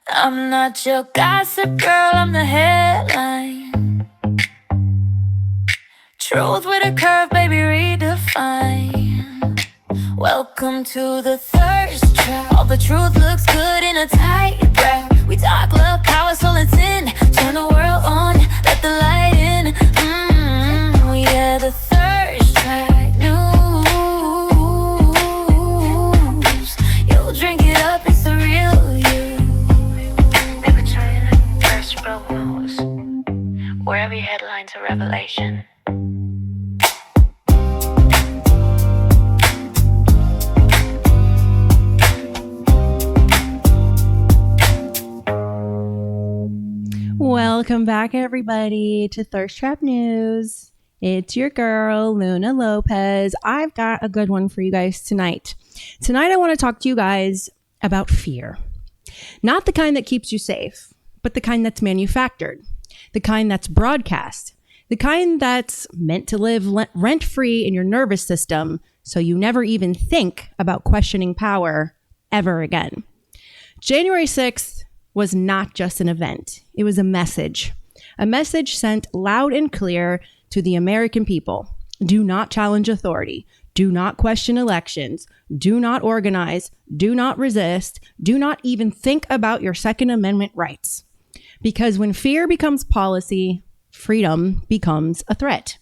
I'm not your gossip girl, I'm the headline. Truth with a curve, baby, redefine. Welcome to the thirst trap. All the truth looks good in a tight wrap. We talk love, power, soul, and sin. Turn the world on, let the light in. Yeah, the thirst trap news. You'll drink it up, it's the real you. They betray like thirst bro news, where every headline's a revelation. Welcome back, everybody, to Thirst Trap News. It's your girl, Luna Lopez. I've got a good one for you guys tonight. Tonight, I want to talk to you guys about fear. Not the kind that keeps you safe, but the kind that's manufactured, the kind that's broadcast, the kind that's meant to live rent-free in your nervous system so you never even think about questioning power ever again. January 6th was not just an event. It was a message sent loud and clear to the American people. Do not challenge authority. Do not question elections. Do not organize. Do not resist. Do not even think about your Second Amendment rights. Because when fear becomes policy, freedom becomes a threat.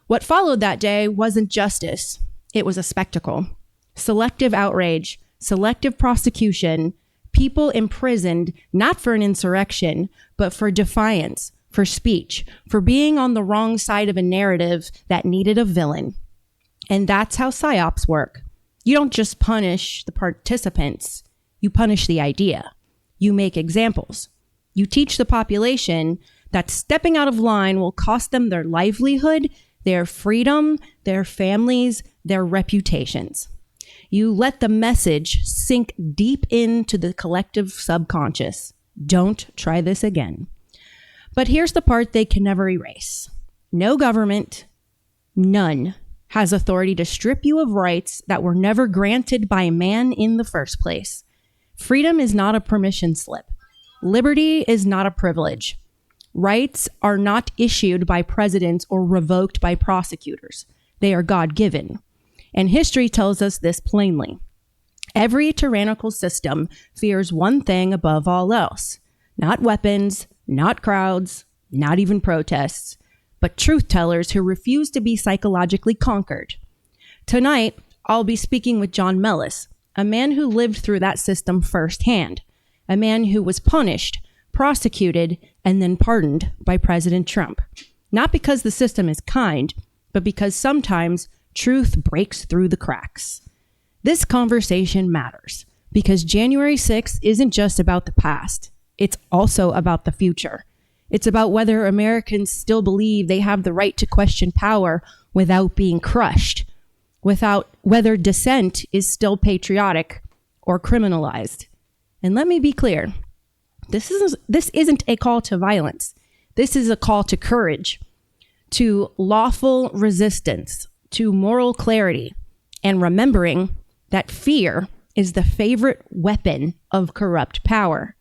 What followed that day wasn't justice. It was a spectacle. Selective outrage, selective prosecution, people imprisoned, not for an insurrection, but for defiance, for speech, for being on the wrong side of a narrative that needed a villain. And that's how PSYOPs work. You don't just punish the participants, you punish the idea. You make examples. You teach the population that stepping out of line will cost them their livelihood, their freedom, their families, their reputations. You let the message sink deep into the collective subconscious. Don't try this again. But here's the part they can never erase. No government, none, has authority to strip you of rights that were never granted by man in the first place. Freedom is not a permission slip. Liberty is not a privilege. Rights are not issued by presidents or revoked by prosecutors. They are God-given. And history tells us this plainly. Every tyrannical system fears one thing above all else. Not weapons, not crowds, not even protests, but truth tellers who refuse to be psychologically conquered. Tonight, I'll be speaking with Jon Mellis, a man who lived through that system firsthand, a man who was punished, prosecuted, and then pardoned by President Trump. Not because the system is kind, but because sometimes truth breaks through the cracks. This conversation matters because January 6th isn't just about the past. It's also about the future. It's about whether Americans still believe they have the right to question power without being crushed, without whether dissent is still patriotic or criminalized. And let me be clear, this isn't a call to violence. This is a call to courage, to lawful resistance, to moral clarity, and remembering that fear is the favorite weapon of corrupt power.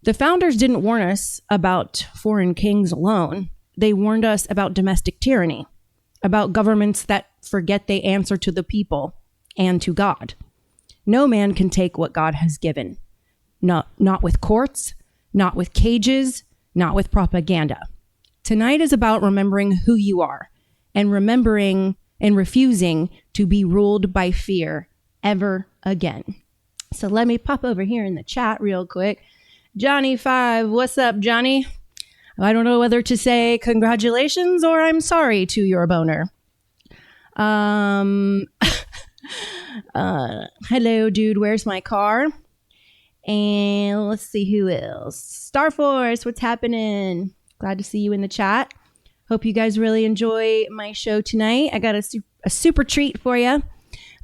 The founders didn't warn us about foreign kings alone. They warned us about domestic tyranny, about governments that forget they answer to the people and to God. No man can take what God has given. Not with courts, not with cages, not with propaganda. Tonight is about remembering who you are and remembering and refusing to be ruled by fear ever again. So let me pop over here in the chat real quick. Johnny5, what's up, Johnny? I don't know whether to say congratulations or I'm sorry to your boner. Hello, dude, where's my car? And let's see who else. Starforce, what's happening? Glad to see you in the chat. Hope you guys really enjoy my show tonight. I got a super treat for you.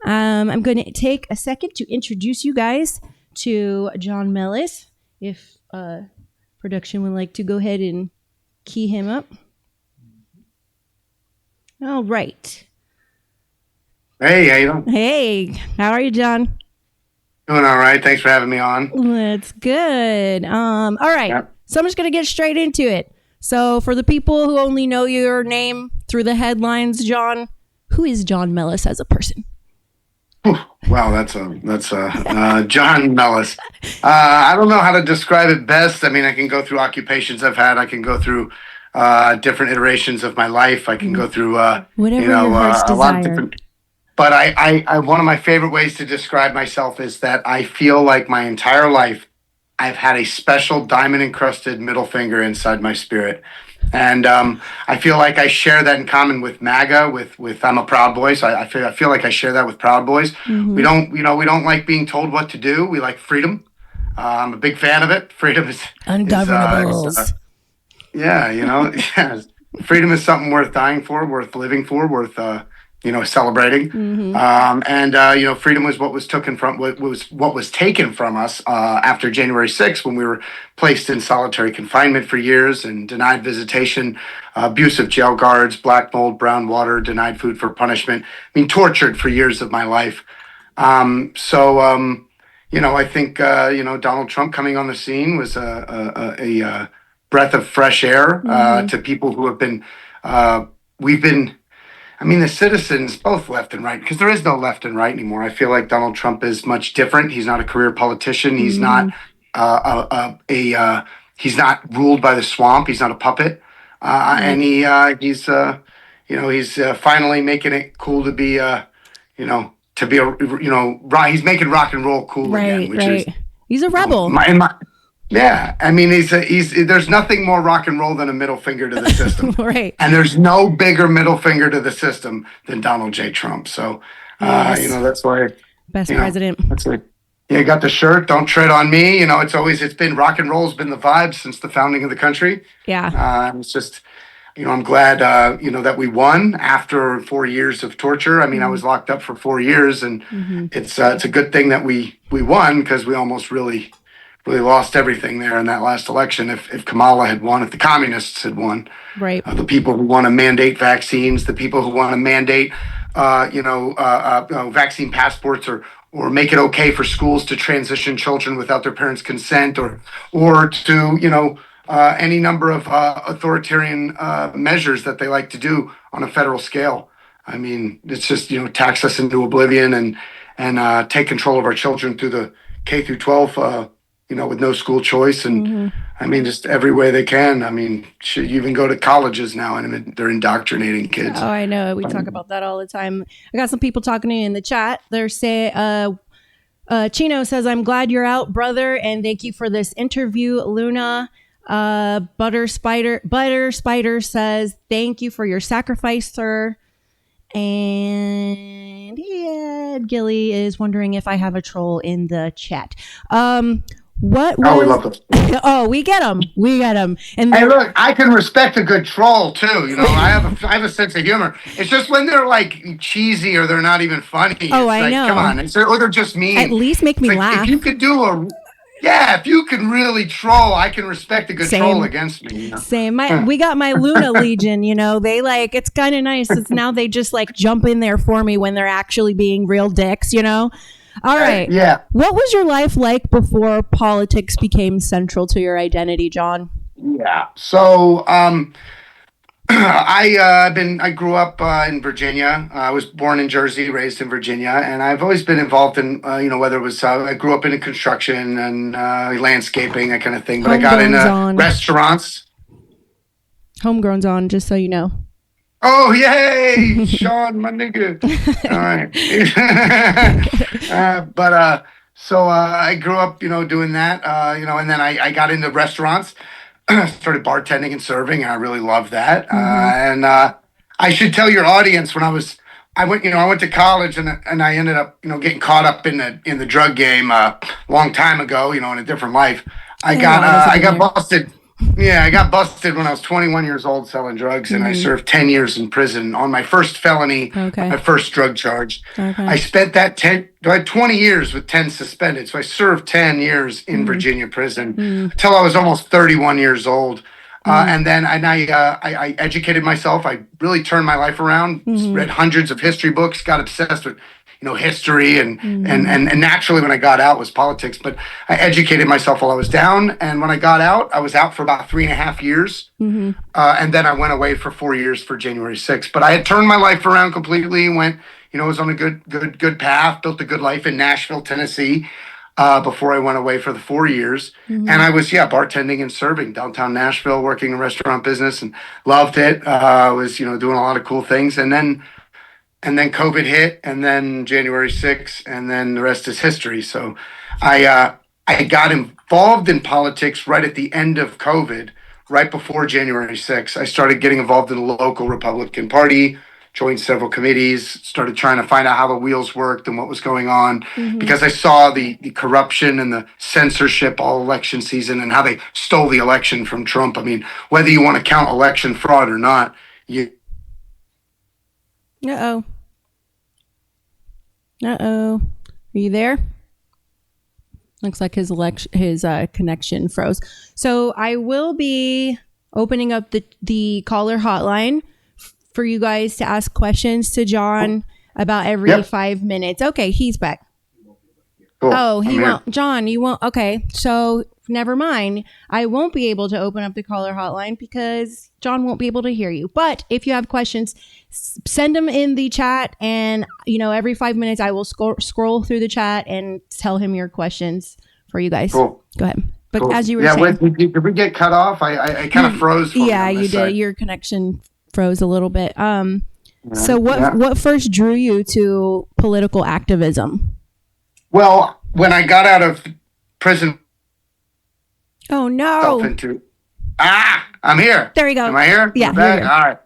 I'm going to take a second to introduce you guys to Jon Mellis. If production would like to go ahead and key him up. All right. Hey, how you doing? Hey, how are you, Jon? Doing all right. Thanks for having me on. That's good. All right. Yep. So I'm just going to get straight into it. So for the people who only know your name through the headlines, Jon, who is Jon Mellis as a person? Wow, that's Jon Mellis. I don't know how to describe it best. I mean, I can go through occupations I've had. I can go through different iterations of my life. I can go through Whatever your heart's a lot of desire. different. But I one of my favorite ways to describe myself is that I feel like my entire life I've had a special diamond encrusted middle finger inside my spirit. And I feel like I share that in common with MAGA. With I'm a Proud Boy, so I feel like I share that with Proud Boys. We don't like being told what to do. We like freedom. I'm a big fan of it. Freedom is Ungovernables. yeah, yeah. Freedom is something worth dying for, worth living for, worth celebrating. Freedom was what was taken from us after January 6th, when we were placed in solitary confinement for years and denied visitation, abusive jail guards, black mold, brown water, denied food for punishment. I mean, tortured for years of my life. I think Donald Trump coming on the scene was a breath of fresh air to people who have been. The citizens, both left and right, because there is no left and right anymore. I feel like Donald Trump is much different. He's not a career politician. He's not he's not ruled by the swamp. He's not a puppet, and he's finally making it cool to be he's making rock and roll cool again, which is he's a rebel. Yeah, I mean, there's nothing more rock and roll than a middle finger to the system. Right. And there's no bigger middle finger to the system than Donald J. Trump. So, that's why. Best president. That's it. You got the shirt, don't tread on me. It's been rock and roll's been the vibe since the founding of the country. Yeah. It's just, I'm glad, that we won after 4 years of torture. I mean, I was locked up for 4 years, and it's a good thing that we won, because we almost really lost everything there in that last election. If Kamala had won, if the communists had won, right, the people who want to mandate vaccines, the people who want to mandate, vaccine passports, or make it okay for schools to transition children without their parents' consent, or to any number of authoritarian measures that they like to do on a federal scale. I mean, it's just tax us into oblivion and take control of our children through the K through 12. With no school choice, and I mean, just every way they can. I mean, you even go to colleges now, and they're indoctrinating kids. Oh, I know. We talk about that all the time. I got some people talking to me in the chat. They're saying, Chino says, "I'm glad you're out, brother, and thank you for this interview, Luna." Butter Spider says, "Thank you for your sacrifice, sir." And Gilly is wondering if I have a troll in the chat. We love them. Oh, we get them. And hey, look, I can respect a good troll too. I have a sense of humor. It's just when they're like cheesy or they're not even funny. Oh, I know. Come on, or they're just mean. At least make me laugh. If you could if you can really troll, I can respect a good troll against me. Same. We got my Luna Legion. They it's kind of nice. It's now they just jump in there for me when they're actually being real dicks. All right. Yeah. What was your life like before politics became central to your identity, Jon? Yeah. So, I grew up in Virginia. I was born in Jersey, raised in Virginia, and I've always been involved in, whether it was, I grew up in construction and landscaping, that kind of thing. But I got into restaurants. Homegrown's on, just so you know. Oh, yay! Sean, my nigga. All right. So I grew up, doing that, and then I got into restaurants, started bartending and serving, and I really loved that. And I should tell your audience, I went to college, and I ended up, getting caught up in the drug game a long time ago, in a different life. I got busted. Yeah, I got busted when I was 21 years old selling drugs, and I served 10 years in prison on my first felony, my first drug charge. Okay. I spent that 20 years with 10 suspended, so I served 10 years in Virginia prison until I was almost 31 years old. And then I educated myself. I really turned my life around, read hundreds of history books, got obsessed with history and naturally when I got out was politics. But I educated myself while I was down, and when I got out, I was out for about 3.5 years, and then I went away for 4 years for January 6th. But I had turned my life around completely. Went, was on a good path. Built a good life in Nashville, Tennessee. Before I went away for the 4 years. And I was, bartending and serving downtown Nashville, working in restaurant business and loved it. I was, doing a lot of cool things. And then COVID hit, and then January 6th, and then the rest is history. So I got involved in politics right at the end of COVID, right before January 6th. I started getting involved in the local Republican Party, joined several committees, started trying to find out how the wheels worked and what was going on, because I saw the corruption and the censorship all election season and how they stole the election from Trump. I mean, whether you want to count election fraud or not, Uh-oh. Are you there? Looks like his connection froze. So I will be opening up the caller hotline for you guys to ask questions to Jon about every 5 minutes. Okay, he's back. Cool. Oh, he won't. Jon, you won't. Okay, so never mind. I won't be able to open up the caller hotline because Jon won't be able to hear you. But if you have questions, send them in the chat, and every 5 minutes I will scroll through the chat and tell him your questions for you guys. Cool. Go ahead. But Cool. as you were saying, did we get cut off? I kind of froze. You did. Your connection froze a little bit. So what first drew you to political activism? Well, when I got out of prison. Oh no! I'm here. There you go. Am I here? Yeah. All right.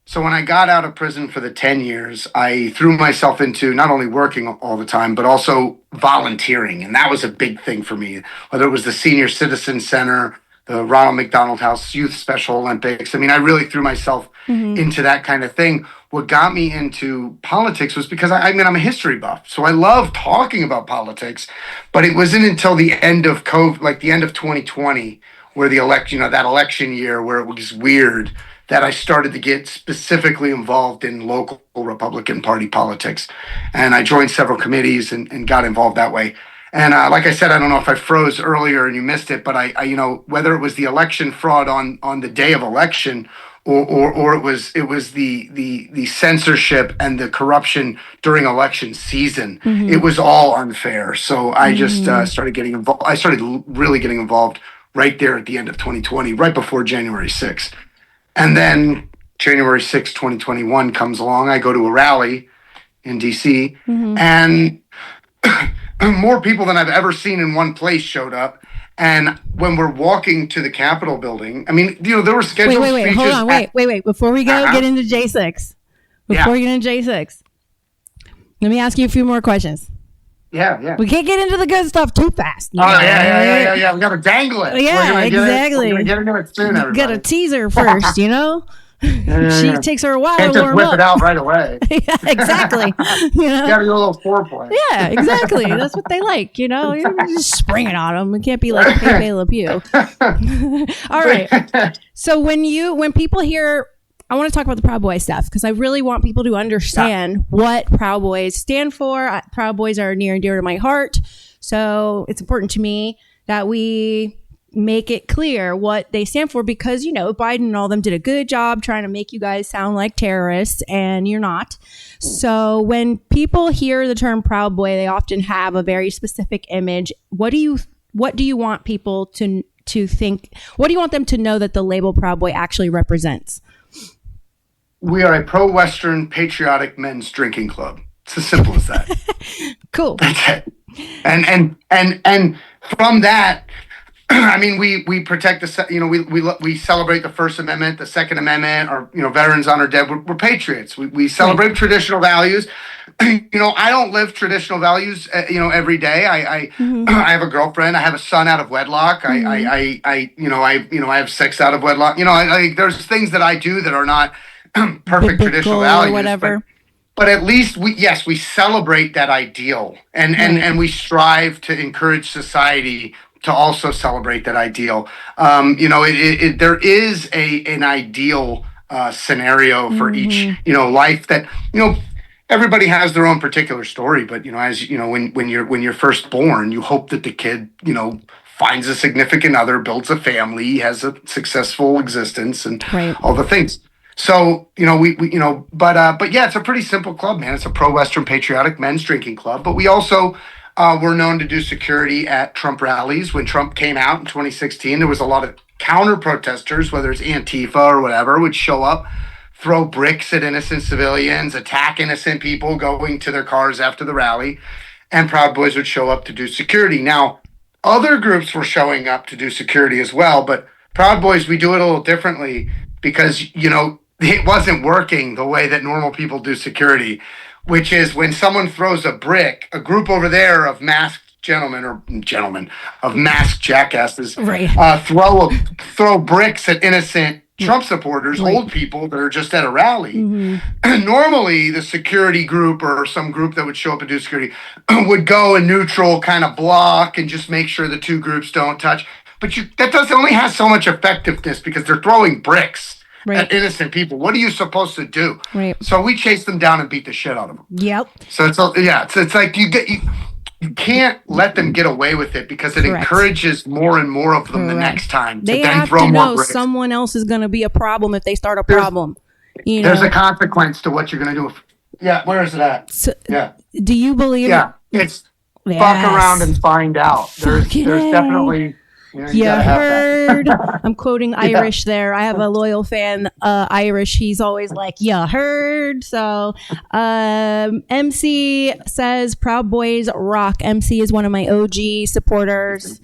So when I got out of prison for the 10 years, I threw myself into not only working all the time, but also volunteering. And that was a big thing for me, whether it was the Senior Citizen Center, the Ronald McDonald House Youth Special Olympics. I mean, I really threw myself into that kind of thing. What got me into politics was because I'm a history buff. So I love talking about politics, but it wasn't until the end of COVID, like the end of 2020, where the election, that election year where it was weird, that I started to get specifically involved in local Republican Party politics. And I joined several committees and got involved that way. And like I said, I don't know if I froze earlier and you missed it, but I whether it was the election fraud on the day of election or it was the censorship and the corruption during election season, it was all unfair. So I just started getting involved. I started really getting involved right there at the end of 2020, right before January 6th. And then January 6th, 2021 comes along. I go to a rally in DC and more people than I've ever seen in one place showed up. And when we're walking to the Capitol building, I mean, there were scheduled wait, speeches. hold on, wait. Before we get into J6, let me ask you a few more questions. Yeah. We can't get into the good stuff too fast. Yeah. We got to dangle it. Yeah, exactly. We're going to get into it soon, everybody. Got a teaser first, She takes her a while Can't to just warm whip up. it out right away. Yeah, exactly. You got to do a little foreplay. Yeah, exactly. That's what they like, You just spring it on them. It can't be like Pepe Le Pew. All right. So when people hear, I want to talk about the Proud Boys stuff because I really want people to understand what Proud Boys stand for. Proud Boys are near and dear to my heart. So it's important to me that we make it clear what they stand for because, Biden and all them did a good job trying to make you guys sound like terrorists and you're not. So when people hear the term Proud Boy, they often have a very specific image. What do you want people to think? What do you want them to know that the label Proud Boy actually represents? We are a pro-Western patriotic men's drinking club. It's as simple as that. Cool. That's it. And from that, I mean, we protect we celebrate the First Amendment, the Second Amendment, or veterans honor dead. We're patriots. We celebrate traditional values. I don't live traditional values. Every day. I have a girlfriend. I have a son out of wedlock. I have sex out of wedlock. There's things that I do that are not perfect traditional values, or whatever. But at least we celebrate that ideal, and we strive to encourage society to also celebrate that ideal. There is an ideal scenario for each life that everybody has their own particular story, but as you know, when you're first born, you hope that the kid, finds a significant other, builds a family, has a successful existence, and Right. all the things. So we but yeah, it's a pretty simple club, man. It's a pro-Western patriotic men's drinking club, but we also were known to do security at Trump rallies. When Trump came out in 2016, there was a lot of counter protesters, whether it's Antifa or whatever, would show up, throw bricks at innocent civilians, attack innocent people going to their cars after the rally, and Proud Boys would show up to do security. Now, other groups were showing up to do security as well, but Proud Boys, we do it a little differently because, it wasn't working the way that normal people do security, which is when someone throws a brick, a group over there of masked gentlemen of masked jackasses, Right. throw bricks at innocent Trump supporters, old people that are just at a rally. Normally, the security group or some group that would show up and do security would go in neutral kind of block and just make sure the two groups don't touch. But that does only has so much effectiveness because they're throwing bricks at innocent people. What are you supposed to do? Right. So we chase them down and beat the shit out of them. Yep. So it's like you can't let them get away with it because it encourages more and more of them the next time They then have throw to more know bricks. someone else is going to be a problem if they start a problem. There's a consequence to what you're going to do. Yeah, where is it at? So, Yeah. do you believe? Yeah, it's Yes. fuck around and find out. There's Fucking definitely. You gotta have heard. that. I'm quoting Irish there. I have a loyal fan, Irish. He's always like, "Yeah, heard." So, MC says, "Proud Boys rock." MC is one of my OG supporters.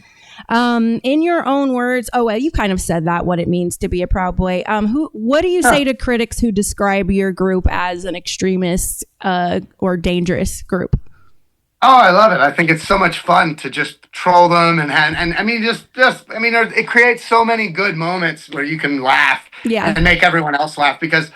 In your own words, well, you kind of said that, what it means to be a Proud Boy. What do you say to critics who describe your group as an extremist or dangerous group? Oh, I love it. I think it's so much fun to just troll them and I mean, it creates so many good moments where you can laugh and make everyone else laugh because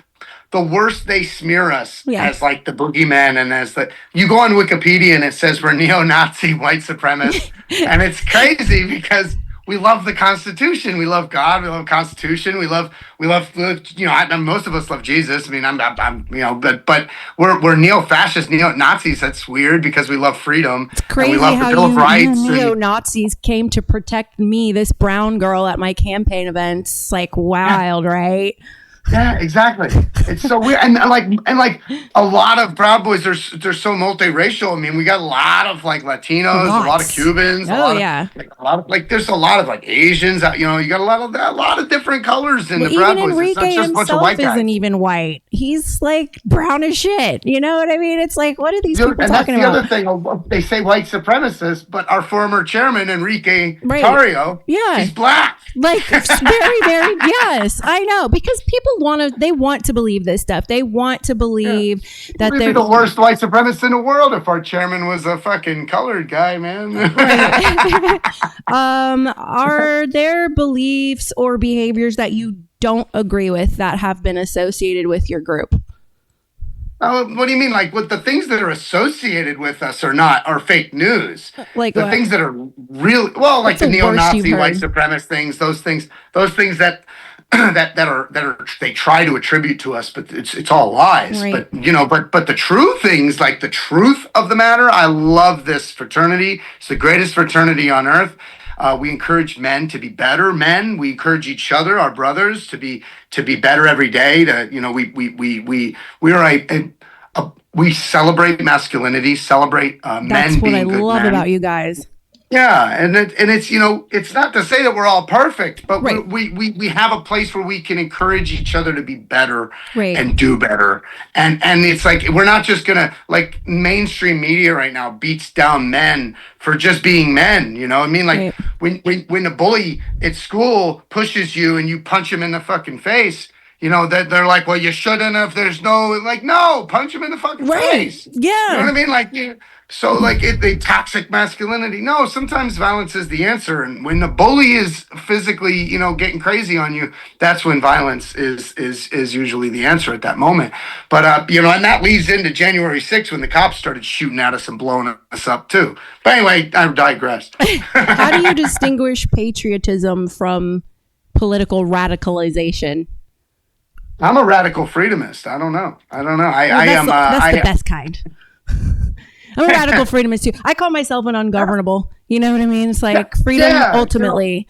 the worse they smear us as like the boogeyman and as you go on Wikipedia and it says we're neo-Nazi white supremacists and it's crazy because we love the Constitution. We love God. We love the Constitution. We love. Most of us love Jesus. I mean, but we're neo-fascist, neo-Nazis. That's weird because we love freedom. It's crazy and we love how the Bill of Rights. neo-Nazis came to protect me, this brown girl, at my campaign events. Like wild, right? Yeah, exactly. It's so weird, and like a lot of Proud Boys, they're so multiracial. I mean, we got a lot of like Latinos, a lot of Cubans. There's a lot of like Asians. You got a lot of different colors in the Proud Boys. Enrique it's not just a bunch of white guys. isn't even white. He's like brown as shit. You know what I mean? It's like, what are these people talking about? That's the other thing. They say white supremacists, but our former chairman Enrique Tario, he's black. Like very, very, yes, I know, because people want to believe this stuff. They want to believe that they're the worst white supremacists in the world if our chairman was a fucking colored guy, man. Are there beliefs or behaviors that you don't agree with that have been associated with your group? What do you mean? Like, what the things that are associated with us are fake news? Like the what? Things that are really like the neo-Nazi white supremacist things, those things that they try to attribute to us, but it's all lies. Right. But the true things, like the truth of the matter, I love this fraternity. It's the greatest fraternity on earth. We encourage men to be better men. We encourage each other, our brothers, to be better every day. We celebrate masculinity, celebrate men being good men. That's what I love about you guys. Yeah, and it's it's not to say that we're all perfect, but we have a place where we can encourage each other to be better and do better. And it's like we're not just gonna, like, mainstream media right now beats down men for just being men. You know what I mean? Like when the bully at school pushes you and you punch him in the fucking face. That they're like, well, you shouldn't have. There's no, no, punch him in the fucking face. Yeah. You know what I mean? The toxic masculinity. No, sometimes violence is the answer. And when the bully is physically, getting crazy on you, that's when violence is usually the answer at that moment. But, and that leads into January 6th when the cops started shooting at us and blowing us up too. But anyway, I digress. How do you distinguish patriotism from political radicalization? I'm a radical freedomist. I don't know. That's the best kind. I'm a radical freedomist too. I call myself an ungovernable. You know what I mean? It's like freedom ultimately.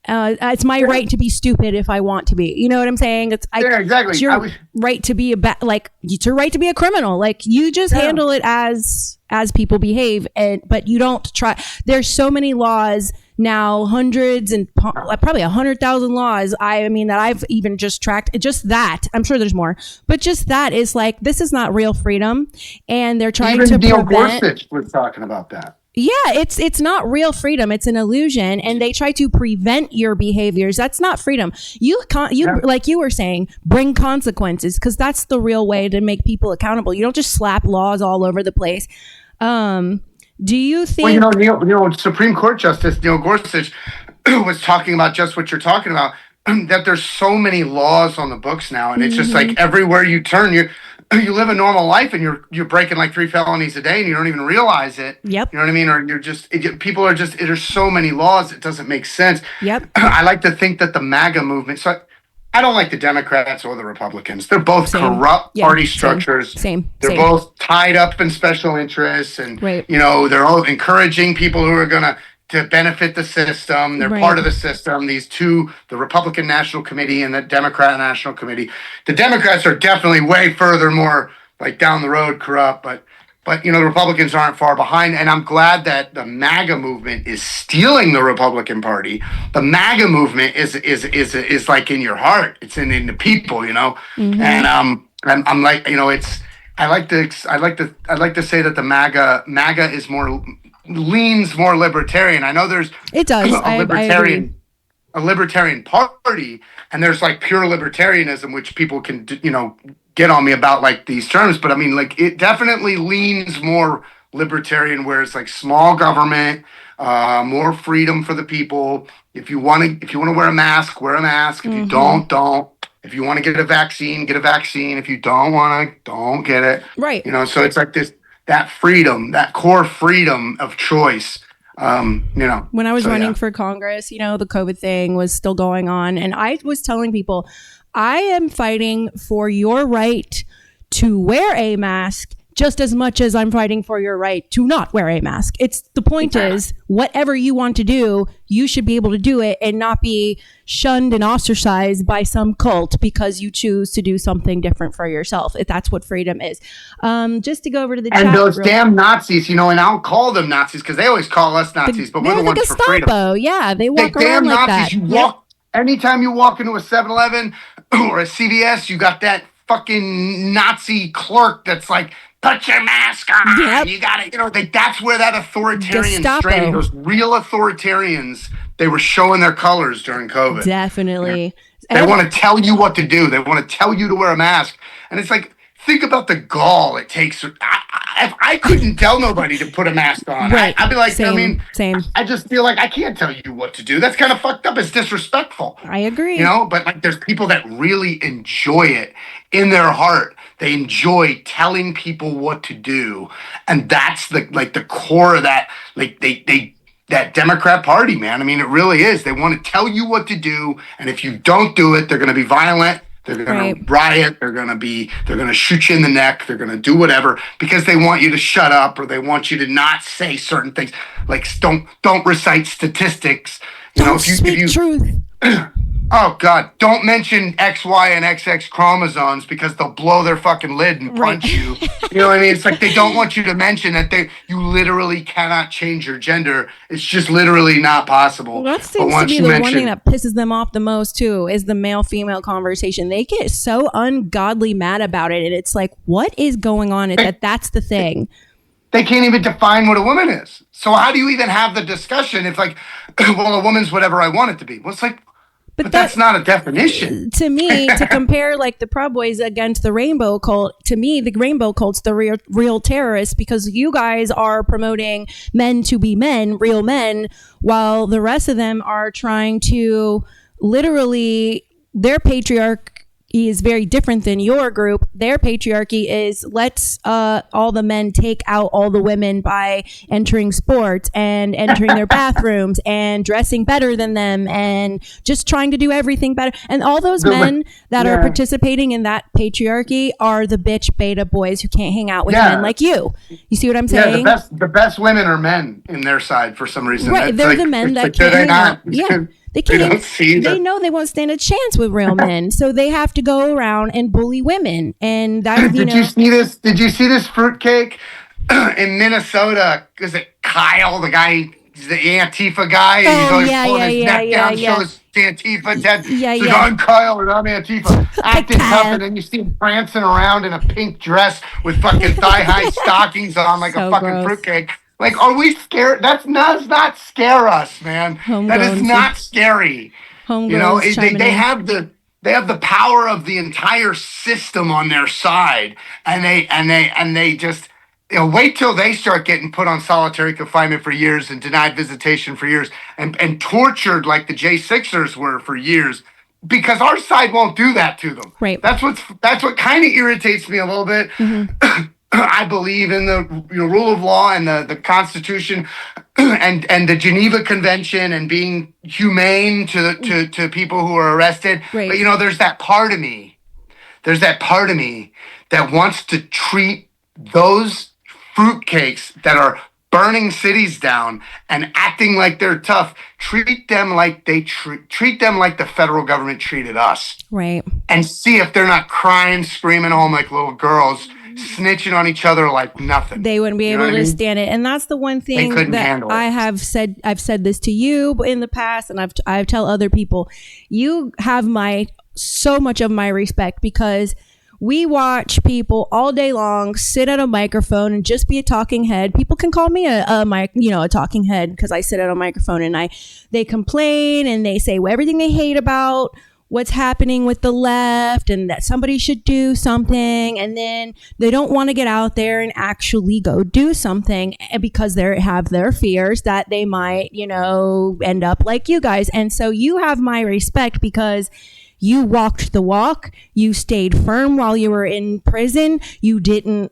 It's my right to be stupid if I want to be. You know what I'm saying? Exactly. It's your right to be it's your right to be a criminal. Like you just handle it as people behave, but you don't try. There's so many laws now, hundreds and probably 100,000 laws. I mean that I've even just tracked. Just that, I'm sure there's more, but just that is like, this is not real freedom, and they're trying even to Neil prevent. Gorsuch was talking about that. Yeah, it's not real freedom. It's an illusion, and they try to prevent your behaviors. That's not freedom. Like you were saying, bring consequences, because that's the real way to make people accountable. You don't just slap laws all over the place. Do you think? Well, Supreme Court Justice Neil Gorsuch was talking about just what you're talking about. That there's so many laws on the books now, and it's just like everywhere you turn, you live a normal life, and you're breaking like 3 felonies a day, and you don't even realize it. Yep. You know what I mean? Or people are just, there's so many laws, it doesn't make sense. Yep. I like to think that the MAGA movement. So I don't like the Democrats or the Republicans. They're both corrupt party structures. They're both tied up in special interests, and they're all encouraging people who are gonna to benefit the system. They're part of the system. These two, the Republican National Committee and the Democrat National Committee. The Democrats are definitely way further, more like down the road corrupt, but the Republicans aren't far behind. And I'm glad that the MAGA movement is stealing the Republican Party. The MAGA movement is like in your heart. It's in the people, And I'm like, I like to say that the MAGA is leans more libertarian. I know there's a libertarian party, and there's like pure libertarianism, which people can get on me about like these terms, but I mean, like, it definitely leans more libertarian, where it's like small government, more freedom for the people. If you want to wear a mask, wear a mask. If you don't. If you want to get a vaccine, get a vaccine. If you don't want to, don't get it. Right. So it's like that freedom, that core freedom of choice. When I was running for Congress, the COVID thing was still going on, and I was telling people, I am fighting for your right to wear a mask just as much as I'm fighting for your right to not wear a mask. The point is, whatever you want to do, you should be able to do it and not be shunned and ostracized by some cult because you choose to do something different for yourself. If that's what freedom is. Just to go over to the chat. And those damn Nazis, and I'll call them Nazis because they always call us Nazis, but we're the ones for freedom. Yeah, they walk around like Nazis, that. Anytime you walk into a 7-Eleven or a CVS, you got that fucking Nazi clerk that's like, put your mask on. Yep. You got it. That's where that authoritarian strain, those real authoritarians, they were showing their colors during COVID. Definitely. They want to tell you what to do. They want to tell you to wear a mask. And it's like, think about the gall it takes. If I couldn't tell nobody to put a mask on, I'd be like, same. I just feel like I can't tell you what to do. That's kind of fucked up. It's disrespectful. I agree. But like, there's people that really enjoy it in their heart. They enjoy telling people what to do, and that's the core of that. Like that Democrat Party, man. I mean, it really is. They want to tell you what to do, and if you don't do it, they're going to be violent. They're going to riot. They're going to shoot you in the neck. They're going to do whatever because they want you to shut up, or they want you to not say certain things. Like, don't recite statistics. Don't speak truth. Oh God! Don't mention X, Y, and XX chromosomes because they'll blow their fucking lid and punch you. You know what I mean? It's like they don't want you to mention that you literally cannot change your gender. It's just literally not possible. Well, that seems to be the one thing that pisses them off the most too, is the male-female conversation. They get so ungodly mad about it, and it's like, what is going on? That's the thing. They can't even define what a woman is. So how do you even have the discussion if, like, well, a woman's whatever I want it to be? Well, it's like, but that's not a definition. To me, to compare like the Proud Boys against the Rainbow Cult, to me, the Rainbow Cult's the real terrorists, because you guys are promoting men to be men, real men, while the rest of them are trying to literally, their patriarch is very different than your group. Their patriarchy is let's all the men take out all the women by entering sports and entering their bathrooms and dressing better than them and just trying to do everything better. And all those men that are participating in that patriarchy are the bitch beta boys who can't hang out with men like you. You see what I'm saying? Yeah, the best women are men in their side for some reason. Right, they're the men that can't hang out. Yeah. They can't. They know they won't stand a chance with real men, so they have to go around and bully women. And that, Did you see this? Did you see this fruitcake in Minnesota? Is it Kyle, the guy, the Antifa guy? And he's always pulling his neck down, shows Antifa dead. So I'm Kyle and I'm Antifa. Acting tough, and then you see him prancing around in a pink dress with fucking thigh-high stockings on, like a fucking fruitcake. Like, are we scared? Does not scare us, man. That is not scary. You know, they have the power of the entire system on their side, and they just, you know, wait till they start getting put on solitary confinement for years and denied visitation for years and tortured like the J6ers were for years, because our side won't do that to them. Right. That's what kind of irritates me a little bit. Mm-hmm. I believe in the rule of law and the Constitution and the Geneva Convention and being humane to people who are arrested. Right. But there's that part of me. There's that part of me that wants to treat those fruitcakes that are burning cities down and acting like they're tough. Treat them like they treat them like the federal government treated us. Right. And see if they're not crying, screaming home like little girls, snitching on each other like nothing. They wouldn't be able to stand it. And that's the one thing that I have said. I've said this to you in the past, and I've tell other people. You have so much of my respect, because we watch people all day long sit at a microphone and just be a talking head. People can call me a talking head because I sit at a microphone and they complain and they say everything they hate about what's happening with the left and that somebody should do something, and then they don't want to get out there and actually go do something because they have their fears that they might, end up like you guys. And so you have my respect because you walked the walk. You stayed firm while you were in prison. You didn't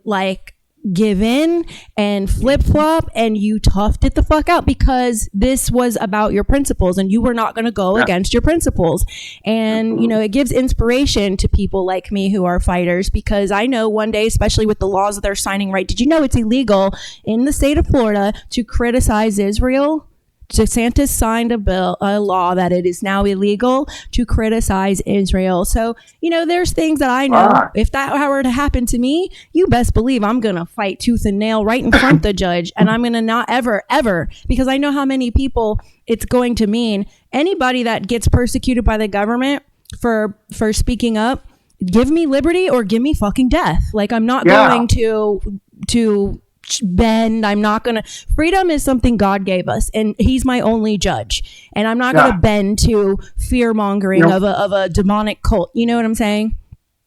give in and flip-flop, and you toughed it the fuck out because this was about your principles and you were not going to go against your principles. And it gives inspiration to people like me who are fighters, because I know one day, especially with the laws that they're signing, right? Did you know it's illegal in the state of Florida to criticize Israel? DeSantis signed a law that it is now illegal to criticize Israel. So, there's things that I know. If that were to happen to me, you best believe I'm going to fight tooth and nail right in front of the judge. And I'm going to not ever, because I know how many people it's going to mean. Anybody that gets persecuted by the government for speaking up, give me liberty or give me fucking death. I'm not going to bend. I'm not gonna. Freedom is something God gave us, and He's my only judge. And I'm not gonna bend to fear mongering of a demonic cult. You know what I'm saying?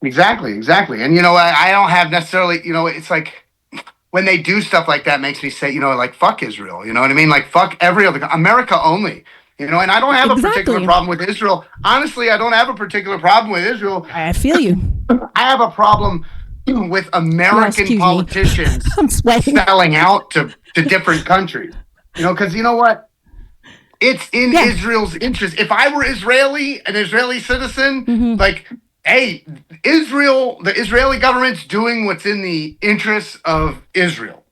Exactly. And I don't have necessarily. It's like when they do stuff like that, makes me say, fuck Israel. You know what I mean? Fuck every other America only. And I don't have a particular problem with Israel. Honestly, I don't have a particular problem with Israel. I feel you. I have a problem with American politicians selling out to different countries. Because you know what? It's in Israel's interest. If I were an Israeli citizen, hey, the Israeli government's doing what's in the interests of Israel.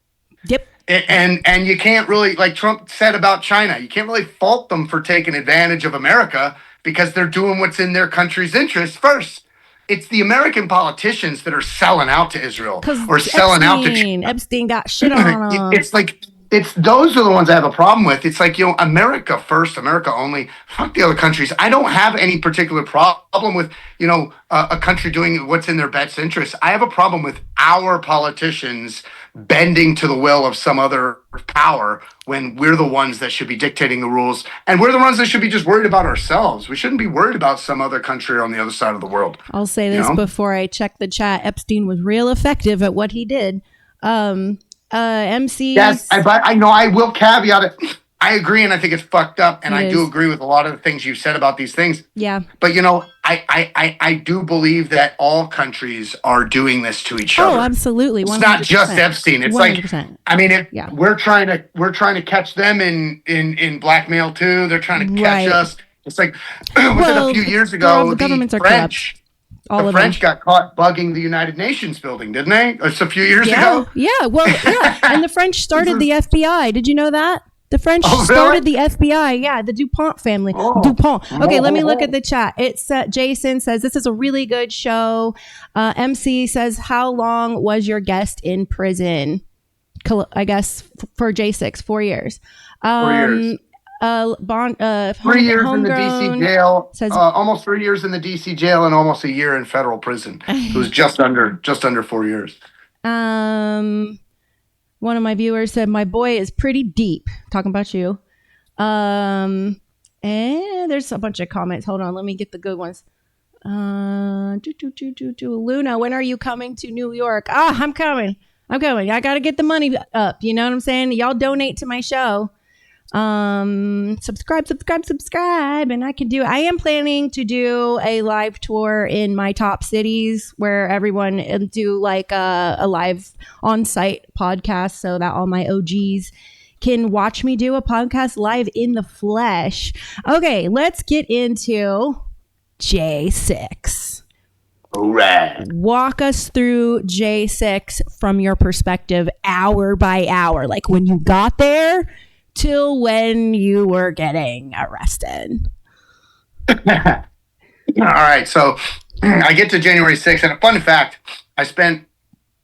Yep. And you can't really, like Trump said about China, you can't really fault them for taking advantage of America because they're doing what's in their country's interest first. It's the American politicians that are selling out to Israel or selling out to China. Epstein got shit on. It's those are the ones I have a problem with. It's America first, America only. Fuck the other countries. I don't have any particular problem with, a country doing what's in their best interest. I have a problem with our politicians bending to the will of some other power when we're the ones that should be dictating the rules, and we're the ones that should be just worried about ourselves. We shouldn't be worried about some other country on the other side of the world. I'll say this before I check the chat. Epstein was real effective at what he did. MC. Yes, but I know I will caveat it. I agree, and I think it's fucked up, and I do agree with a lot of the things you said about these things. Yeah. But, I I do believe that all countries are doing this to each other. Oh, absolutely. 100%. It's not just Epstein. It's 100%. like, I mean, we're trying to catch them in blackmail too. They're trying to catch us. It's like, was it a few years ago? The governments are French. All the French got caught bugging the United Nations building, didn't they? It's a few years ago. Yeah, well, yeah. And the French started the FBI. Did you know that? The French started the FBI. Yeah, the DuPont family. DuPont. Okay, let me look at the chat. It's Jason says, this is a really good show. MC says, how long was your guest in prison? I guess for J6, 4 years. 4 years. 3 years in the DC jail. Says, almost 3 years in the DC jail and almost a year in federal prison. It was just under 4 years. One of my viewers said, my boy is pretty deep. Talking about you. And there's a bunch of comments. Hold on. Let me get the good ones. Luna, when are you coming to New York? I'm coming. I got to get the money up. You know what I'm saying? Y'all donate to my show. Subscribe, and I am planning to do a live tour in my top cities where everyone do like a live on-site podcast so that all my OGs can watch me do a podcast live in the flesh. Okay, let's get into J6. All right. Walk us through J6 from your perspective, hour by hour, like when you got there till when you were getting arrested. All right. So I get to January 6th. And a fun fact, I spent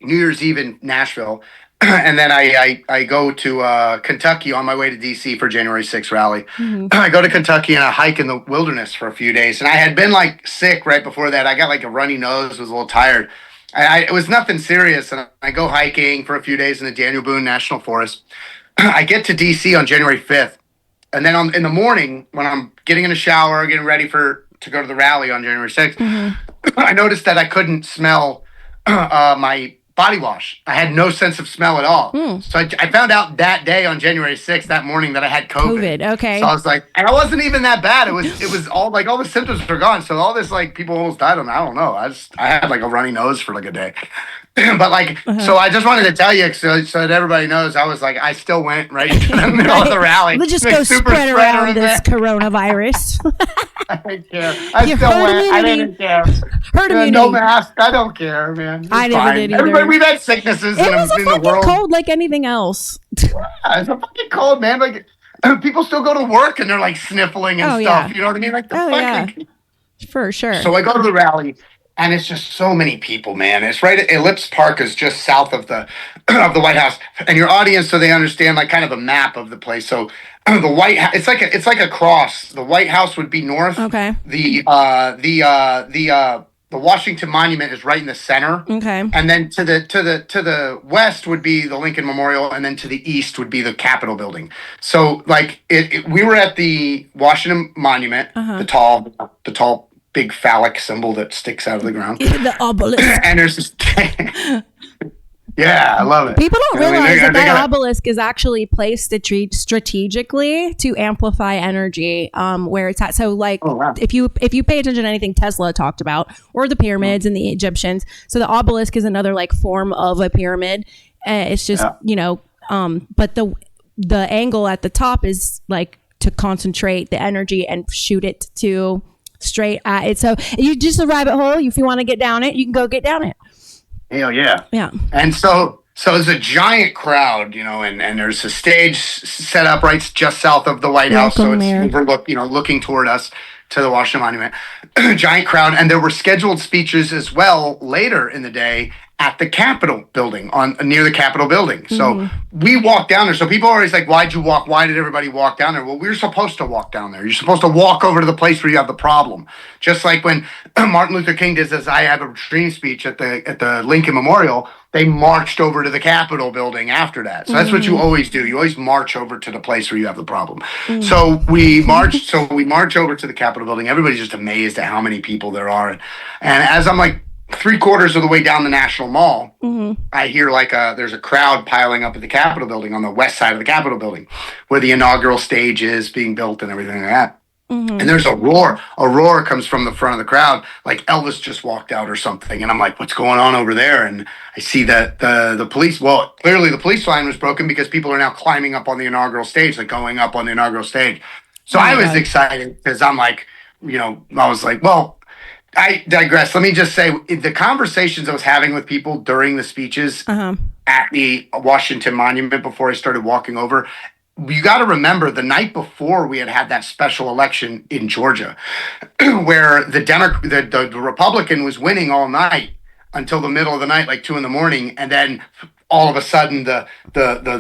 New Year's Eve in Nashville. And then I go to Kentucky on my way to DC for January 6th rally. Mm-hmm. I go to Kentucky and I hike in the wilderness for a few days. And I had been like sick right before that. I got like a runny nose, was a little tired. It was nothing serious. And I go hiking for a few days in the Daniel Boone National Forest. I get to DC on January 5th. And then in the morning, when I'm getting in a shower, getting ready to go to the rally on January 6th, mm-hmm. I noticed that I couldn't smell my body wash. I had no sense of smell at all. So I found out that day on January 6th, that morning, that I had COVID. Okay. So I was like, and I wasn't even that bad. It was all like all the symptoms were gone. So all this like people almost died on. I don't know. I had like a runny nose for like a day. But like, so I just wanted to tell you so that everybody knows I was like, I still went right to the middle of the rally. Let's just go spread around this coronavirus. I didn't care. I didn't care. Herd immunity. No mask. I don't care, man. I never did either. Everybody, we've had sicknesses in the world. It was a fucking cold like anything else. Yeah, it's a fucking cold, man. Like, people still go to work and they're like sniffling and stuff. Yeah. You know what I mean? Like the fucking... Yeah. For sure. So I go to the rally. And it's just so many people, man. It's right at Ellipse Park is just south of the White House. And your audience, so they understand like kind of a map of the place. So the White House, it's like a cross. The White House would be north. Okay. The Washington Monument is right in the center. Okay. And then to the west would be the Lincoln Memorial, and then to the east would be the Capitol building. So like we were at the Washington Monument, the tall big phallic symbol that sticks out of the ground. The obelisk. And there's this... Yeah, I love it. People don't realize that obelisk is actually placed strategically to amplify energy where it's at. So like if you pay attention to anything Tesla talked about, or the pyramids and the Egyptians, so the obelisk is another like form of a pyramid. It's just, but the angle at the top is like to concentrate the energy and shoot it to straight at it. So you just a rabbit hole. If you want to get down it, you can go get down it. Hell yeah. Yeah. And so there's a giant crowd, and there's a stage set up right just south of the White House. So it's looking toward us to the Washington Monument. Giant crowd. And there were scheduled speeches as well later in the day at the Capitol building, near the Capitol building. So we walked down there. So people are always like, why'd you walk? Why did everybody walk down there? Well, we were supposed to walk down there. You're supposed to walk over to the place where you have the problem. Just like when Martin Luther King did this I Have a Dream speech at the Lincoln Memorial, they marched over to the Capitol building after that. So that's what you always do. You always march over to the place where you have the problem. So we march over to the Capitol building. Everybody's just amazed at how many people there are. And as I'm like 3/4 of the way down the National Mall, I hear there's a crowd piling up at the Capitol building on the west side of the Capitol building where the inaugural stage is being built and everything like that. And there's a roar. A roar comes from the front of the crowd, like Elvis just walked out or something. And I'm like, what's going on over there? And I see that the police, well, clearly the police line was broken because people are now climbing up on the inaugural stage, like going up on the inaugural stage. So I was excited because I'm like, I was like, well, I digress. Let me just say the conversations I was having with people during the speeches at the Washington Monument before I started walking over, you got to remember the night before we had that special election in Georgia, where the Republican was winning all night until the middle of the night, like 2 a.m, and then all of a sudden the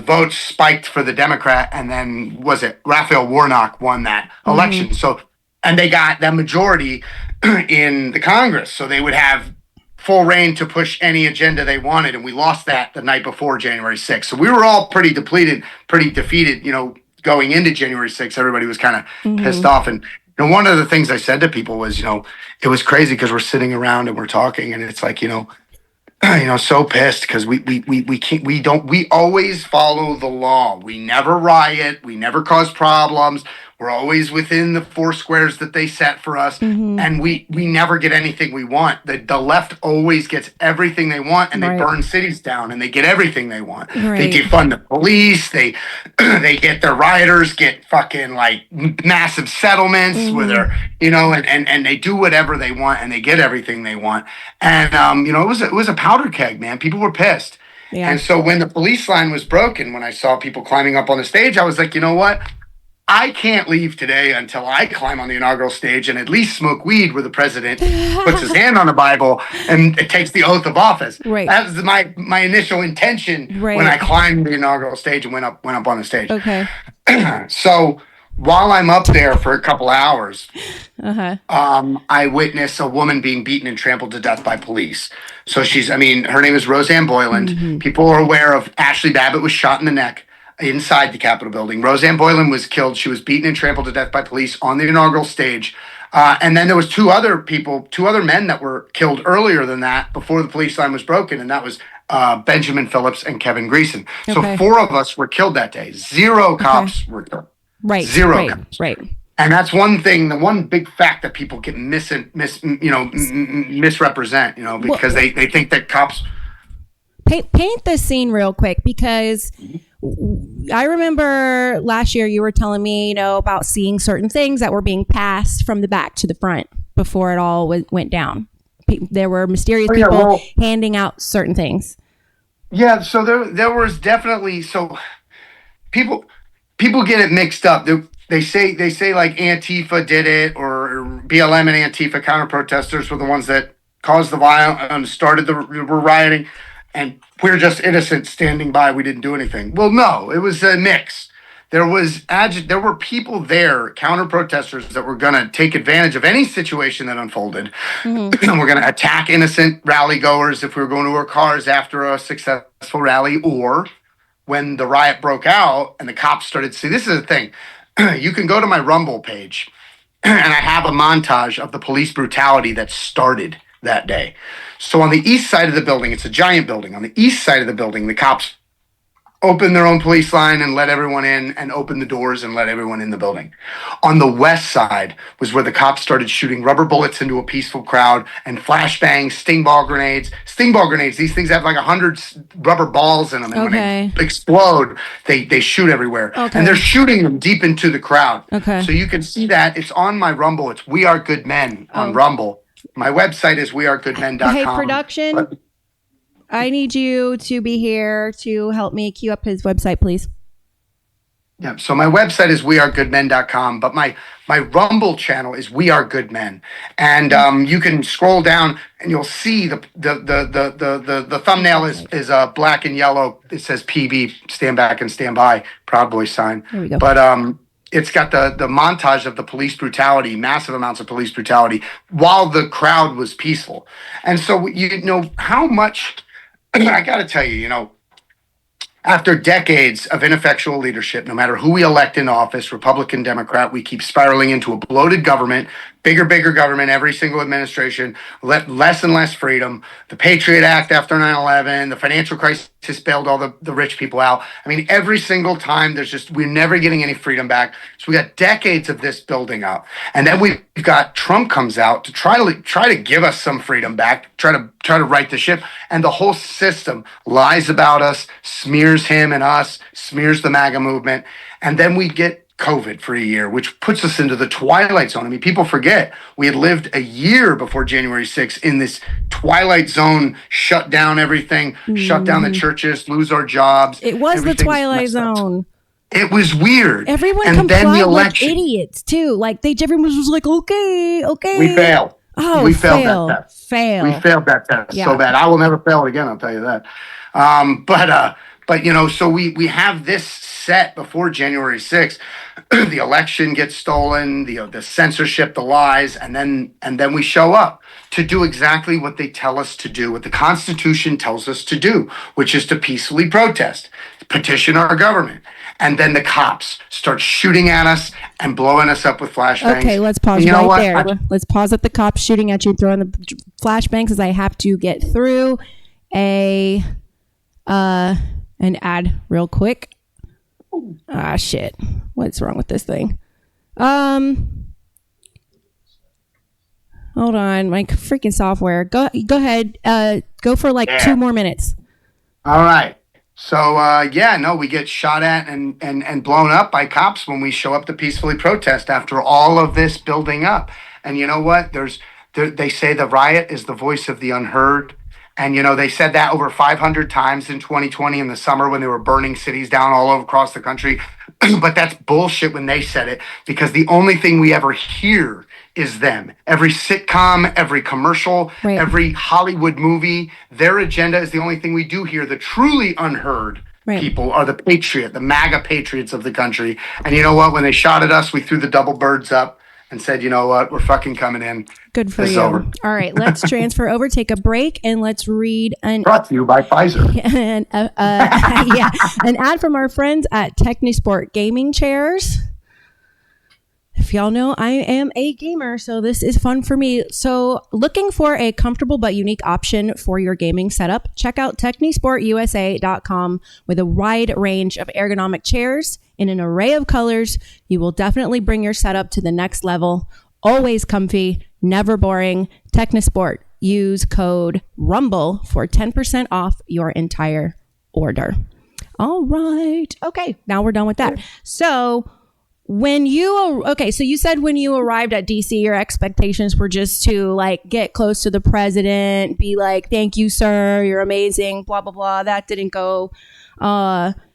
votes spiked for the Democrat, and then was it Raphael Warnock won that election? So, and they got that majority in the Congress, so they would have full reign to push any agenda they wanted, and we lost that the night before January 6th. So we were all pretty depleted, pretty defeated, going into January 6th. Everybody was kind of pissed off. And one of the things I said to people was, it was crazy because we're sitting around and we're talking, and it's like, so pissed because we always follow the law. We never riot, we never cause problems. We're always within the 4 squares that they set for us, and we never get anything we want. The left always gets everything they want, and they burn cities down, and they get everything they want. They defund the police. They get their rioters get fucking like massive settlements where they're and they do whatever they want, and they get everything they want. And it was a powder keg, man. People were pissed. Yeah. And so when the police line was broken, when I saw people climbing up on the stage, I was like, you know what? I can't leave today until I climb on the inaugural stage and at least smoke weed where the president puts his hand on the Bible and it takes the oath of office. Right. That was my initial intention when I climbed the inaugural stage and went up on the stage. Okay. So while I'm up there for a couple hours, I witness a woman being beaten and trampled to death by police. So her name is Roseanne Boyland. People are aware of Ashley Babbitt was shot in the neck inside the Capitol building. Roseanne Boyland was killed. She was beaten and trampled to death by police on the inaugural stage. And then there was two other men that were killed earlier than that before the police line was broken. And that was Benjamin Phillips and Kevin Greason. So 4 of us were killed that day. 0 cops were killed. Right. 0 cops. Right. And that's one thing, the one big fact that people get misrepresent, because they think that cops. Paint the scene real quick, because I remember last year you were telling me, about seeing certain things that were being passed from the back to the front before it all went down. There were mysterious people handing out certain things. Yeah, so there was definitely, people get it mixed up. They say like Antifa did it, or BLM and Antifa counter protesters were the ones that caused the violence, started the rioting. And we're just innocent standing by. We didn't do anything. Well, no, it was a mix. There were people there, counter protesters, that were going to take advantage of any situation that unfolded. We're going to attack innocent rally goers if we were going to our cars after a successful rally, or when the riot broke out and the cops started. See, this is the thing. You can go to my Rumble page, and I have a montage of the police brutality that started that day. So on the east side of the building, it's a giant building. On the east side of the building, the cops opened their own police line and let everyone in, and opened the doors and let everyone in the building. On the west side was where the cops started shooting rubber bullets into a peaceful crowd, and flashbangs, sting ball grenades. These things have like 100 rubber balls in them. And when they explode, they shoot everywhere. And they're shooting them deep into the crowd. So you can see that. It's on my Rumble. It's We Are Good Men on Rumble. My website is wearegoodmen.com. Hey, production, I need you to be here to help me queue up his website, please. Yeah, so my website is wearegoodmen.com, but my Rumble channel is We Are Good Men. And you can scroll down and you'll see the thumbnail is black and yellow. It says PB, stand back and stand by, Proud Boy sign. There we go. But it's got the montage of the police brutality, massive amounts of police brutality, while the crowd was peaceful. And so, how much, I got to tell you, after decades of ineffectual leadership, no matter who we elect in office, Republican, Democrat, we keep spiraling into a bloated government bigger government, every single administration, less and less freedom. The Patriot Act after 9/11, the financial crisis bailed all the rich people out. I mean, every single time we're never getting any freedom back. So we got decades of this building up. And then we've got Trump comes out to try to give us some freedom back, try to right the ship. And the whole system lies about us, smears him and us, smears the MAGA movement. And then we get COVID for a year, which puts us into the twilight zone. I mean, people forget we had lived a year before January 6th in this twilight zone, shut down everything, shut down the churches, lose our jobs. It was the twilight zone. It was weird. Everyone and complied then the election, like idiots too. Like everyone was like, okay. We failed. Oh, we failed that test. Fail. We failed that test so bad. I will never fail it again. I'll tell you that. But so we have this set before January 6th. The election gets stolen, the censorship, the lies, and then we show up to do exactly what they tell us to do, what the Constitution tells us to do, which is to peacefully protest, petition our government. And then the cops start shooting at us and blowing us up with flashbangs. Okay, let's pause there. Let's pause at the cops shooting at you, throwing the flashbangs, as I have to get through an ad real quick. Ah, shit. What's wrong with this thing? Hold on. My freaking software. Go ahead. Go for 2 more minutes. All right. So, we get shot at and blown up by cops when we show up to peacefully protest after all of this building up. And you know what? They say the riot is the voice of the unheard. And, they said that over 500 times in 2020 in the summer when they were burning cities down all over across the country. But that's bullshit when they said it, because the only thing we ever hear is them. Every sitcom, every commercial, every Hollywood movie, their agenda is the only thing we do hear. The truly unheard people are the MAGA patriots of the country. And you know what? When they shot at us, we threw the double birds up and said, you know what, we're fucking coming in. Good for you. Over. All right, let's transfer over, take a break, and let's read brought to you by Pfizer. An ad from our friends at Technisport Gaming Chairs. If y'all know, I am a gamer, so this is fun for me. So looking for a comfortable but unique option for your gaming setup, check out TechnisportUSA.com with a wide range of ergonomic chairs in an array of colors. You will definitely bring your setup to the next level. Always comfy, never boring. Technisport. Use code RUMBLE for 10% off your entire order. All right. Okay, now we're done with that. So you said when you arrived at DC, your expectations were just to get close to the president, be like, thank you, sir, you're amazing, blah, blah, blah. That didn't go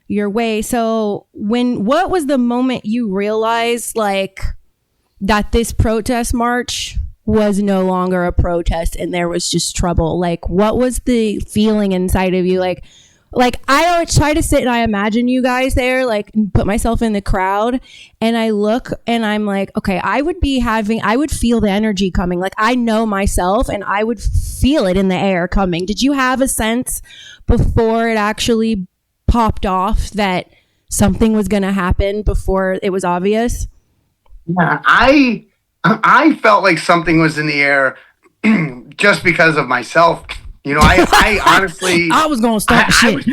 your way. So what was the moment you realized that this protest march was no longer a protest and there was just trouble? What was the feeling inside of you? I always try to sit and I imagine you guys there, and put myself in the crowd, and I look and I'm like, okay, I would feel the energy coming. I know myself and I would feel it in the air coming. Did you have a sense before it actually popped off that something was going to happen before it was obvious? Yeah, I felt like something was in the air just because of myself. I honestly... I was going to start shit.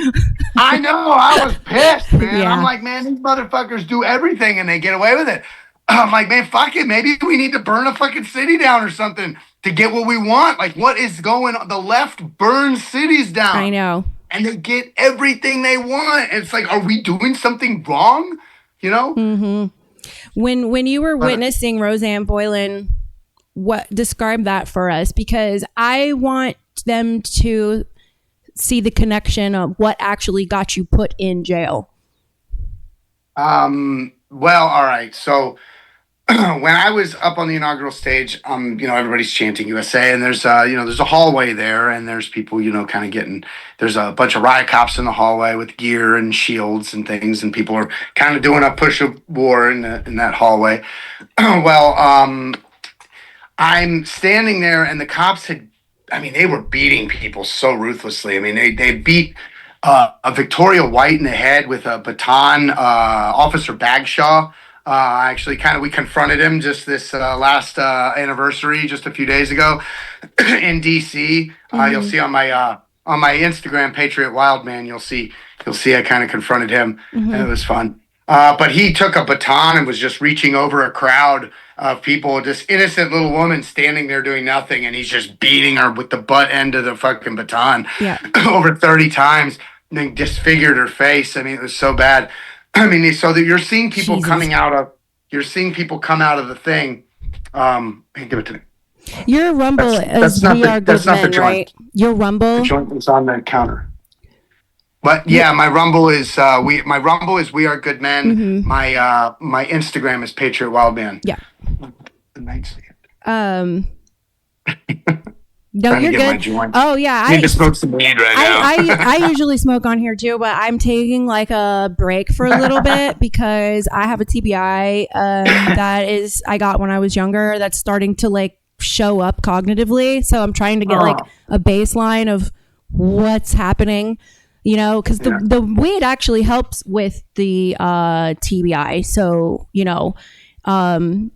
I know. I was pissed, man. Yeah. I'm like, man, these motherfuckers do everything and they get away with it. I'm like, man, fuck it. Maybe we need to burn a fucking city down or something to get what we want. What is going on? The left burns cities down. I know. And they get everything they want. And it's like, are we doing something wrong? Mm-hmm. When you were witnessing Roseanne Boylan, describe that for us, because I want them to see the connection of what actually got you put in jail. Well, all right. So when I was up on the inaugural stage, everybody's chanting USA, and there's a hallway there, and there's people, kind of getting, there's a bunch of riot cops in the hallway with gear and shields and things, and people are kind of doing a push of war in that hallway. Well, I'm standing there, and the cops they were beating people so ruthlessly. They beat a Victoria White in the head with a baton, Officer Bagshaw. Actually, we confronted him just this last anniversary, just a few days ago, in DC. You'll see on my Instagram, Patriot Wildman. You'll see I kind of confronted him, and it was fun. But he took a baton and was just reaching over a crowd of people, this innocent little woman standing there doing nothing, and he's just beating her with the butt end of the fucking baton over 30 times, and then disfigured her face. I mean, it was so bad. I mean, so that you're seeing people come out of the thing. Hey, give it to me. Your Rumble is We Are Good Men, right? Your Rumble. The joint is on the counter. But yeah, my Rumble is We Are Good Men. My Instagram is Patriot Wildman. Yeah. The nightstand. No, you're good. Oh yeah, I need to smoke some weed right now. I usually smoke on here too, but I'm taking like a break for a little bit because I have a TBI I got when I was younger. That's starting to like show up cognitively, so I'm trying to get like a baseline of what's happening. You know, because the weed actually helps with the TBI. So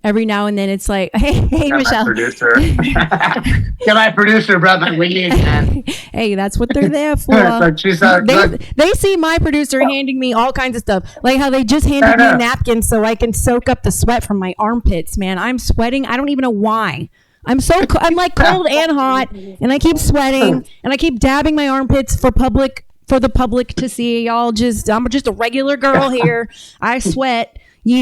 every now and then it's like, hey Michelle. Get my producer brought my weed again. Hey, that's what they're there for. They see my producer handing me all kinds of stuff, like how they just handed me a napkin so I can soak up the sweat from my armpits. Man, I'm sweating. I don't even know why. I'm like cold and hot, and I keep sweating, and I keep dabbing my armpits for the public to see. I'm just a regular girl here. I sweat. Hey,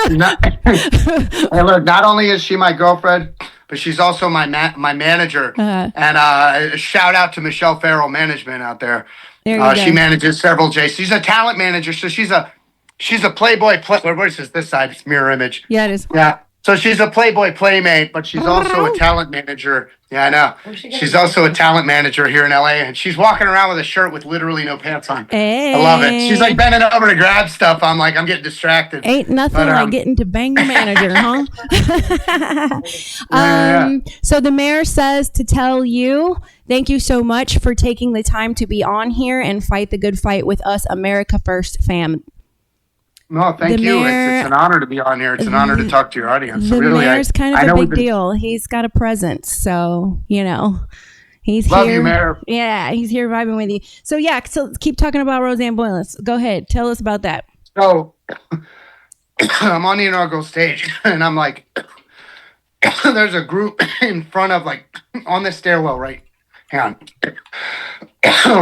look, not only is she my girlfriend, but she's also my manager. And a shout out to Michelle Farrell Management out there. She manages several J's. She's a talent manager, so she's a Playboy. What is this side? It's mirror image. Yeah, it is. Yeah. So she's a Playboy playmate, but she's also a talent manager. Yeah, I know. She's also a talent manager here in LA, and she's walking around with a shirt with literally no pants on. Hey. I love it. She's like bending over to grab stuff. I'm getting distracted. Ain't nothing like getting to bang the manager, huh? So the mayor says to tell you, thank you so much for taking the time to be on here and fight the good fight with us, America First fam. No, thank you. It's an honor to be on here. It's an honor to talk to your audience. The mayor's kind of a big deal. He's got a presence, so he's love here. You, Mayor. Yeah, he's here vibing with you. So so keep talking about Roseanne Boylan. Go ahead, tell us about that. So I'm on the inaugural stage, and I'm like, there's a group in front of on the stairwell, right? Hang on,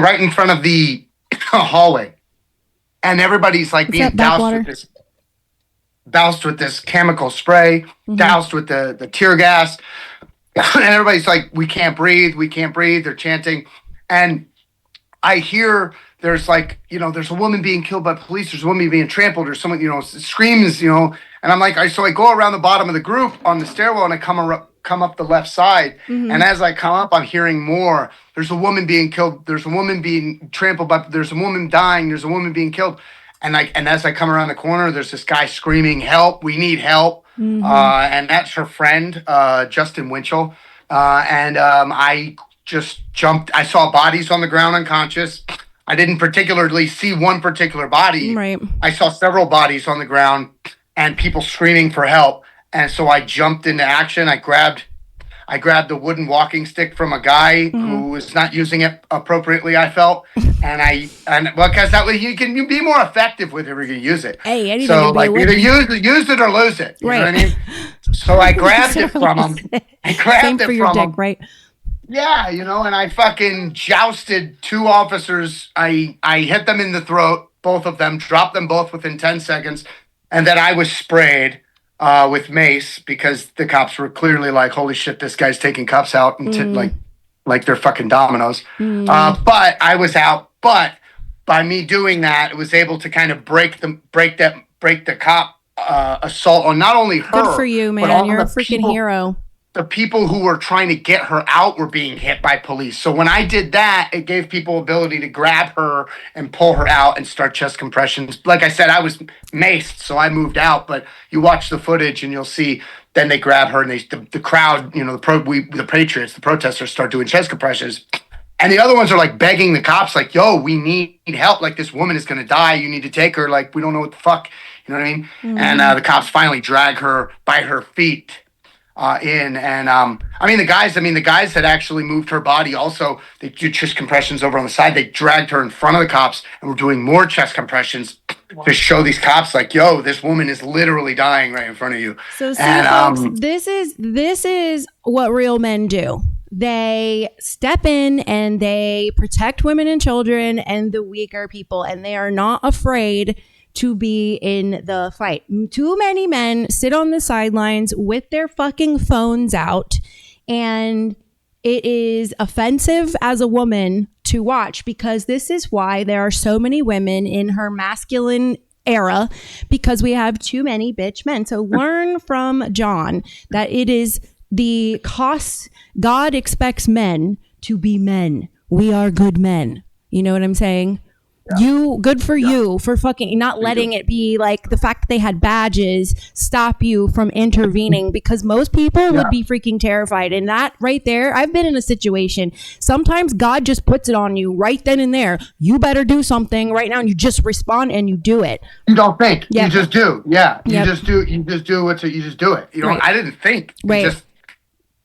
right in front of the hallway. And everybody's being doused with this chemical spray, doused with the tear gas. And everybody's like, we can't breathe. They're chanting. And I hear there's there's a woman being killed by police. There's a woman being trampled or someone, screams, and I'm like, so I go around the bottom of the group on the stairwell and I come up the left side. And as I come up, I'm hearing more. There's a woman being killed. There's a woman being trampled by. There's a woman dying. There's a woman being killed. And as I come around the corner, there's this guy screaming, "Help! We need help!" And that's her friend, Justin Winchell. I just jumped. I saw bodies on the ground, unconscious. I didn't particularly see one particular body. Right. I saw several bodies on the ground and people screaming for help. And so I jumped into action. I grabbed the wooden walking stick from a guy who was not using it appropriately, I felt. Because that way you can be more effective with it if you're going to use it. Hey, anything so either use it or lose it. You know what I mean? So I grabbed it from him. Same for your dick, right? Yeah, and I fucking jousted two officers. I hit them in the throat, both of them, dropped them both within 10 seconds. And then I was sprayed with mace because the cops were clearly like, holy shit, this guy's taking cups out and like they're fucking dominoes. But I was out. But by me doing that, it was able to kind of break the cop assault on not only her. Good for you, man. You're a freaking hero. The people who were trying to get her out were being hit by police. So when I did that, it gave people ability to grab her and pull her out and start chest compressions. Like I said, I was maced, so I moved out. But you watch the footage and you'll see. Then they grab her and the crowd, the patriots, the protesters start doing chest compressions. And the other ones are like begging the cops, like, "Yo, we need help. Like this woman is gonna die. You need to take her. Like we don't know what the fuck." You know what I mean? And the cops finally drag her by her feet in. And the guys had actually moved her body. Also, they do chest compressions over on the side. They dragged her in front of the cops and were doing more chest compressions to show these cops, like, yo, this woman is literally dying right in front of you. So see, And folks, this is what real men do. They step in and they protect women and children and the weaker people, and they are not afraid to be in the fight. Too many men sit on the sidelines with their fucking phones out, and it is offensive as a woman to watch, because this is why there are so many women in her masculine era, because we have too many bitch men. So learn from Jon that it is the cost. God expects men to be men. We are good men. You know what I'm saying? Good for you for fucking not letting it be like the fact that they had badges stop you from intervening, because most people would be freaking terrified. And that right there, I've been in a situation. Sometimes God just puts it on you right then and there. You better do something right now, and you just respond and you do it. You don't think. Yep. You just do. Yeah. You Yep. just do. You just do what you just do it. You know, Right. I didn't think. Right.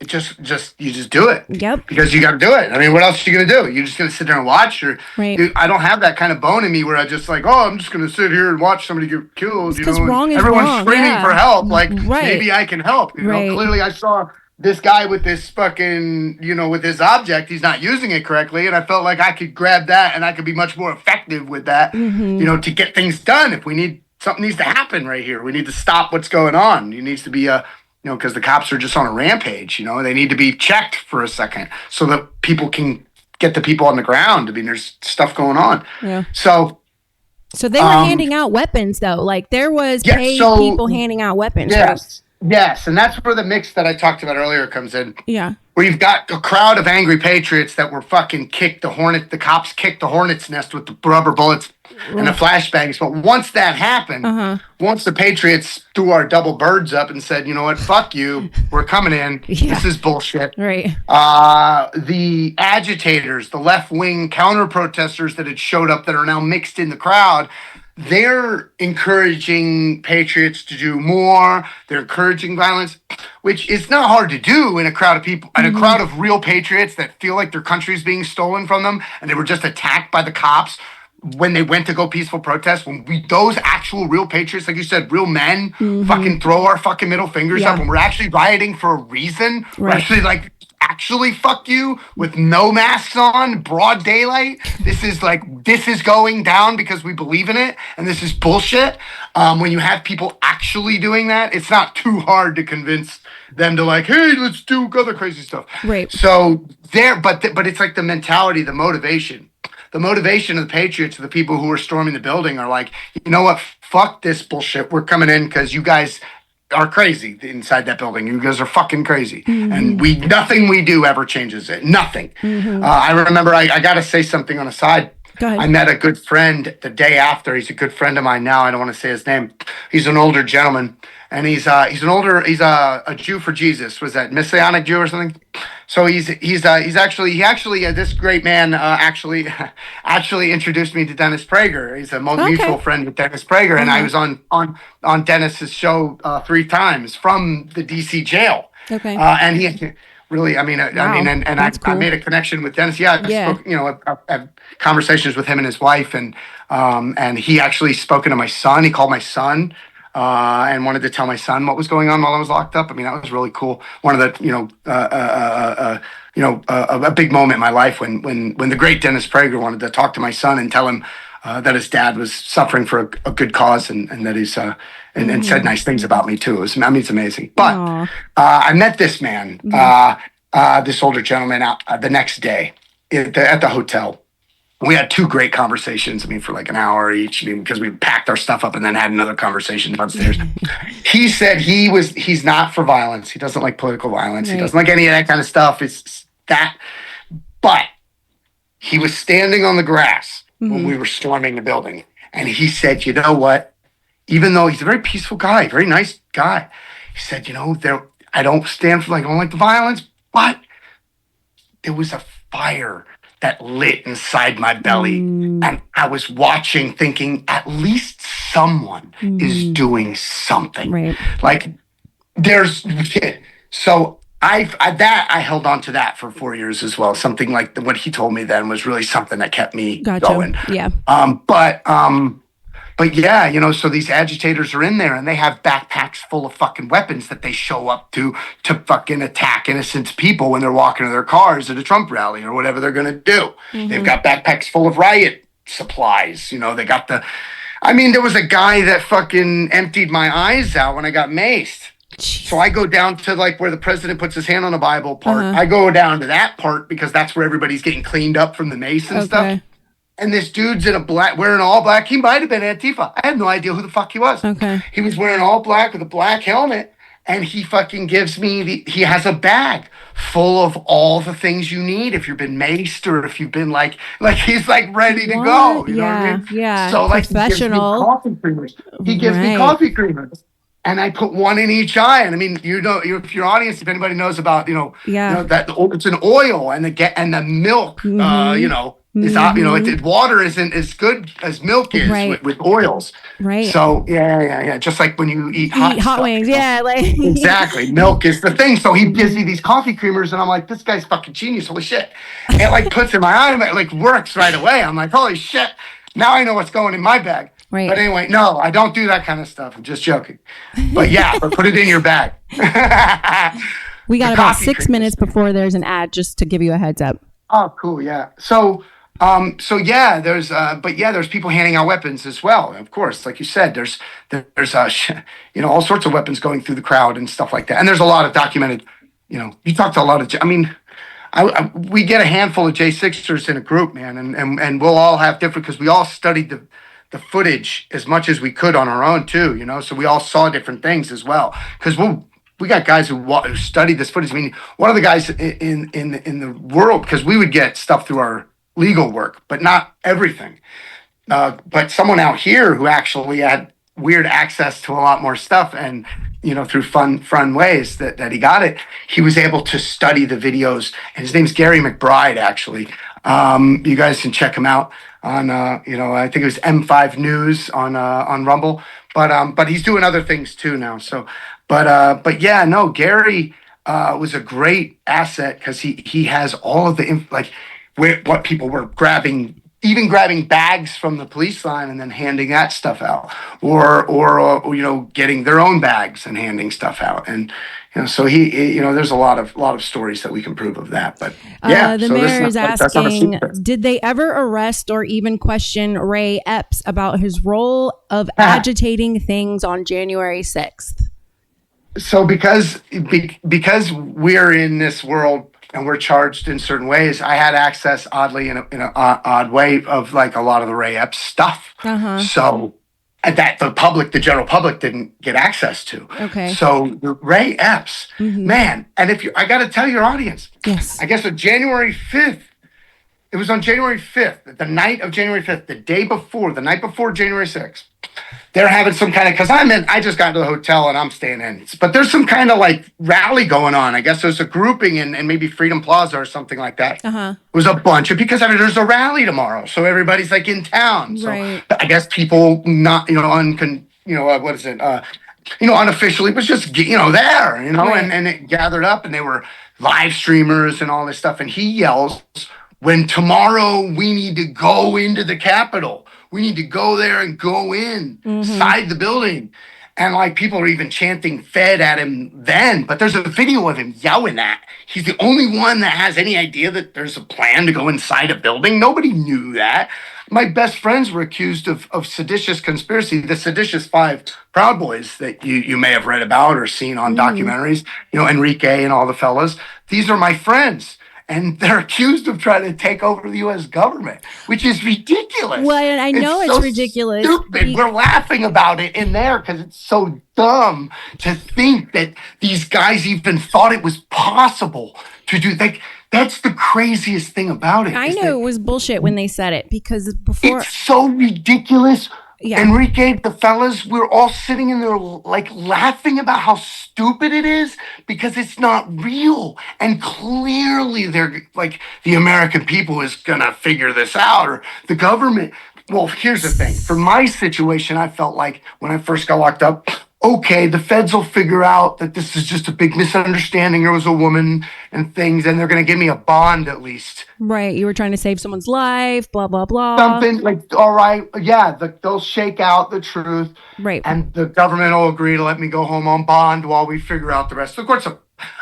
You just do it. Yep. Because you got to do it. I mean, what else are you going to do? You're just going to sit there and watch? Or Right. I don't have that kind of bone in me where I just like, oh, I'm just going to sit here and watch somebody get killed. You know, and wrong is everyone's wrong, screaming yeah. for help. Like, Right. maybe I can help. You Right. know, clearly I saw this guy with this fucking, with his object. He's not using it correctly. And I felt like I could grab that and I could be much more effective with that, to get things done. If something needs to happen right here. We need to stop what's going on. It needs to be because the cops are just on a rampage. They need to be checked for a second so that people can get the people on the ground. I mean, there's stuff going on. Yeah. So they were handing out weapons, though. Like, there was paid people handing out weapons. Yes. Right? Yes. And that's where the mix that I talked about earlier comes in. Yeah. Where you've got a crowd of angry patriots that were fucking the cops kicked the hornet's nest with the rubber bullets and the flashbangs. But once that happened, once the patriots threw our double birds up and said, you know what, fuck you, we're coming in. Yeah. This is bullshit. Right. The agitators, the left-wing counter-protesters that had showed up that are now mixed in the crowd, they're encouraging patriots to do more. They're encouraging violence, which is not hard to do in a crowd of people, in a crowd of real patriots that feel like their country's being stolen from them, and they were just attacked by the cops when they went to go peaceful protest. When those actual real patriots, like you said, real men, fucking throw our fucking middle fingers up, and we're actually rioting for a reason. We're actually fuck you with no masks on, broad daylight. This is going down because we believe in it, and this is bullshit. When you have people actually doing that, it's not too hard to convince them to like, hey, let's do other crazy stuff. Right. So but it's like the mentality, the motivation. The motivation of the patriots, of the people who are storming the building, are like, you know what? Fuck this bullshit. We're coming in because you guys are crazy inside that building. You guys are fucking crazy. And nothing we do ever changes it. Nothing. I remember, I got to say something on a side. Go ahead. I met a good friend the day after. He's a good friend of mine now. I don't want to say his name. He's an older gentleman, and he's a Jew for Jesus. Was that Messianic Jew or something? So he actually this great man actually introduced me to Dennis Prager. He's a mutual friend with Dennis Prager, and I was on Dennis's show 3 times from the DC jail. Okay. And he really, I made a connection with Dennis. Yeah, I've had conversations with him and his wife, and he actually spoken to my son. He called my son and wanted to tell my son what was going on while I was locked up. I mean, that was really cool. One of the, a big moment in my life when the great Dennis Prager wanted to talk to my son and tell him that his dad was suffering for a good cause, and that he's and said nice things about me too. It's amazing. But I met this man, this older gentleman, the next day at the hotel. We had 2 great conversations. I mean, for like an hour each, because we packed our stuff up and then had another conversation upstairs. He said he's not for violence. He doesn't like political violence. Right. He doesn't like any of that kind of stuff. It's that. But he was standing on the grass when we were storming the building. And he said, you know what? Even though he's a very peaceful guy, very nice guy, he said, I don't stand for I don't like the violence, but there was a fire that lit inside my belly. And I was watching thinking, at least someone is doing something. Right. Like there's, so I held on to that for 4 years as well. Something like what he told me then was really something that kept me going. Yeah. But yeah, you know, so these agitators are in there and they have backpacks full of fucking weapons that they show up to fucking attack innocent people when they're walking to their cars at a Trump rally or whatever they're going to do. They've got backpacks full of riot supplies. You know, they got there was a guy that fucking emptied my eyes out when I got maced. Jeez. So I go down to like where the president puts his hand on the Bible part. I go down to that part because that's where everybody's getting cleaned up from the mace and stuff. And this dude's wearing all black. He might have been Antifa. I had no idea who the fuck he was. Okay. He was wearing all black with a black helmet. And he fucking gives me he has a bag full of all the things you need if you've been maced or if you've been like he's like ready to go. You know what I mean? Yeah. So like professional. He gives me coffee creamers. And I put one in each eye. And I mean, you know, if your audience, if anybody knows about, that it's an oil and the milk, water isn't as good as milk is with oils. Right. So yeah. Just like when you eat hot stuff, wings. Yeah. Like exactly. Milk is the thing. So he gives me these coffee creamers and I'm like, this guy's fucking genius. Holy shit. And it like puts in my eye and it like works right away. I'm like, holy shit. Now I know what's going in my bag. Right. But anyway, no, I don't do that kind of stuff. I'm just joking. But yeah, but put it in your bag. We got about 6 minutes before there's an ad, just to give you a heads up. Oh, cool. Yeah. So yeah, there's people handing out weapons as well. Of course, like you said, there's all sorts of weapons going through the crowd and stuff like that. And there's a lot of documented, you talk to a lot of, we get a handful of J6ers in a group, man. And we'll all have different, because we all studied the footage as much as we could on our own too, so we all saw different things as well, because we got guys who studied this footage. I mean, one of the guys in the world, because we would get stuff through our legal work, but not everything, but someone out here who actually had weird access to a lot more stuff, and through fun ways that he got it, he was able to study the videos. And his name's Gary McBride, actually. You guys can check him out on I think it was M5 News on Rumble, but he's doing other things too now. So, but yeah, no, Gary was a great asset, because he has all of the what people were grabbing, even grabbing bags from the police line and then handing that stuff out, or getting their own bags and handing stuff out. And so he there's a lot of stories that we can prove of that. But yeah, the mayor is asking, did they ever arrest or even question Ray Epps about his role of agitating things on January 6th? So because we're in this world and we're charged in certain ways, I had access, oddly, in an odd way, of like a lot of the Ray Epps stuff. So that the general public didn't get access to. Okay. So the Ray Epps, man, and I got to tell your audience, yes, I guess on January 5th, it was on January 5th, the night of January 5th, the night before January 6th. They're having some kind of, because I just got to the hotel and I'm staying in, but there's some kind of like rally going on. I guess there's a grouping in maybe Freedom Plaza or something like that. It was a bunch of, because there's a rally tomorrow, so everybody's like in town. So I guess people not what is it? Unofficially was just there, and it gathered up, and they were live streamers and all this stuff. And he yells, when tomorrow we need to go into the Capitol. We need to go there and go inside the building. And like people are even chanting Fed at him then, but there's a video of him yelling that. He's the only one that has any idea that there's a plan to go inside a building. Nobody knew that. My best friends were accused of seditious conspiracy, the seditious 5 Proud Boys that you may have read about or seen on documentaries, Enrique and all the fellas. These are my friends. And they're accused of trying to take over the U.S. government, which is ridiculous. Well, and I know it's ridiculous. Stupid. We're laughing about it in there because it's so dumb to think that these guys even thought it was possible to do. That's the craziest thing about it. I know it was bullshit when they said it, because before, it's so ridiculous Yeah. Enrique, the fellas, we're all sitting in there like laughing about how stupid it is because it's not real. And clearly they're like the American people is gonna figure this out or the government. Well, here's the thing. For my situation, I felt like when I first got locked up, okay, the feds will figure out that this is just a big misunderstanding. There was a woman and things, and they're going to give me a bond at least. Right. You were trying to save someone's life, blah, blah, blah. Something like, all right, yeah, they'll shake out the truth. Right. And the government will agree to let me go home on bond while we figure out the rest. Of course,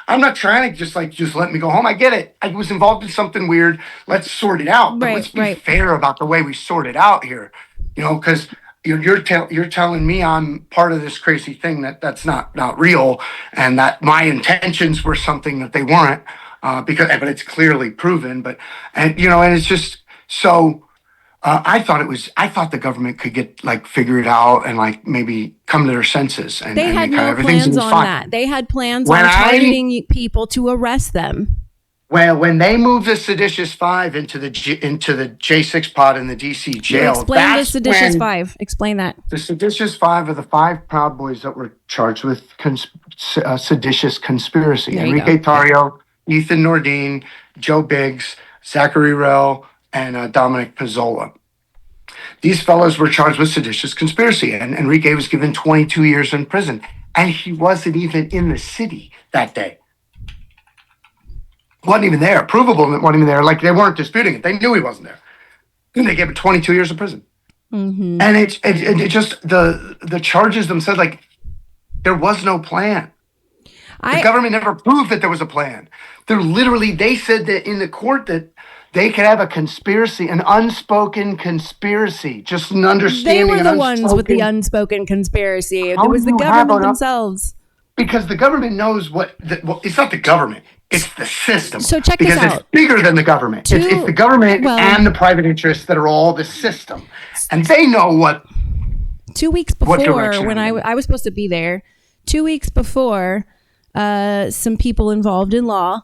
I'm not trying to just let me go home. I get it. I was involved in something weird. Let's sort it out. But let's be fair about the way we sort it out here. Because you're telling me I'm part of this crazy thing that's not real, and that my intentions were something that they weren't, but it's clearly proven. And it's just so. I thought the government could figure it out and maybe come to their senses. And they had no plans on that. They had plans on targeting people to arrest them. Well, when they moved the seditious five into the J6 pod in the DC jail, explain the seditious five. Explain that. The seditious five are the 5 Proud Boys that were charged with seditious conspiracy. Enrique Tarrio, Ethan Nordine, Joe Biggs, Zachary Rell, and Dominic Pizzola. These fellows were charged with seditious conspiracy, and Enrique was given 22 years in prison, and he wasn't even in the city that day. Wasn't even there. Provable wasn't even there. They weren't disputing it. They knew he wasn't there. And they gave him 22 years in prison. Mm-hmm. And it just the charges themselves, there was no plan. The government never proved that there was a plan. They said that in the court that they could have a conspiracy, an unspoken conspiracy, just an understanding. They were the ones with the unspoken conspiracy. It was the government themselves. Because the government knows it's not the government. It's the system. So check this out. Because it's bigger than the government. It's the government and the private interests that are all the system. And they know what. 2 weeks before, when I was supposed to be there, 2 weeks before, some people involved in law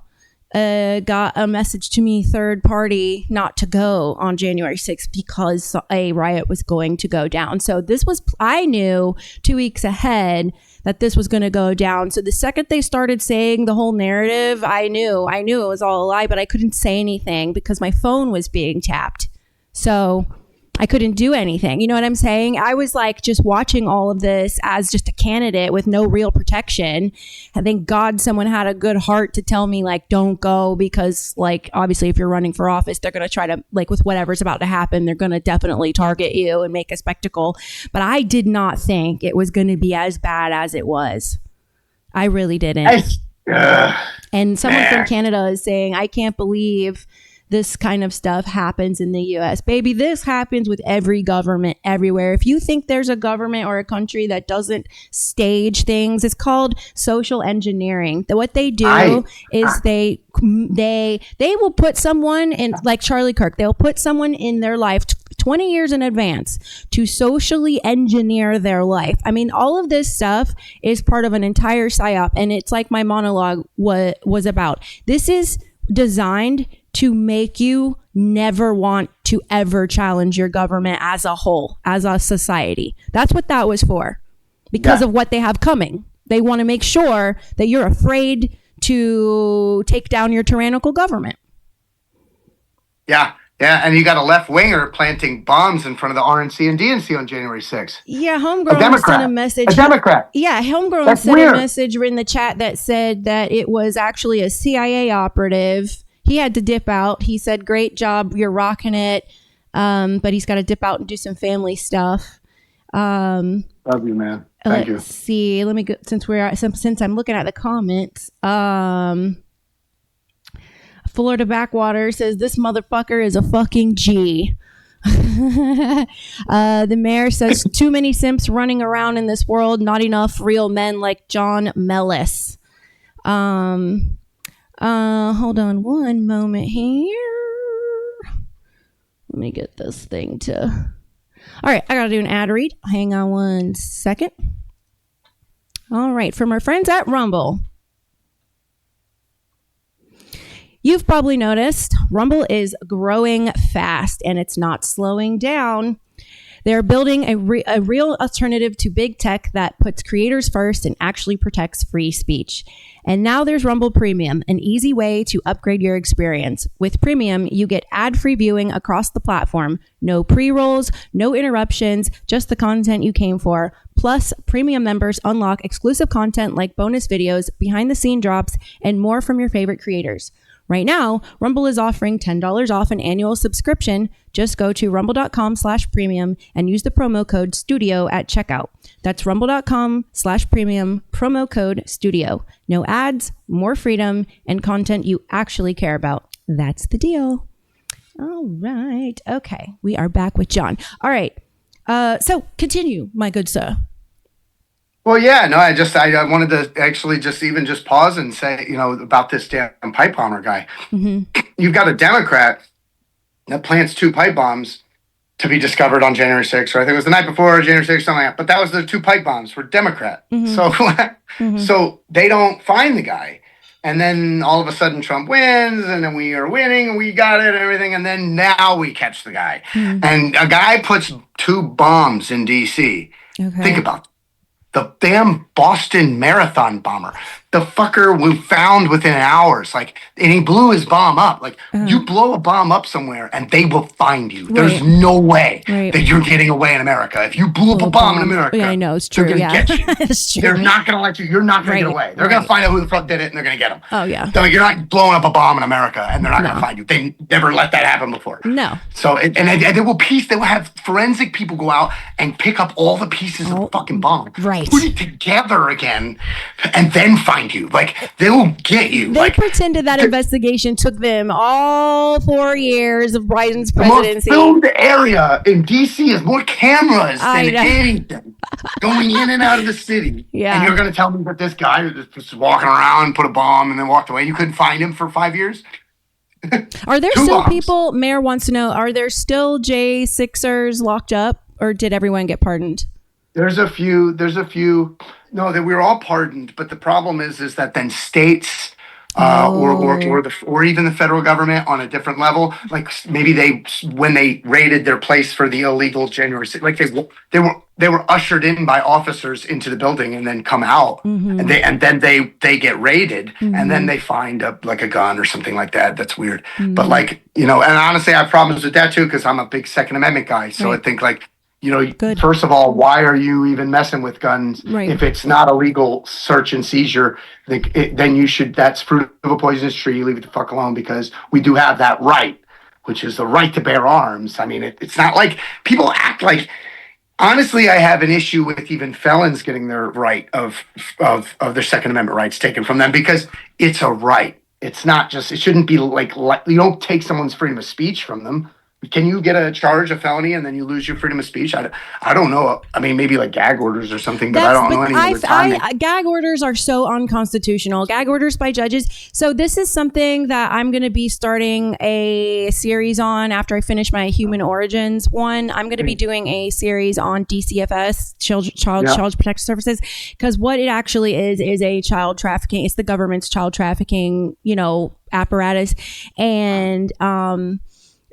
got a message to me, third party, not to go on January 6th because a riot was going to go down. So I knew 2 weeks ahead that this was going to go down. So the second they started saying the whole narrative, I knew it was all a lie, but I couldn't say anything because my phone was being tapped. So I couldn't do anything. You know what I'm saying? I was just watching all of this as just a candidate with no real protection. And thank God someone had a good heart to tell me don't go because obviously if you're running for office, they're going to try to with whatever's about to happen, they're going to definitely target you and make a spectacle. But I did not think it was going to be as bad as it was. I really didn't. And someone from Canada is saying, I can't believe this kind of stuff happens in the US. Baby, this happens with every government everywhere. If you think there's a government or a country that doesn't stage things, it's called social engineering. What they do is they will put someone in, like Charlie Kirk, they'll put someone in their life 20 years in advance to socially engineer their life. I mean, all of this stuff is part of an entire psyop, and it's like my monologue was about. This is designed to make you never want to ever challenge your government as a whole, as a society. That's what that was for, because of what they have coming. They want to make sure that you're afraid to take down your tyrannical government. Yeah, and you got a left-winger planting bombs in front of the RNC and DNC on January 6th. Yeah, Homegrown sent a message. A Democrat. Yeah, Homegrown sent a message in the chat that said that it was actually a CIA operative. He had to dip out. He said, great job, you're rocking it. But he's got to dip out and do some family stuff. Love you, man. Thank you. Let's see. Let me go, since I'm looking at the comments. Florida Backwater says, this motherfucker is a fucking G. The mayor says, too many simps running around in this world, not enough real men like Jon Mellis. Hold on one moment here. Let me get this thing to... All right, I got to do an ad read. Hang on one second. All right, from our friends at Rumble. You've probably noticed Rumble is growing fast and it's not slowing down. They're building a real alternative to big tech that puts creators first and actually protects free speech. And now there's Rumble Premium, an easy way to upgrade your experience. With Premium, you get ad-free viewing across the platform, no pre-rolls, no interruptions, just the content you came for. Plus, Premium members unlock exclusive content like bonus videos, behind-the-scene drops, and more from your favorite creators. Right now, Rumble is offering $10 off an annual subscription. Just go to rumble.com/premium and use the promo code STUDIO at checkout. That's rumble.com/premium, promo code STUDIO. No ads, more freedom, and content you actually care about. That's the deal. All right. Okay. We are back with Jon. All right. So continue, my good sir. Well, yeah, no, I wanted to actually just pause and say, about this damn pipe bomber guy. Mm-hmm. You've got a Democrat that plants 2 pipe bombs to be discovered on January 6th, or I think it was the night before January 6th, something like that. But that was the 2 pipe bombs were Democrat. Mm-hmm. So, mm-hmm. So they don't find the guy. And then all of a sudden Trump wins, and then we are winning, and we got it and everything. And then now we catch the guy. Mm-hmm. And a guy puts 2 bombs in D.C. Okay. Think about it. The damn Boston Marathon bomber. The fucker we found within hours. And he blew his bomb up. You blow a bomb up somewhere and they will find you. Right. There's no way that you're getting away in America. If you blew up a bomb in America, I know, it's true. They're going to get you. It's true. They're not going to let you. You're not going to get away. They're going to find out who the fuck did it and they're going to get them. Oh, yeah. So you're not blowing up a bomb in America and they're not going to find you. They never let that happen before. No. So, they will have forensic people go out and pick up all the pieces of the fucking bomb. Right. Put it together again and then find you. They will get you. They pretended that investigation took them all 4 years of Biden's presidency. The most filmed area in D.C. is more cameras than anything going in and out of the city. Yeah. And you're going to tell me that this guy was just walking around, put a bomb, and then walked away. You couldn't find him for 5 years? Are there still people, Mayor wants to know, are there still J6ers locked up, or did everyone get pardoned? There's a few. No, that we were all pardoned, but the problem is that then states or even the federal government on a different level, maybe when they raided their place for the illegal January 6th, they were ushered in by officers into the building and then come out, mm-hmm. and then they get raided, mm-hmm. and then they find a gun or something like that. That's weird, mm-hmm. but and honestly, I have problems with that too because I'm a big Second Amendment guy, so I think Good. First of all, why are you even messing with guns? Right. If it's not a legal search and seizure, then you should, that's fruit of a poisonous tree, leave it the fuck alone, because we do have that right, which is the right to bear arms. I mean, it's not like people act like, honestly, I have an issue with even felons getting their right of their Second Amendment rights taken from them because it's a right. It's not just, it shouldn't be you don't take someone's freedom of speech from them. Can you get a felony and then you lose your freedom of speech? I don't know. I mean, maybe gag orders or something, but I don't know any other time. Gag orders are so unconstitutional. Gag orders by judges. So this is something that I'm going to be starting a series on after I finish my Human Origins one. I'm going to be doing a series on DCFS, Child Protection Services, because what it actually is a child trafficking. It's the government's child trafficking, apparatus. And,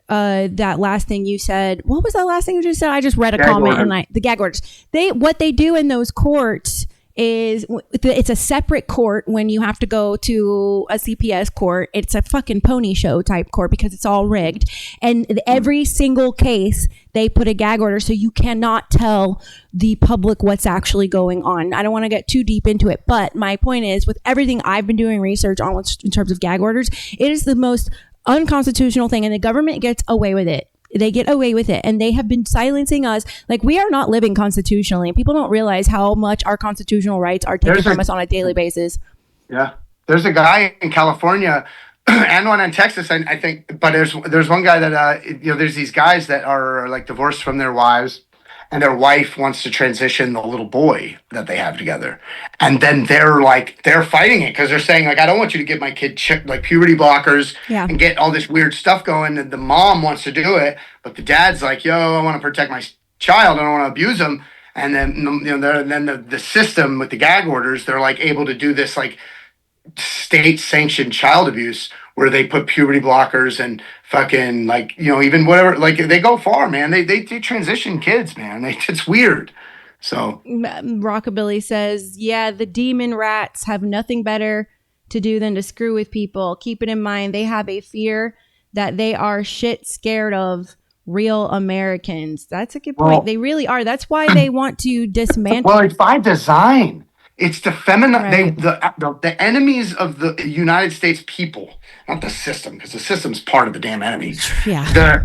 that last thing you said, what was that last thing you just said? I just read a comment and the gag orders. What they do in those courts is it's a separate court when you have to go to a CPS court. It's a fucking pony show type court because it's all rigged. And every single case, they put a gag order so you cannot tell the public what's actually going on. I don't want to get too deep into it, but my point is, with everything I've been doing research on in terms of gag orders, it is the most unconstitutional thing, and the government gets away with it. They get away with it, and they have been silencing us. We are not living constitutionally, and people don't realize how much our constitutional rights are taken from us on a daily basis. Yeah, there's a guy in California and one in Texas, I think, but there's one guy that there's these guys that are divorced from their wives, and their wife wants to transition the little boy that they have together. And then they're fighting it because they're saying, I don't want you to give my kid puberty blockers and get all this weird stuff going. And the mom wants to do it, but the dad's like, I want to protect my child. I don't want to abuse him. And then, the system with the gag orders, they're able to do this state sanctioned child abuse where they put puberty blockers and fucking like, even whatever, like they go far, man. They transition kids, man. It's weird. So Rockabilly says, yeah, the demon rats have nothing better to do than to screw with people. Keep it in mind, they have a fear that they are shit scared of real Americans. That's a good point. Well, they really are. That's why they want to dismantle. well, it's by design. It's to Right. the enemies of the United States people, not the system, because the system's part of the damn enemy. Yeah.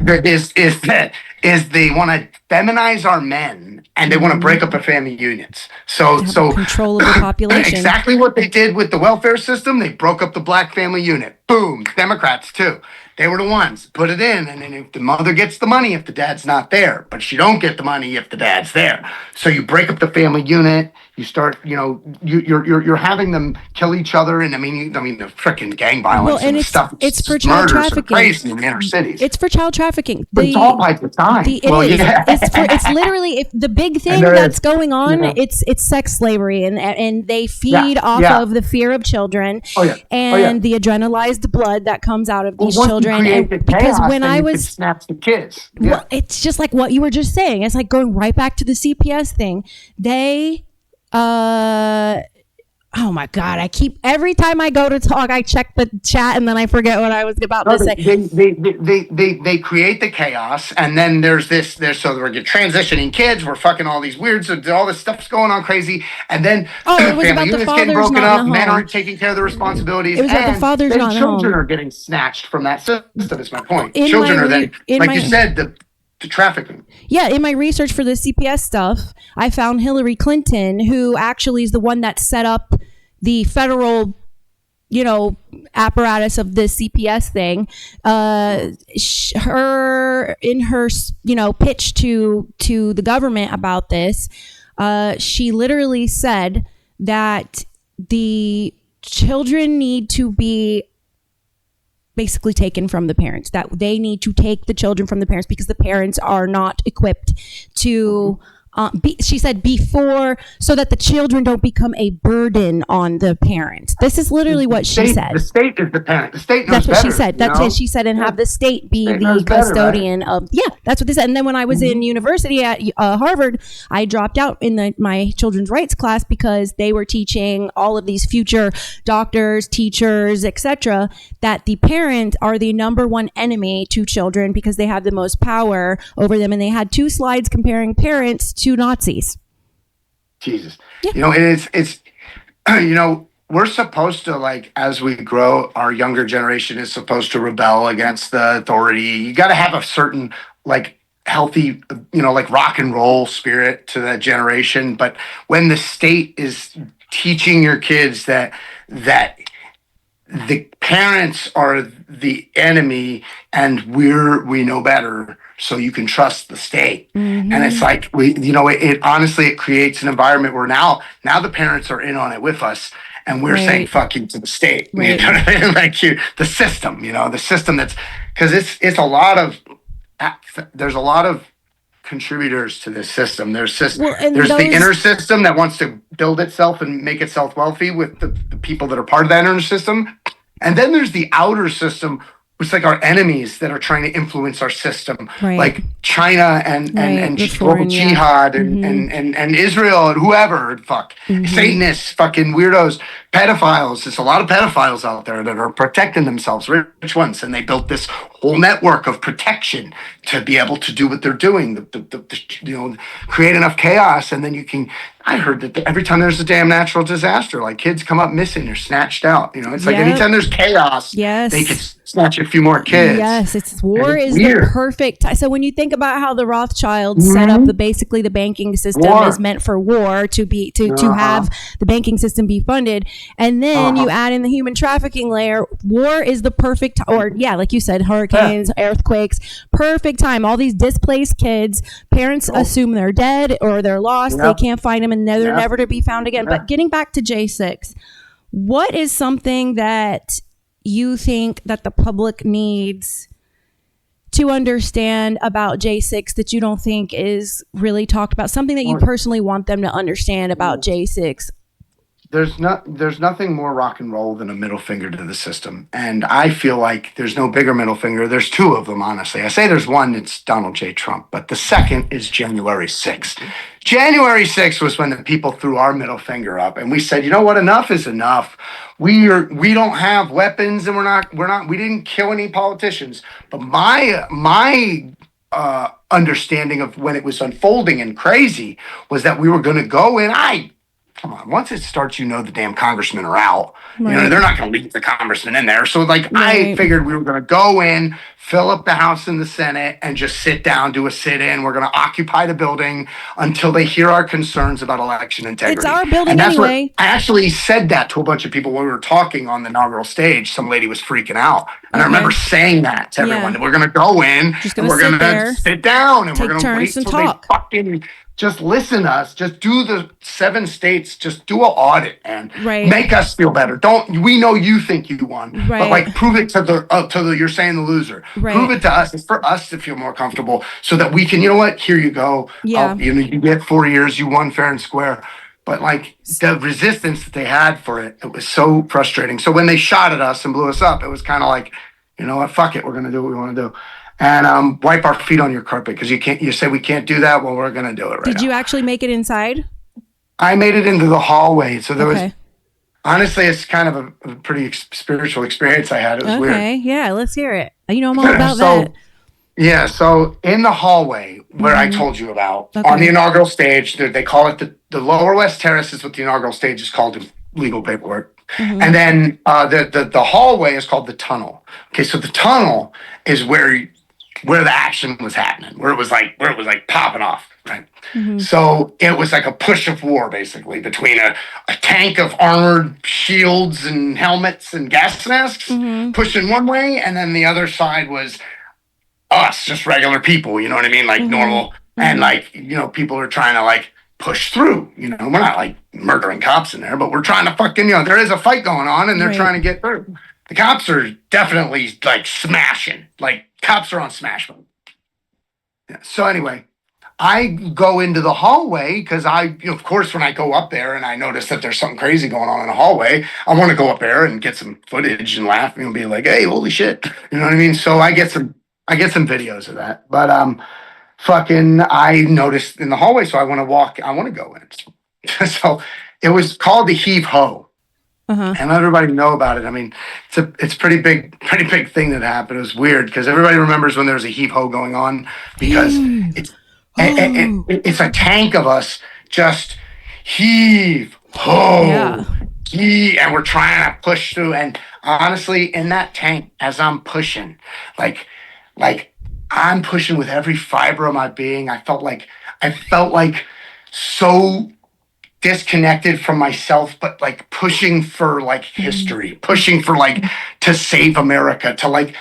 Is they want to feminize our men, and they want to break up the family unions. So control of the population. Exactly what they did with the welfare system. They broke up the black family unit. Boom. Democrats too. They were the ones put it in, and then if the mother gets the money if the dad's not there, but she don't get the money if the dad's there. So you break up the family unit. You start, you're having them kill each other, and I mean the freaking gang violence and stuff. It's for child trafficking. Crazy in the inner cities. It's for child trafficking. It's all by design. It's literally, if the big thing that's going on, it's sex slavery, and they feed off of the fear of children and the adrenalized blood that comes out of these children. And because when I was snap the kids, well, it's just like what you were just saying. It's like going right back to the CPS thing. They oh my God, every time I go to talk, I check the chat and then I forget what I was about to say. They create the chaos, and then so we're transitioning kids, we're fucking all these weird, so all this stuff's going on crazy, and then it was about the fathers broken not up, in the men home. aren't taking care of the responsibilities. It was about the fathers not in the home. Children are getting snatched from that system, is my point. Children are then, like you said, the trafficking. Yeah, in my research for the CPS stuff, I found Hillary Clinton, who actually is the one that set up the federal, apparatus of the CPS thing. Her pitch to the government about this, she literally said that the children need to be basically taken from the parents, that they need to take the children from the parents because the parents are not equipped to she said before, so that the children don't become a burden on the parents. This is literally what she said. The state is the parent. The state knows That's what better, she said. That's what she said, and have the state be the custodian of. Yeah, that's what they said. And then when I was in university at Harvard, I dropped out in my children's rights class because they were teaching all of these future doctors, teachers, etc., that the parents are the number one enemy to children because they have the most power over them. And they had 2 slides comparing parents to Nazis. Jesus. Yeah. It's we're supposed to, like, as we grow, our younger generation is supposed to rebel against the authority. You got to have a certain, like, healthy, like rock and roll spirit to that generation. But when the state is teaching your kids that the parents are the enemy and we know better, so you can trust the state. And it's like, it honestly, it creates an environment where now the parents are in on it with us, and we're saying fuck you to the state. Right. You know what I mean? Like the system, the system that's, because it's a lot of, there's a lot of contributors to this system. There's the inner system that wants to build itself and make itself wealthy with the people that are part of that inner system. And then there's the outer system, which is like our enemies that are trying to influence our system, like China and global jihad and Israel and whoever, Satanists, fucking weirdos, pedophiles. There's a lot of pedophiles out there that are protecting themselves, rich ones, and they built this whole network of protection to be able to do what they're doing, create enough chaos, and then you can. I heard that every time there's a damn natural disaster, like kids come up missing, they're snatched out. It's like anytime there's chaos, they could snatch a few more kids. Yes, war is weird. The perfect. So when you think about how the Rothschilds set up basically the banking system is meant for war to have the banking system be funded, and then you add in the human trafficking layer. War is the perfect, like you said, hurricanes, earthquakes, perfect time. All these displaced kids, parents assume they're dead or they're lost. They can't find them, and they're never to be found again. But getting back to J6, what is something that you think that the public needs to understand about J6 that you don't think is really talked about? Something that you personally want them to understand about J6? there's nothing more rock and roll than a middle finger to the system. And I feel like there's no bigger middle finger. There's two of them, honestly. I say there's one, it's Donald J. Trump, but the second is January 6th. January 6th was when the people threw our middle finger up and we said, you know what, enough is enough. We don't have weapons and we didn't kill any politicians. But my understanding of when it was unfolding and crazy was that we were going to go in. Come on, once it starts, the damn congressmen are out. Right. They're not going to leave the congressman in there. So, I Right. figured we were going to go in, fill up the House and the Senate, and just sit down, do a sit-in. We're going to occupy the building until they hear our concerns about election integrity. It's our building and that's anyway. I actually said that to a bunch of people when we were talking on the inaugural stage. Some lady was freaking out. And I remember saying that to everyone. Yeah. We're going to go in, Just and gonna we're going sit to there, sit down, and we're take going to wait turns and till talk. they fucking just listen to us. Just do the 7 states. Just do an audit and Right. make us feel better. We know you think you won, but Right. prove it to the you're saying the loser. Right. Prove it to us. It's for us to feel more comfortable so that we can. You know what? Here you go. Yeah. You get 4 years. You won fair and square. But the resistance that they had for it was so frustrating. So when they shot at us and blew us up, it was kind of like, you know what? Fuck it. We're gonna do what we want to do. And wipe our feet on your carpet because you say we can't do that. Well, we're gonna do it right Did now. you actually make it inside? I made it into the hallway, so there was. Okay. Honestly, it's kind of a pretty spiritual experience I had. It was weird. Okay. Yeah, let's hear it. I'm all about So, that. yeah, so in the hallway where I told you about, Okay. on the inaugural stage, they call it the Lower West Terrace is what the inaugural stage is called in legal paperwork. And then the hallway is called the tunnel. Okay, so the tunnel is where the action was happening, where it was like popping off, right? So it was like a push of war, basically, between a tank of armored shields and helmets and gas masks pushing one way, and then the other side was us, just regular people, you know what I mean? Normal. And people are trying to push through, we're not murdering cops in there, but we're trying to fucking, there is a fight going on and they're Right. trying to get through. The cops are definitely smashing, cops are on smash mode. Yeah. So anyway, I go into the hallway because of course, when I go up there and I notice that there's something crazy going on in the hallway, I want to go up there and get some footage and laugh and be like, "Hey, holy shit!" You know what I mean? So I get some videos of that. But I noticed in the hallway, so I want to go in. So it was called the heave ho. And everybody know about it. I mean, it's a pretty big thing that happened. It was weird because everybody remembers when there was a heave ho going on because it's a tank of us just heave ho. Yeah. And we're trying to push through. And honestly, in that tank, as I'm pushing, I'm pushing with every fiber of my being. I felt like so disconnected from myself, but pushing for history, pushing for to save America, to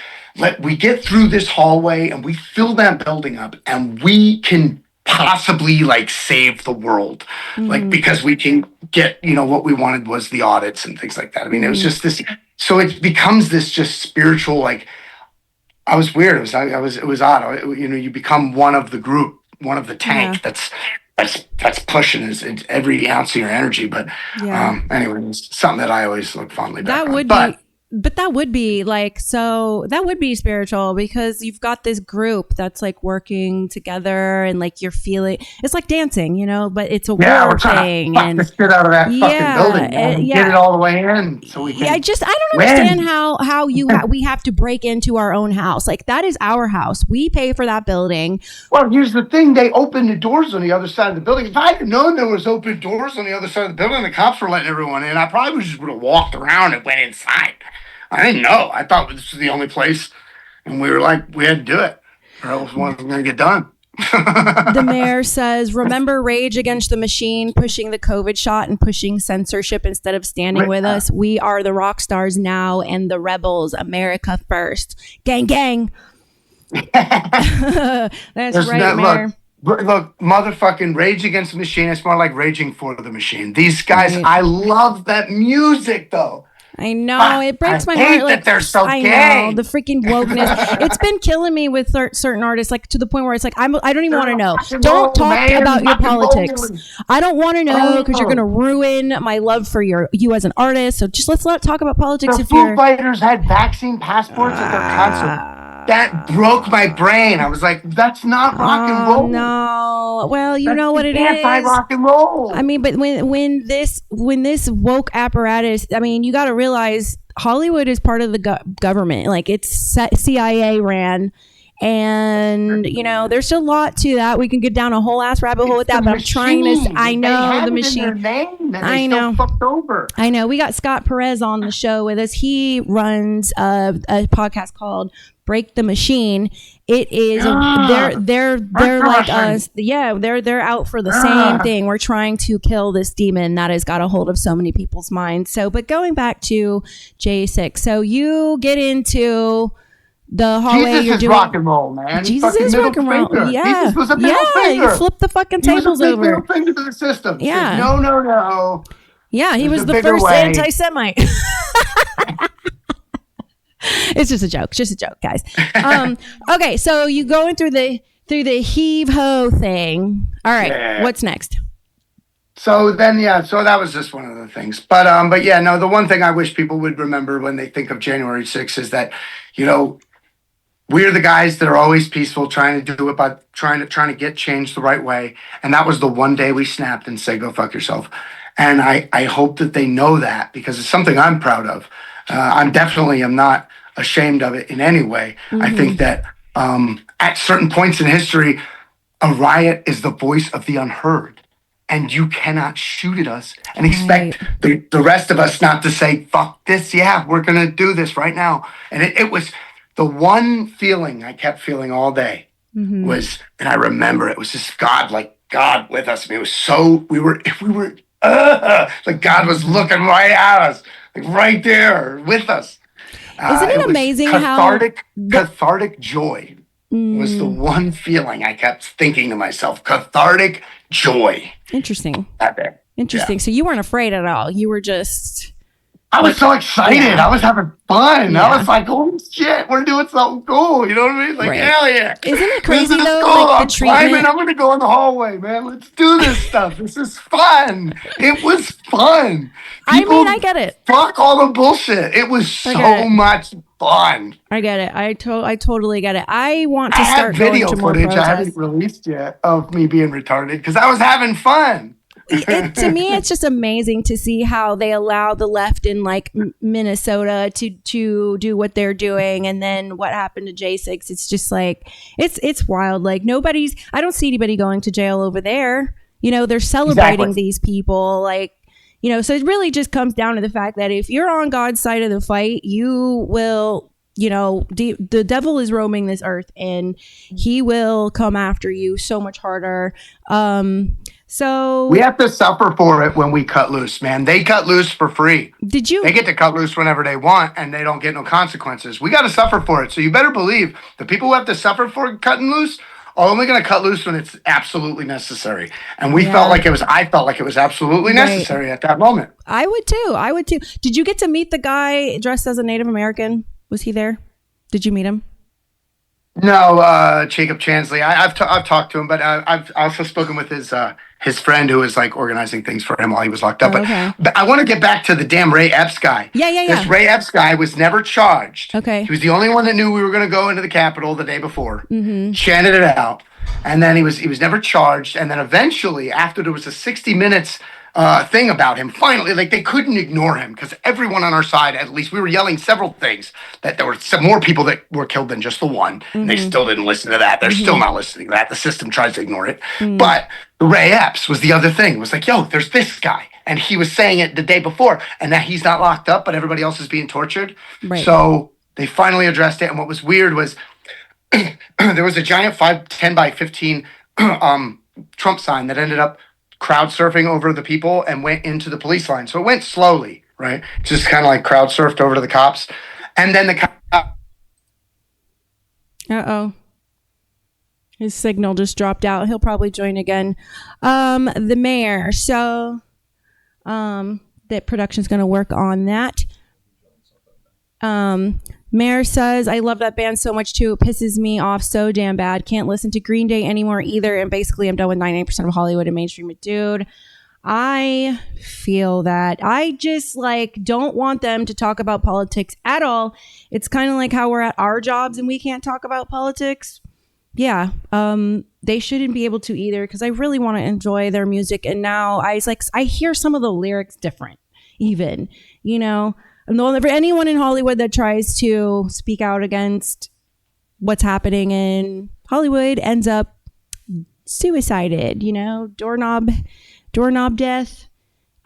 we get through this hallway and we fill that building up and we can possibly save the world, because we can get, what we wanted was the audits and things like that. I mean, it was just this, so it becomes this just spiritual, I was weird. It was odd. You become one of the group, one of the tank that's pushing is every ounce of your energy. But anyway, it's something that I always look fondly back That on. would be, but that would be that would be spiritual because you've got this group that's working together and you're feeling, it's like dancing, but it's a war we're trying thing. to fuck And the shit out of that fucking building and get it all the way in so we can. I don't understand how we have to break into our own house. That is our house. We pay for that building. Well, here's the thing. They opened the doors on the other side of the building. If I had known there was open doors on the other side of the building, the cops were letting everyone in, I probably just would have walked around and went inside. I didn't know. I thought this was the only place. And we were we had to do it or else it wasn't going to get done. The mayor says, remember Rage Against the Machine, pushing the COVID shot and pushing censorship instead of standing with us. We are the rock stars now and the rebels. America first. Gang, gang. That's right, Mayor. Look, motherfucking Rage Against the Machine. It's more like raging for the machine. These guys, I love that music, though. I know. It breaks my hate heart. that Like, they're so I gay. know the freaking wokeness. It's been killing me with certain artists, like to the point where it's like I don't even want to know. Don't talk about your politics. I don't want to know because you're going to ruin my love for you as an artist. So just let's not talk about politics. The If Foo you're Fighters had vaccine passports at their concert. That broke my brain. I was like, that's not rock and roll. No. Well, you That's know what it anti is. rock and roll. I mean, but when this woke apparatus, I mean, you got to realize Hollywood is part of the government. Like it's CIA ran, and you know, there's a lot to that. We can get down a whole ass rabbit hole with that. But I'm trying to. I know the machine. I know. Fucked over. I know. We got Scott Perez on the show with us. He runs a podcast called Break the Machine. It is they're like us. Yeah, they're out for the same thing. We're trying to kill this demon that has got a hold of so many people's minds. So, but going back to J6, so you get into the hallway. Jesus you're is doing rock and roll, man. Jesus is rock and roll. Finger. Yeah, Jesus was a middle finger. You flip the fucking tables he was a big over. Middle finger to the system. Yeah. Said, no. Yeah, he was the bigger first way. anti-Semite. It's just a joke, guys. Okay, so you going through the heave ho thing. All right, Yeah. What's next? So then, so that was just one of the things. But yeah, no, the one thing I wish people would remember when they think of January 6th is that, you know, we're the guys that are always peaceful, trying to do it by trying to get change the right way. And that was the one day we snapped and said, go fuck yourself. And I hope that they know that, because it's something I'm proud of. I'm not ashamed of it in any way. Mm-hmm. I think that at certain points in history, a riot is the voice of the unheard. And you cannot shoot at us and expect the rest of us not to say, fuck this. Yeah, we're going to do this right now. And it was the one feeling I kept feeling all day was, and I remember it was just God with us. I mean, it was so, we were like God was looking right at us, like right there with us. Isn't it amazing cathartic joy was the one feeling I kept thinking to myself. Cathartic joy. Interesting. That Interesting. Yeah. So you weren't afraid at all. You were just... I was so excited. Yeah. I was having fun. Yeah. I was like, "Oh shit, we're doing something cool." You know what I mean? Like, hell yeah! Isn't it crazy though? Like the treatment. I'm gonna go in the hallway, man. Let's do this stuff. This is fun. It was fun. I get it. Fuck all the bullshit. It was so much fun. I get it. I totally get it. I want to start video going to more footage protests. I haven't released yet of me being retarded because I was having fun. To me, it's just amazing to see how they allow the left in like Minnesota to do what they're doing, and then what happened to J6. It's just like it's wild. Like I don't see anybody going to jail over there. You know, they're celebrating these people. Like, you know, so it really just comes down to the fact that if you're on God's side of the fight, you will. You know, the devil is roaming this earth, and he will come after you so much harder. So we have to suffer for it when we cut loose, man. They cut loose for free. They get to cut loose whenever they want, and they don't get no consequences. We got to suffer for it. So you better believe the people who have to suffer for cutting loose are only going to cut loose when it's absolutely necessary. And I felt like it was absolutely necessary at that moment. I would too. Did you get to meet the guy dressed as a Native American? Was he there? Did you meet him? No, Jacob Chansley. I've talked to him, but I've also spoken with his friend who was like organizing things for him while he was locked up. But I want to get back to the damn Ray Epps guy. Yeah. This Ray Epps guy was never charged. Okay. He was the only one that knew we were going to go into the Capitol the day before. Mm-hmm. Chanted it out, and then he was never charged. And then eventually, after there was a 60 minutes thing about him, finally, like they couldn't ignore him because everyone on our side, at least, we were yelling several things that there were some more people that were killed than just the one. Mm-hmm. And they still didn't listen to that. They're still not listening to that. The system tries to ignore it. Mm-hmm. But Ray Epps was the other thing. It was like, yo, there's this guy. And he was saying it the day before, and that he's not locked up, but everybody else is being tortured. Right. So they finally addressed it. And what was weird was there was a giant 10 by 15 Trump sign that ended up crowd surfing over the people and went into the police line. So it went slowly, right? Just kind of like crowd surfed over to the cops. And then the cop. Uh-oh. His signal just dropped out. He'll probably join again. The mayor. So that production's going to work on that. Mayor says, I love that band so much too. It pisses me off so damn bad. Can't listen to Green Day anymore either. And basically, I'm done with 99% of Hollywood and mainstream. Dude, I feel that. I just don't want them to talk about politics at all. It's kind of like how we're at our jobs and we can't talk about politics. Yeah, they shouldn't be able to either, because I really want to enjoy their music. And now I hear some of the lyrics different, even, And for anyone in Hollywood that tries to speak out against what's happening in Hollywood ends up suicided, doorknob death.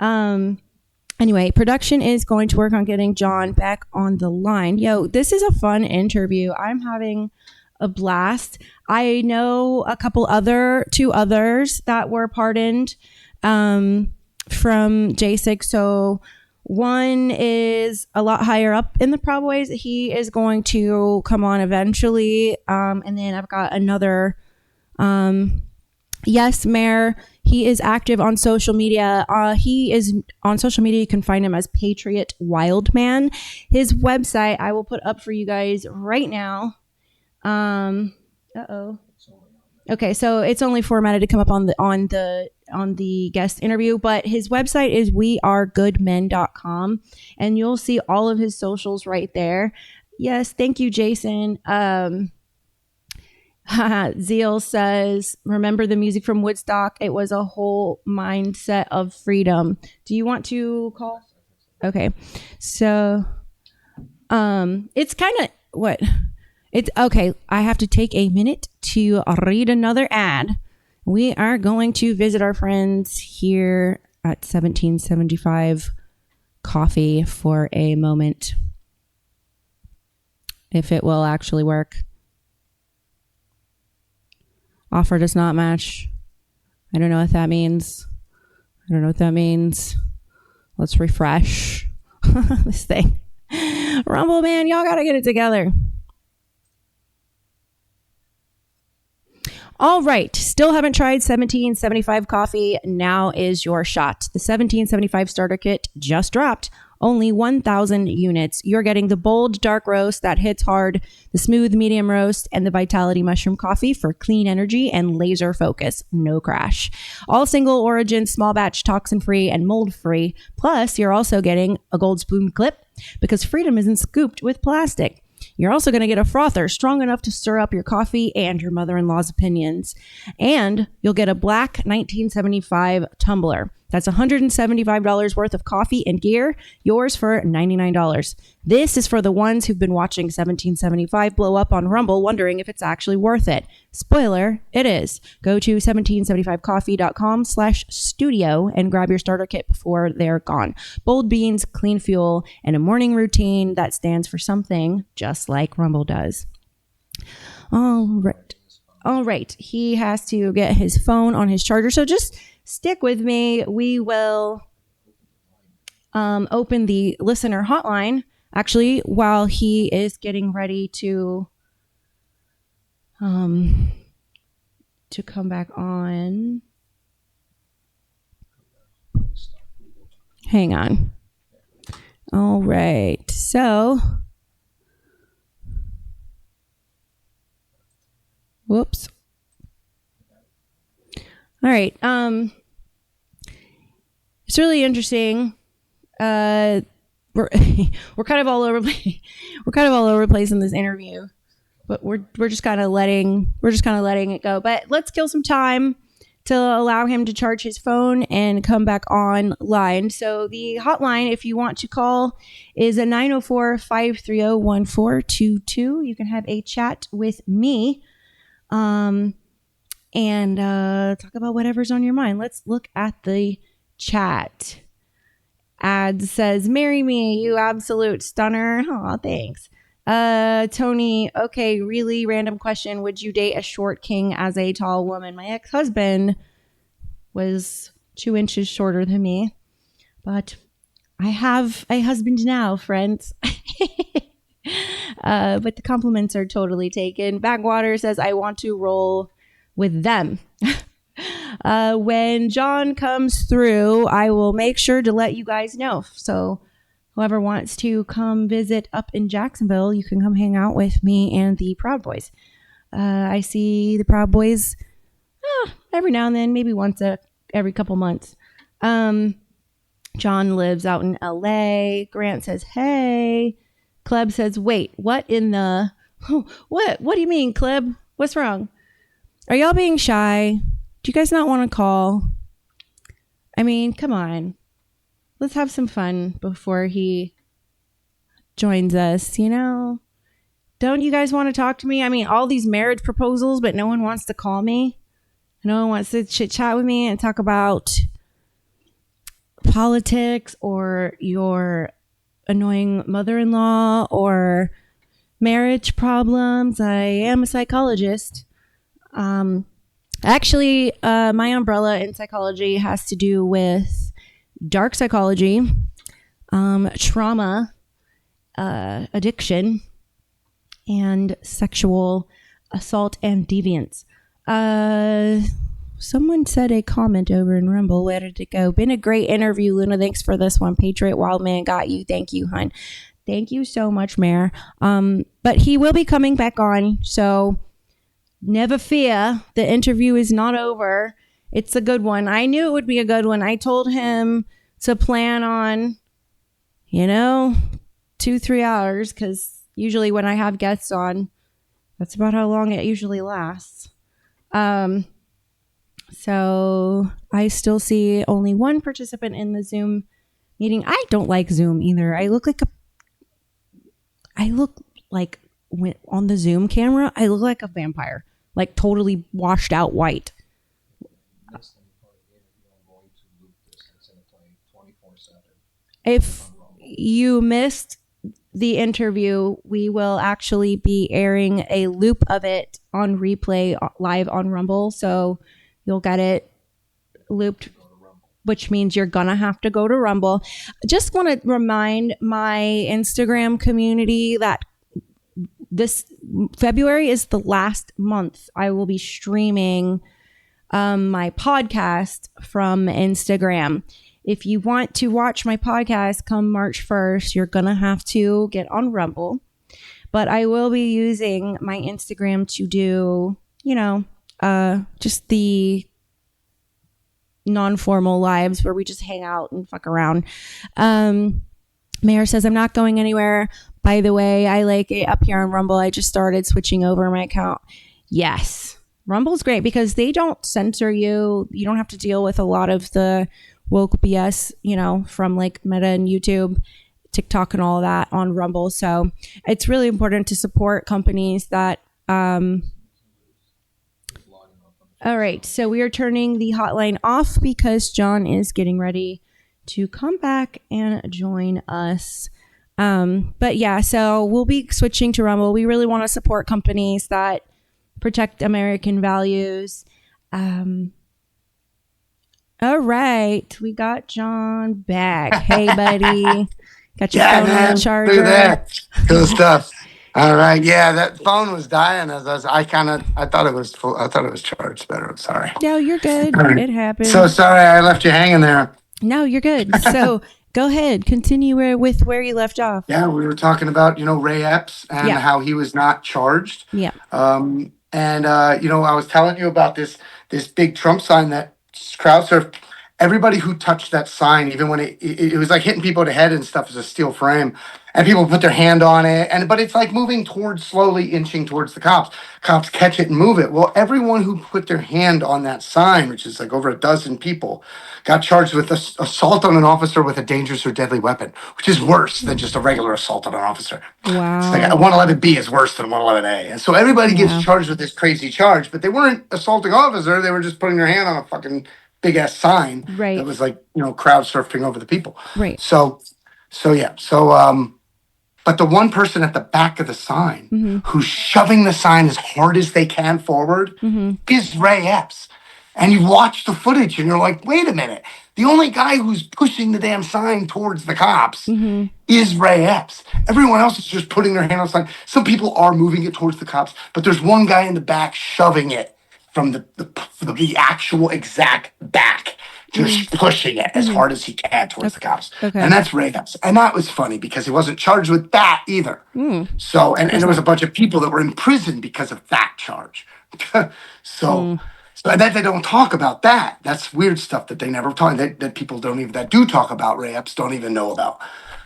Anyway, production is going to work on getting Jon back on the line. Yo, this is a fun interview. I'm having a blast. I know two others that were pardoned from J6. So one is a lot higher up in the Proud Boys. He is going to come on eventually. And then I've got another, yes, Mayor. He is active on social media. He is on social media. You can find him as Patriot Wildman. His website I will put up for you guys right now. Okay, so it's only formatted to come up on the guest interview, but his website is wearegoodmen.com, and you'll see all of his socials right there. Yes, thank you, Jason. Zeal says, remember the music from Woodstock? It was a whole mindset of freedom. Do you want to call? Okay, so it's kind of what? It's okay. I have to take a minute to read another ad. We are going to visit our friends here at 1775 Coffee for a moment. If it will actually work. Offer does not match. I don't know what that means. Let's refresh this thing. Rumble, man, y'all gotta get it together. All right, still haven't tried 1775 coffee. Now is your shot. The 1775 starter kit just dropped. Only 1,000 units. You're getting the bold dark roast that hits hard, the smooth medium roast, and the Vitality mushroom coffee for clean energy and laser focus. No crash. All single origin, small batch, toxin free, and mold free. Plus, you're also getting a gold spoon clip because freedom isn't scooped with plastic. You're also going to get a frother strong enough to stir up your coffee and your mother-in-law's opinions. And you'll get a black 1975 tumbler. That's $175 worth of coffee and gear, yours for $99. This is for the ones who've been watching 1775 blow up on Rumble, wondering if it's actually worth it. Spoiler, it is. Go to 1775coffee.com/studio and grab your starter kit before they're gone. Bold beans, clean fuel, and a morning routine that stands for something just like Rumble does. All right. He has to get his phone on his charger, so just stick with me. We will open the listener hotline, actually, while he is getting ready to come back on. Hang on. All right. So, whoops. All right. It's really interesting. We're kind of all over the place in this interview, but we're just kind of letting it go. But let's kill some time to allow him to charge his phone and come back online. So the hotline, if you want to call, is a 904-530-1422. You can have a chat with me. And talk about whatever's on your mind. Let's look at the chat. Ad says, marry me, you absolute stunner. Aw, thanks. Tony, okay, really random question. Would you date a short king as a tall woman? My ex-husband was 2 inches shorter than me, but I have a husband now, friends. But the compliments are totally taken. Backwater says, I want to roll with them. When Jon comes through, I will make sure to let you guys know. So whoever wants to come visit up in Jacksonville, you can come hang out with me and the Proud Boys. I see the Proud Boys every now and then, maybe every couple months. John lives out in LA. Grant says, hey. Kleb says, wait, what in the... What do you mean, Kleb? What's wrong? Are y'all being shy? Do you guys not want to call? I mean, come on. Let's have some fun before he joins us, you know? Don't you guys want to talk to me? I mean, all these marriage proposals, but no one wants to call me. No one wants to chit chat with me and talk about politics or your annoying mother-in-law or marriage problems. I am a psychologist. Actually, my umbrella in psychology has to do with dark psychology, trauma, addiction, and sexual assault and deviance. Someone said a comment over in Rumble. Where did it go? Been a great interview, Luna. Thanks for this one. Patriot Wildman got you. Thank you, hun. Thank you so much, Mayor. But he will be coming back on, so never fear. The interview is not over. It's a good one. I knew it would be a good one. I told him to plan on, 2-3 hours, because usually when I have guests on, that's about how long it usually lasts. So I still see only one participant in the Zoom meeting. I don't like Zoom either. I look like when on the Zoom camera, I look like a vampire, like totally washed out white. If you missed the interview, we will actually be airing a loop of it on replay live on Rumble. So you'll get it looped, which means you're going to have to go to Rumble. Just want to remind my Instagram community that this February is the last month I will be streaming my podcast from Instagram. If you want to watch my podcast come March 1st, you're going to have to get on Rumble. But I will be using my Instagram to do, just the non-formal lives where we just hang out and fuck around. Mayor says, I'm not going anywhere. By the way, I like it up here on Rumble. I just started switching over my account. Yes. Rumble's great because they don't censor you. You don't have to deal with a lot of the woke BS, from like Meta and YouTube, TikTok and all of that on Rumble. So it's really important to support companies that, all right. So we are turning the hotline off because John is getting ready to come back and join us. But yeah, so we'll be switching to Rumble. We really want to support companies that protect American values. All right, we got John back. Hey, buddy. Got your phone on the charger. Look at that. Cool stuff. All right. Yeah, that phone was dying. I thought it was full. I thought it was charged better. I'm sorry. No, you're good. Right. It happened. So sorry I left you hanging there. No, you're good. So go ahead. Continue with where you left off. Yeah, we were talking about, Ray Epps and how he was not charged. Yeah. I was telling you about this big Trump sign that crowd surfed. Everybody who touched that sign, even when it was like hitting people in the head and stuff, as a steel frame, and people put their hand on it, but it's like moving slowly inching towards the cops. Cops catch it and move it. Well, everyone who put their hand on that sign, which is like over a dozen people, got charged with assault on an officer with a dangerous or deadly weapon, which is worse than just a regular assault on an officer. Wow. It's like 111B is worse than 111A. And so everybody gets charged with this crazy charge, but they weren't assaulting officer. They were just putting their hand on a fucking big ass sign that was like, crowd surfing over the people. Right. So but the one person at the back of the sign who's shoving the sign as hard as they can forward is Ray Epps. And you watch the footage and you're like, wait a minute. The only guy who's pushing the damn sign towards the cops is Ray Epps. Everyone else is just putting their hand on the sign. Some people are moving it towards the cops, but there's one guy in the back shoving it from the actual exact back, just pushing it as hard as he can towards the cops. Okay. And that's Reyes. And that was funny because he wasn't charged with that either. So, and there was a bunch of people that were in prison because of that charge. So and that they don't talk about that. That's weird stuff that they never talk, that people don't even, that do talk about Reyes don't even know about.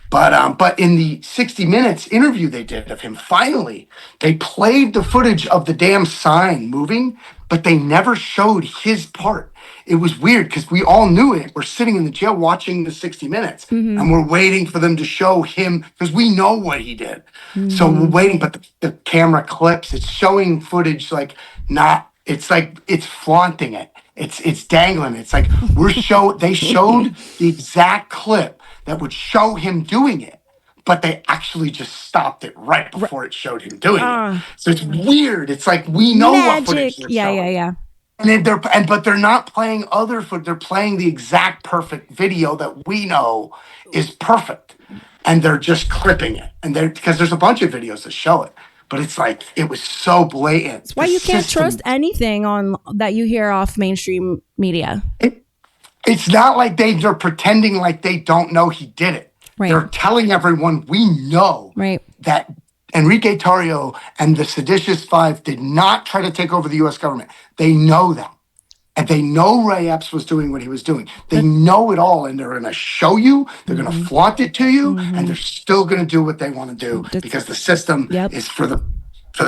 But in the 60 Minutes interview they did of him, finally, they played the footage of the damn sign moving, but they never showed his part. It was weird because we all knew it. We're sitting in the jail watching the 60 Minutes, and we're waiting for them to show him because we know what he did. So we're waiting, but the camera clips. It's showing footage like not. It's like it's flaunting it. It's dangling. It's like they showed the exact clip that would show him doing it, but they actually just stopped it right before it showed him doing it. So it's weird. It's like we know what footage they're showing. Yeah. And but they're not playing other footage. They're playing the exact perfect video that we know is perfect, and they're just clipping it. And because there's a bunch of videos that show it. But it's like, it was so blatant. That's why you can't trust anything on that you hear off mainstream media. It's not like they're pretending like they don't know he did it. Right. They're telling everyone we know that Enrique Tarrio and the Seditious Five did not try to take over the U.S. government. They know that. And they know Ray Epps was doing what he was doing. They know it all, and they're going to show you, they're going to flaunt it to you, and they're still going to do what they want to do because the system is for the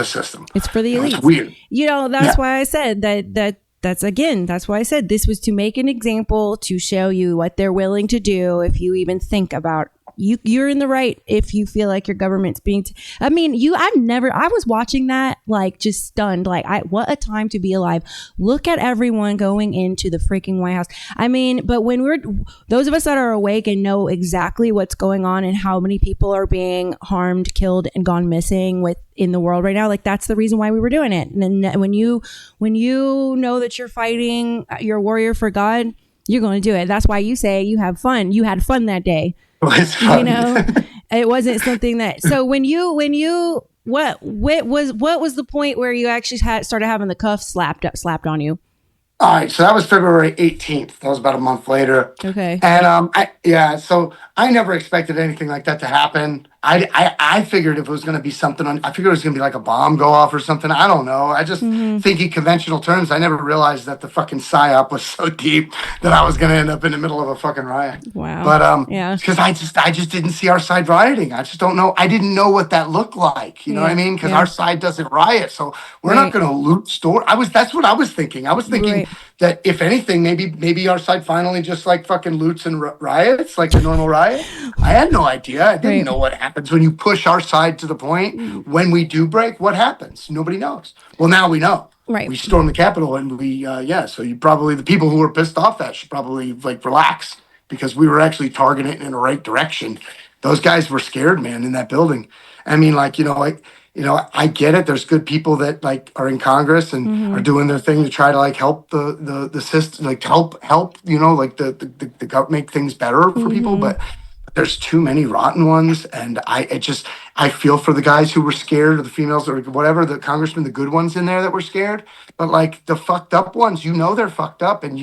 system. It's for the elites. It's weird. That's why I said that's why I said this was to make an example to show you what they're willing to do if you even think about you're in the right if you feel like your government's being I was watching that like just stunned, like what a time to be alive. Look at everyone going into the freaking White House. I mean, but when those of us that are awake and know exactly what's going on and how many people are being harmed, killed, and gone missing in the world right now, like that's the reason why we were doing it. And then when you know that you're fighting, you're a warrior for God, you're going to do it. That's why you say you have fun. You had fun that day. It wasn't something that. So what was the point where you actually started having the cuffs slapped on you? All right, so that was February 18th. That was about a month later. Okay. And so I never expected anything like that to happen. I figured if it was going to be something, I figured it was going to be like a bomb go off or something. I don't know. I just think in conventional terms. I never realized that the fucking psyop was so deep that I was going to end up in the middle of a fucking riot. Wow. But because I just didn't see our side rioting. I just don't know. I didn't know what that looked like. You know what I mean? Because our side doesn't riot, so we're not going to loot store. That's what I was thinking. I was thinking that if anything, maybe our side finally just like fucking loots and riots like a normal riot. I had no idea. I didn't know what happens when you push our side to the point. When we do break, what happens? Nobody knows. Well, now we know. Right. We stormed the Capitol, and we so you probably, the people who were pissed off that should probably like relax, because we were actually targeting it in the right direction. Those guys were scared, man, in that building. I mean, I get it. There's good people that like are in Congress and are doing their thing to try to like help the system, like help the government make things better for people. But there's too many rotten ones, and I feel for the guys who were scared, or the females, or whatever, the congressmen, the good ones in there that were scared. But like the fucked up ones, they're fucked up, and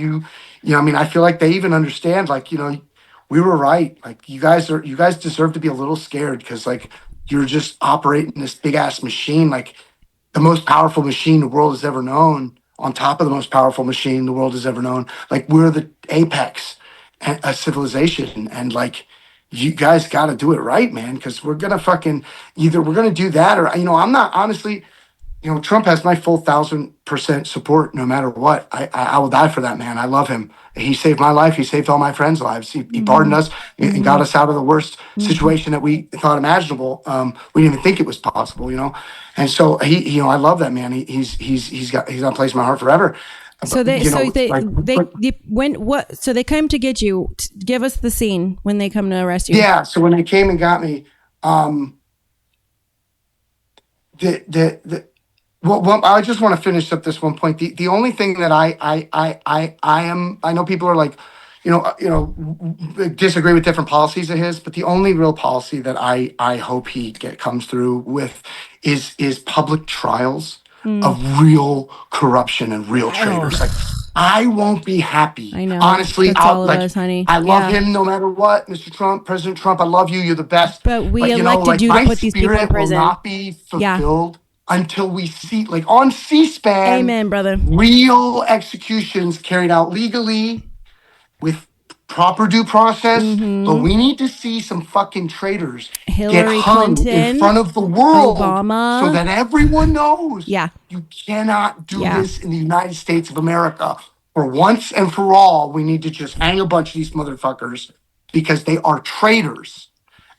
I feel like they even understand, like, we were right. Like you guys deserve to be a little scared, because like you're just operating this big ass machine, like the most powerful machine the world has ever known, on top of the most powerful machine the world has ever known. Like we're the apex a civilization, and like you guys got to do it right, man, because we're gonna either we're gonna do that, or I'm not, honestly, Trump has my full 1,000% support no matter what. I will die for that man. I love him. He saved my life. He saved all my friends' lives. He pardoned us and got us out of the worst situation that we thought imaginable. We didn't even think it was possible, And so I love that man. He's got a place in my heart forever. So they came to get you. Give us the scene when they come to arrest you. Yeah. So when they came and got me, Well, I just want to finish up this one point. The only thing that I know people are like, disagree with different policies of his, but the only real policy that I hope he comes through with is public trials of real corruption and real traitors. Like, I won't be happy. I know. Honestly, That's all of us, honey. I love Yeah. him no matter what, Mr. Trump, President Trump. I love you. You're the best. But we you know, elected like, you to my put these people in spirit will prison. not be Yeah. fulfilled until we see, like, on C-SPAN, Amen, brother. real executions carried out legally with proper due process. But we need to see some fucking traitors Hillary get hung Clinton, in front of the world, Obama. so that everyone knows. Yeah. You cannot do Yeah. this in the United States of America. For once and for all, we need to just hang a bunch of these motherfuckers because they are traitors.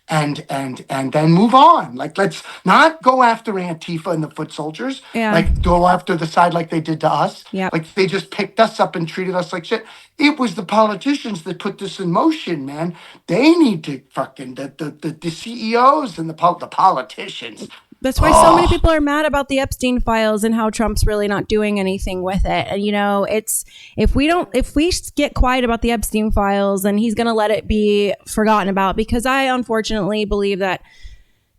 And then move on. Like, let's not go after Antifa and the foot soldiers. Yeah. Like, go after the side like they did to us. Yep. Like, they just picked us up and treated us like shit. It was the politicians that put this in motion, man. They need to fucking the CEOs and the politicians. That's why so many people are mad about the Epstein files and how Trump's really not doing anything with it. And, you know, it's if we get quiet about the Epstein files, then he's going to let it be forgotten about, because I unfortunately believe that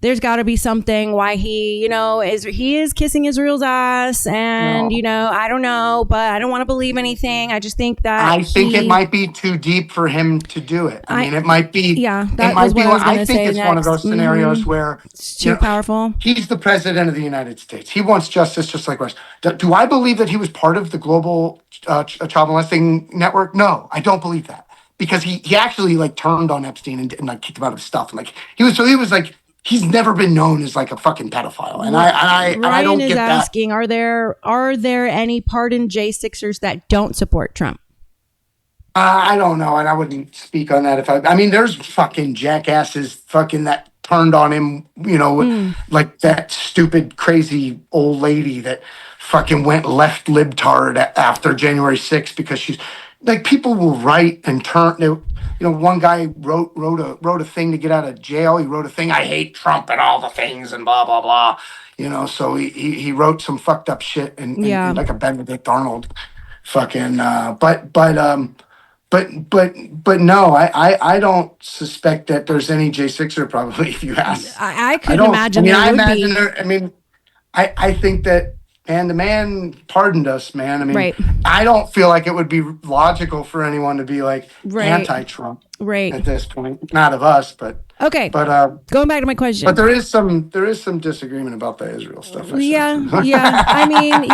there's got to be something why he, you know, he is kissing Israel's ass. And, you know, I don't know, but I don't want to believe anything. I just think that I think it might be too deep for him to do it. I mean, it might be. Yeah, it that might was be. what I was gonna I think say it's one of those next. scenarios where it's too powerful. He's the president of the United States. He wants justice just like us. Do I believe that he was part of the global child molesting network? No, I don't believe that, because he actually like turned on Epstein and like kicked him out of his stuff. And like he was like. He's never been known as like a fucking pedophile, and I don't get that. Ryan is asking, are there any pardoned J6ers that don't support Trump? I don't know, and I wouldn't speak on that. I mean, there's fucking jackasses fucking that turned on him, you know, like that stupid, crazy old lady that fucking went left libtard after January 6th because she's like, people will write and turn. You know, one guy wrote a thing to get out of jail. He wrote a thing, I hate Trump and all the things and blah blah blah. You know, so he wrote some fucked up shit and like a Benedict Arnold, fucking. But no, I don't suspect that there's any J6er probably. If you ask, I couldn't imagine. I think that. And the man pardoned us, man. I mean, right. I don't feel like it would be logical for anyone to be like anti-Trump at this point. Not of us, but okay. But going back to my question, but there is some disagreement about the Israel stuff. Yeah. I mean,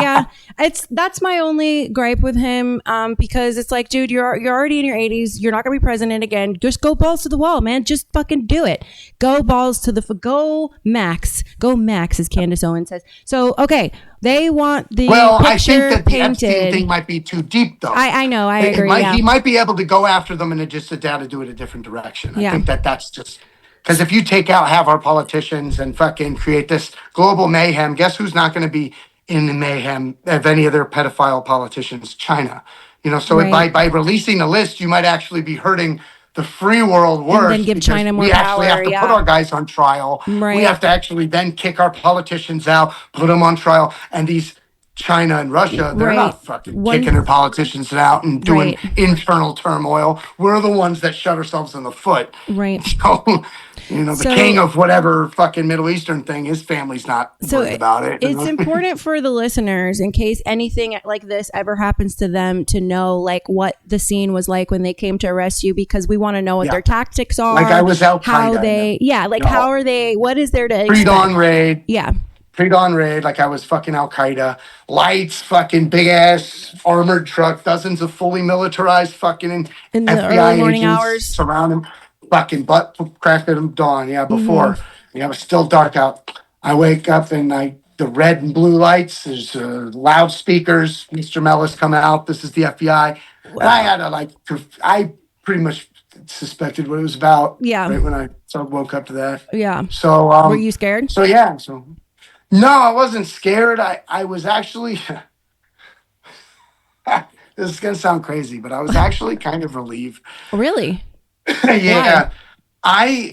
that's my only gripe with him, because it's like, dude, you're already in your 80s. You're not gonna be president again. Just go balls to the wall, man. Just fucking do it. Go balls to the go max, as Candace Owens says. So okay. They want the picture I think that the painted. Epstein thing might be too deep, though. I know. I agree. He might be able to go after them and just sit down and do it a different direction. I think that's just because if you take out half our politicians and fucking create this global mayhem, guess who's not going to be in the mayhem of any of their pedophile politicians? China. You know, so by releasing the list, you might actually be hurting the free world worse. And then give China more power. We actually have to put our guys on trial. Right. We have to actually then kick our politicians out, put them on trial. And these China and Russia, they're not fucking kicking their politicians out and doing internal turmoil. We're the ones that shut ourselves in the foot. Right. So, you know, the king of whatever fucking Middle Eastern thing, his family's not worried about it. It's important for the listeners, in case anything like this ever happens to them, to know like what the scene was like when they came to arrest you, because we want to know what their tactics are. Like I was out how they, how are they, what is there to pre-dawn raid. Yeah. Pre-dawn raid, like I was fucking Al-Qaeda. Lights, fucking big-ass armored truck, dozens of fully militarized fucking in the FBI early morning agents hours. surround him. Fucking butt crack at dawn, before. It was still dark out. I wake up and the red and blue lights, there's loudspeakers. Mr. Mellis come out. This is the FBI. Wow. And I had to I pretty much suspected what it was about. Yeah. Right when I woke up to that. Yeah. So were you scared? So yeah. So no, I wasn't scared. I was actually. This is gonna sound crazy, but I was actually kind of relieved. Really? Yeah.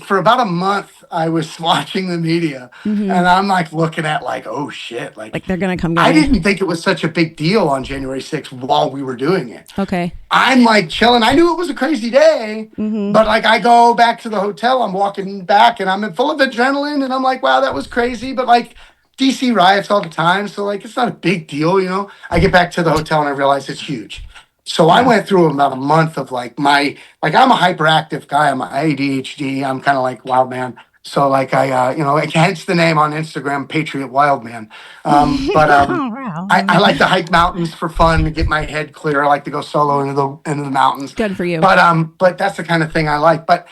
For about a month, I was watching the media and I'm like looking at like, oh shit. Like they're going to come down. I didn't think it was such a big deal on January 6th while we were doing it. Okay. I'm like chilling. I knew it was a crazy day, but like I go back to the hotel, I'm walking back and I'm full of adrenaline and I'm like, wow, that was crazy. But like, DC riots all the time, so like it's not a big deal, you know. I get back to the hotel and I realize it's huge. So I went through about a month of like I'm a hyperactive guy. I'm a ADHD. I'm kind of like wild man. So like hence the name on Instagram, Patriot Wild Man. Wow. I like to hike mountains for fun to get my head clear. I like to go solo into the mountains. Good for you. But that's the kind of thing I like. But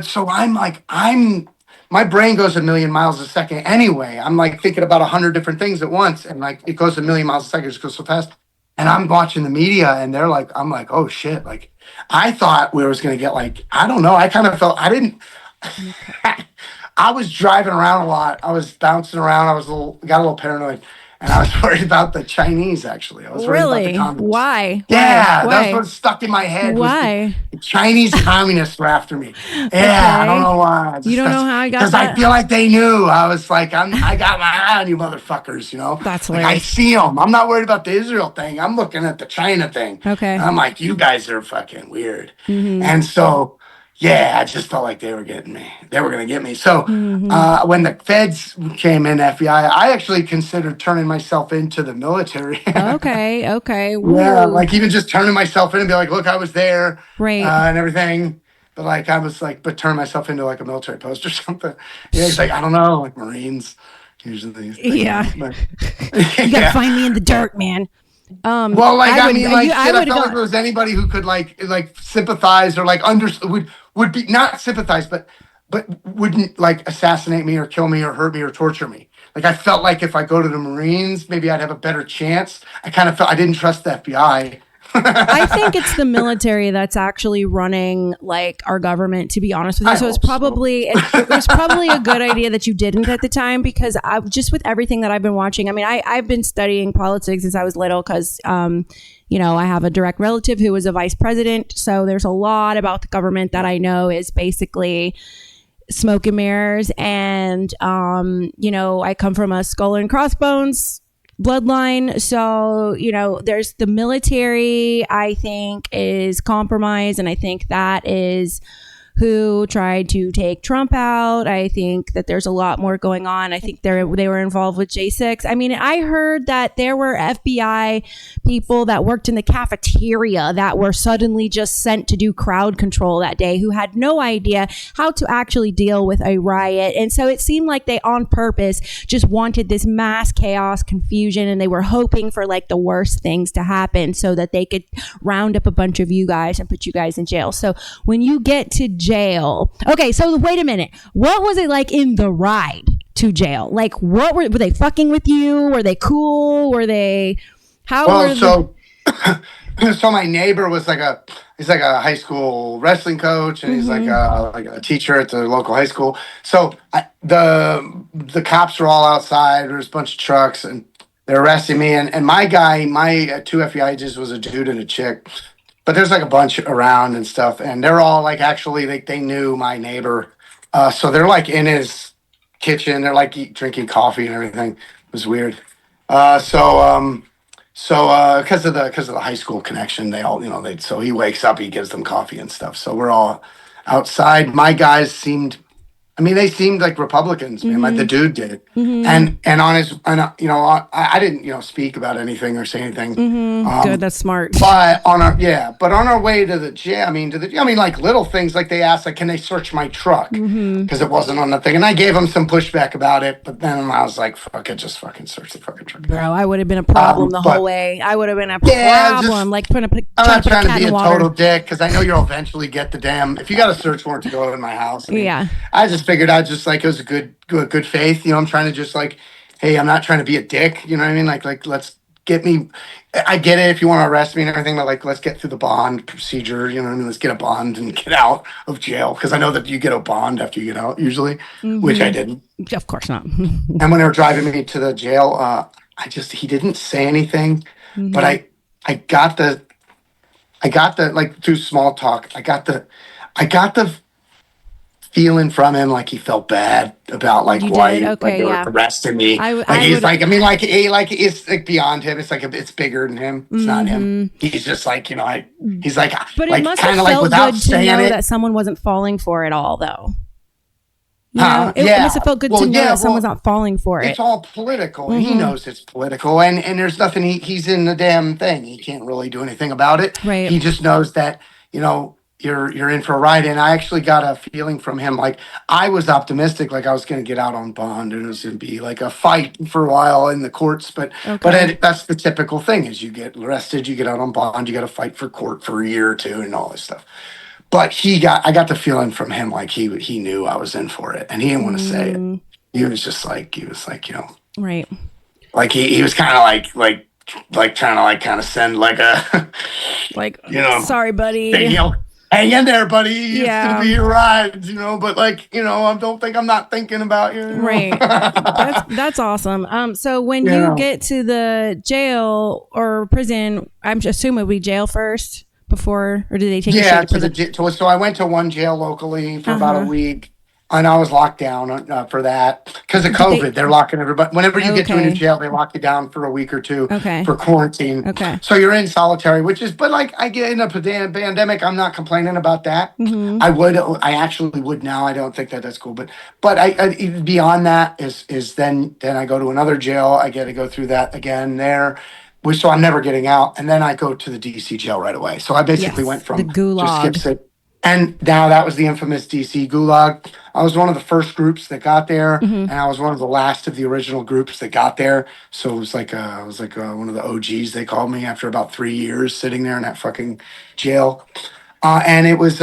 so my brain goes a million miles a second anyway. I'm like thinking about 100 different things at once, and like it goes a million miles a second. It just goes so fast. And I'm watching the media, and I'm like, oh shit! Like I thought we was gonna get like I don't know. I kind of felt I didn't. I was driving around a lot. I was bouncing around. Got a little paranoid, and I was worried about the Chinese. Actually, I was worried about the communists. Why? Yeah, Why? that's what stuck in my head. Why? The Chinese communists were after me. Yeah, I don't know why. You don't know how I got that? Because I feel like they knew. I was like, I got my eye on you, motherfuckers. You know, That's like hilarious. I see them. I'm not worried about the Israel thing. I'm looking at the China thing. Okay. And I'm like, you guys are fucking weird. Mm-hmm. And so. Yeah, I just felt like they were getting me. They were going to get me. So when the feds came in, FBI, I actually considered turning myself into the military. Okay. Woo. Yeah, like even just turning myself in and be like, look, I was there. Right. And everything. But like, I was like, but turn myself into like a military post or something. Yeah, it's like, I don't know, like Marines usually. Yeah. But, You gotta find me in the dirt, man. Well, like I mean, like I shit, I would felt go- like there was anybody who could like sympathize or like would be not sympathize, but wouldn't like assassinate me or kill me or hurt me or torture me. Like I felt like if I go to the Marines, maybe I'd have a better chance. I kind of felt I didn't trust the FBI. I think it's the military that's actually running like our government, to be honest with you. So it's probably it was probably a good idea that you didn't at the time, because I just with everything that I've been watching. I mean, I've been studying politics since I was little because I have a direct relative who was a vice president. So there's a lot about the government that I know is basically smoke and mirrors. And I come from a skull and crossbones bloodline. So, there's the military, I think, is compromised. And I think that is who tried to take Trump out. I think that there's a lot more going on. I think they were involved with J6. I mean, I heard that there were FBI people that worked in the cafeteria that were suddenly just sent to do crowd control that day, who had no idea how to actually deal with a riot. And so it seemed like they on purpose just wanted this mass chaos, confusion, and they were hoping for like the worst things to happen so that they could round up a bunch of you guys and put you guys in jail. So when you get to jail. Okay, so wait a minute. What was it like in the ride to jail? Like, what were they fucking with you? Were they cool? Were they? So my neighbor was he's like a high school wrestling coach, and he's like a teacher at the local high school. So the cops were all outside. There's a bunch of trucks, and they're arresting me. And my two FBI agents was a dude and a chick. But there's like a bunch around and stuff, and they're all like actually they knew my neighbor, so they're like in his kitchen. They're like drinking coffee and everything. It was weird. So because of the high school connection, they all so he wakes up, he gives them coffee and stuff. So we're all outside. My guys seemed. I mean, they seemed like Republicans, man. Like the dude did, and on his, I didn't, speak about anything or say anything. Good, that's smart. But on our way to the jail, like little things, like they asked, like, can they search my truck? Because it wasn't on the thing, and I gave them some pushback about it. But then I was like, fuck it, just fucking search the fucking truck. Bro, I would have been a problem the whole way. I would have been a problem, like I'm not trying to be a total dick, because I know you'll eventually get the damn. If you got a search warrant to go in my house, I just figured I'd just like it was a good faith. I'm trying to just like, hey, I'm not trying to be a dick. You know what I mean? Like let's get me. I get it if you want to arrest me and everything, but like let's get through the bond procedure. You know what I mean? Let's get a bond and get out of jail, because I know that you get a bond after you get out usually, which I didn't. Of course not. And when they were driving me to the jail, he didn't say anything, but I got the like through small talk. I got the feeling from him like he felt bad about like why they were arresting me. It's like beyond him. It's like it's bigger than him. It's not him. He's just like he's like. But like, it must have felt good to know that someone wasn't falling for it all, though. You know, it must have felt good to know that someone's well, not falling for it. it's all political. And he knows it's political, and there's nothing. He's in the damn thing. He can't really do anything about it. Right. He just knows that you're in for a ride. And I actually got a feeling from him. Like, I was optimistic, like I was going to get out on bond, and it was going to be like a fight for a while in the courts. But that's the typical thing: is you get arrested, you get out on bond, you got to fight for court for a year or two, and all this stuff. But I got the feeling from him, like he knew I was in for it, and he didn't want to say it. He was like, right. Like he was kind of like trying to like kind of send like a like, sorry, buddy. Hang in there, buddy. It's gonna be your ride, But like, I don't think I'm not thinking about you. Right. That's awesome. So when you get to the jail or prison, I'm assuming it would be jail first before, or did they take you straight to prison? So I went to one jail locally for about a week. And I was locked down for that because of COVID. They're locking everybody. Whenever you get to a new jail, they lock you down for a week or two for quarantine. Okay. So you're in solitary, but like I get in a pandemic, I'm not complaining about that. I actually would now. I don't think that's cool. But I beyond that is then I go to another jail. I get to go through that again there. So I'm never getting out. And then I go to the DC jail right away. So I basically went from the gulag. just skips it. And now that was the infamous DC gulag. I was one of the first groups that got there, and I was one of the last of the original groups that got there. So it was like one of the OGs. They called me after about 3 years sitting there in that fucking jail, and it was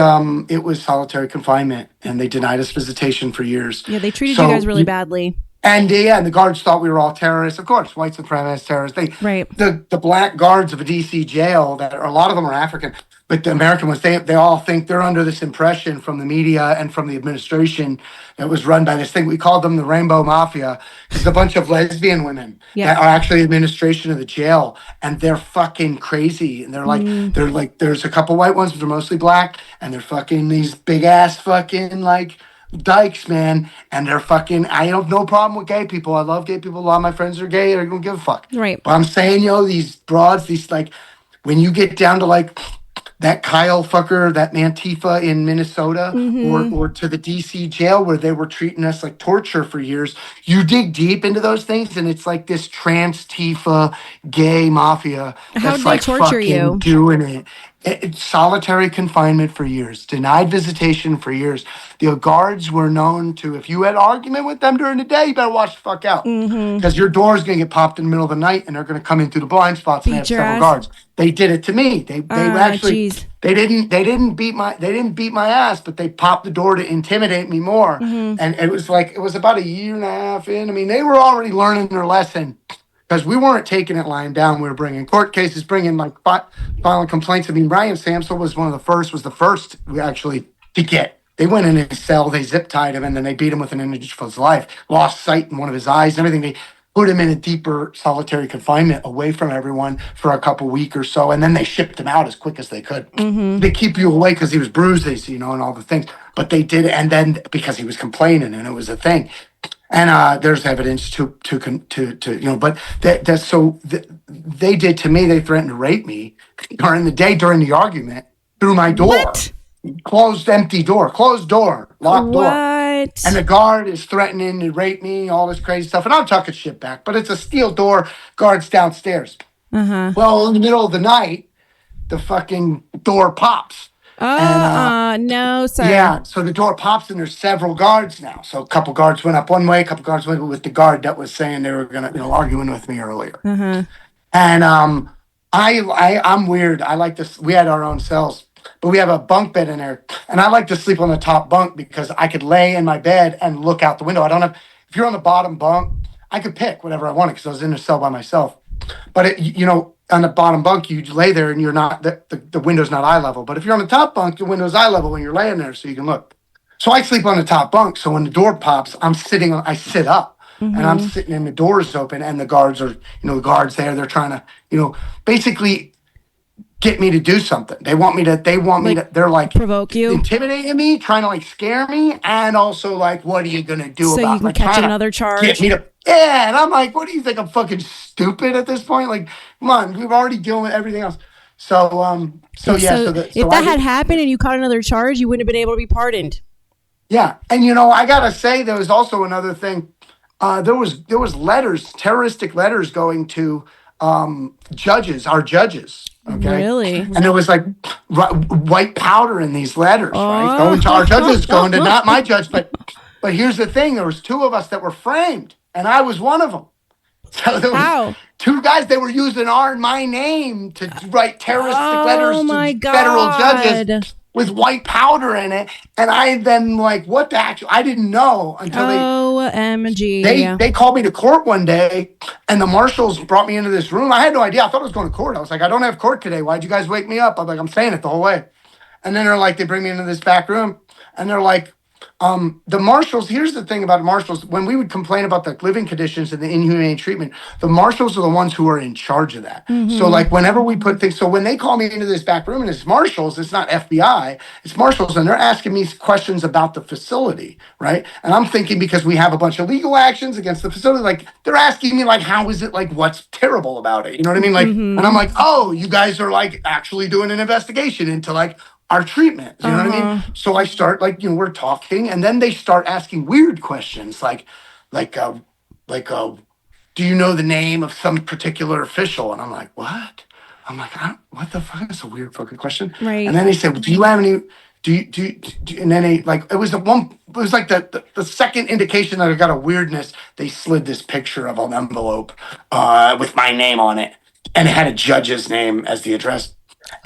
solitary confinement, and they denied us visitation for years. Yeah, they treated you guys really badly. And the guards thought we were all terrorists. Of course, white supremacist terrorists. The black guards of a DC jail, a lot of them are African, but the American ones, they all think they're under this impression from the media and from the administration that was run by this thing. We called them the Rainbow Mafia. It's a bunch of lesbian women that are actually administration of the jail, and they're fucking crazy. And they're like, there's a couple white ones, but they're mostly black, and they're fucking these big ass fucking like dykes, man, and they're fucking. I have no problem with gay people. I love gay people. A lot of my friends are gay. I don't give a fuck. Right. But I'm saying, these broads, these like, when you get down to like that Kyle fucker, that Mantifa in Minnesota, or to the DC jail where they were treating us like torture for years, you dig deep into those things, and it's like this trans Tifa gay mafia that's like fucking doing it. It's solitary confinement for years, denied visitation for years. The guards were known to, if you had an argument with them during the day, you better watch the fuck out. Because your door's going to get popped in the middle of the night, and they're going to come in through the blind spots and have several guards. They did it to me. They actually, they didn't beat my ass, but they popped the door to intimidate me more. And it was about a year and a half in. I mean, they were already learning their lesson. Because we weren't taking it lying down. We were bringing court cases, bringing like filing complaints. I mean, Ryan Samsel was the first we actually to get. They went in his cell, they zip tied him, and then they beat him with an inch of his life. Lost sight in one of his eyes and everything. They put him in a deeper solitary confinement away from everyone for a couple weeks or so. And then they shipped him out as quick as they could. They keep you away because he was bruised, and all the things. But they did it. And then because he was complaining and it was a thing. And there's evidence but they did to me. They threatened to rape me during the argument through my door. What? Closed door, locked door. What? And the guard is threatening to rape me, all this crazy stuff. And I'm talking shit back, but it's a steel door, guard's downstairs. Well, in the middle of the night, the fucking door pops. No, sir. Yeah, so the door pops and there's several guards now. So a couple guards went up one way, a couple guards went with the guard that was saying they were gonna, arguing with me earlier. And I'm weird. I like this. We had our own cells, but we have a bunk bed in there, and I like to sleep on the top bunk because I could lay in my bed and look out the window. I don't have. If you're on the bottom bunk, I could pick whatever I wanted because I was in the cell by myself. But on the bottom bunk, you lay there and you're not, the window's not eye level. But if you're on the top bunk, the window's eye level when you're laying there so you can look. So I sleep on the top bunk. So when the door pops, I sit up and I'm sitting and the door is open and the guards are, the guards there, they're trying to, basically get me to do something. They want me to, they're like provoke you, intimidating me, trying to like scare me. And also like, what are you going to do so about you can catch another charge? Get me to, yeah. And I'm like, what do you think? I'm fucking stupid at this point? Like, come on, we've already dealt with everything else. So, if that had happened and you caught another charge, you wouldn't have been able to be pardoned. Yeah, and I gotta say, there was also another thing. There was letters, terroristic letters going to judges, our judges. Okay, Really? and there was like white powder in these letters, right? Oh. Going to our judges, going to not my judge, but here's the thing: there was two of us that were framed, and I was one of them. So there was How? two guys. They were using my name to write terroristic letters Oh my to federal God. judges with white powder in it. And I then like, what the actual? I didn't know until OMG. they called me to court one day, and the marshals brought me into this room. I had no idea. I thought I was going to court. I was like, I don't have court today. Why'd you guys wake me up? I'm like, I'm saying it the whole way. And then they're like, they bring me into this back room, and they're like, the marshals, here's the thing about marshals. When we would complain about the living conditions and the inhumane treatment, the marshals are the ones who are in charge of that. So like whenever we put things, so when they call me into this back room and it's marshals, it's not FBI, it's marshals, and they're asking me questions about the facility, right? And I'm thinking, because we have a bunch of legal actions against the facility, like they're asking me like, how is it, like what's terrible about it? You know what I mean? Like, and I'm like, oh, you guys are like actually doing an investigation into like our treatment. You know what I mean? So I start like, we're talking, and then they start asking weird questions like, do you know the name of some particular official? And I'm like, what? I'm like, what the fuck? That's a weird fucking question. Right. And then they said, well, do you have any, and then they like, it was like the second indication that I got a weirdness. They slid this picture of an envelope with my name on it, and it had a judge's name as the address.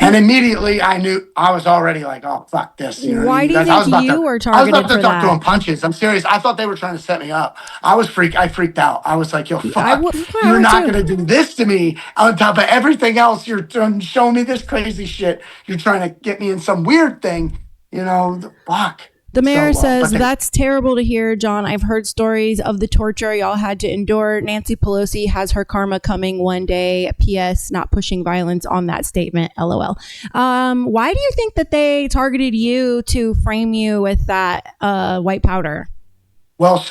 And immediately I knew, I was already like, oh, fuck this. You know what I Why mean? do you Guys, I was think about you to- were I was targeted about to for start that? throwing punches. I'm serious. I thought they were trying to set me up. I freaked out. I was like, yo, fuck, I you're would not too. going to do this to me on top of everything else. You're showing me this crazy shit. You're trying to get me in some weird thing, fuck. The mayor So, says, but they- that's terrible to hear, John. I've heard stories of the torture y'all had to endure. Nancy Pelosi has her karma coming one day. P.S. Not pushing violence on that statement. LOL. Why do you think that they targeted you to frame you with that white powder? Well, they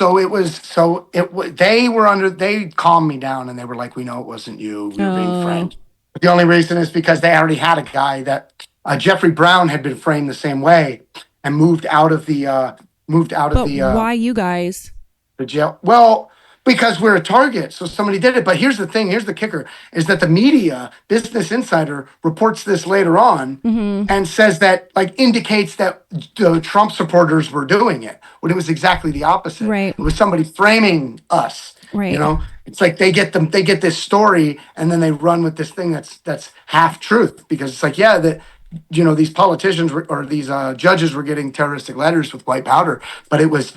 calmed me down, and they were like, we know it wasn't you. You're being framed. But the only reason is because they already had a guy that Jeffrey Brown had been framed the same way and moved out of the Why you guys? the jail. Well, because we're a target, so somebody did it. But here's the thing. Here's the kicker: is that the media, Business Insider, reports this later on and says that, like, indicates that the Trump supporters were doing it, when it was exactly the opposite. Right. It was somebody framing us. Right. It's like they get this story, and then they run with this thing that's half truth, because it's like, yeah, that. These politicians or these judges were getting terroristic letters with white powder, but it was,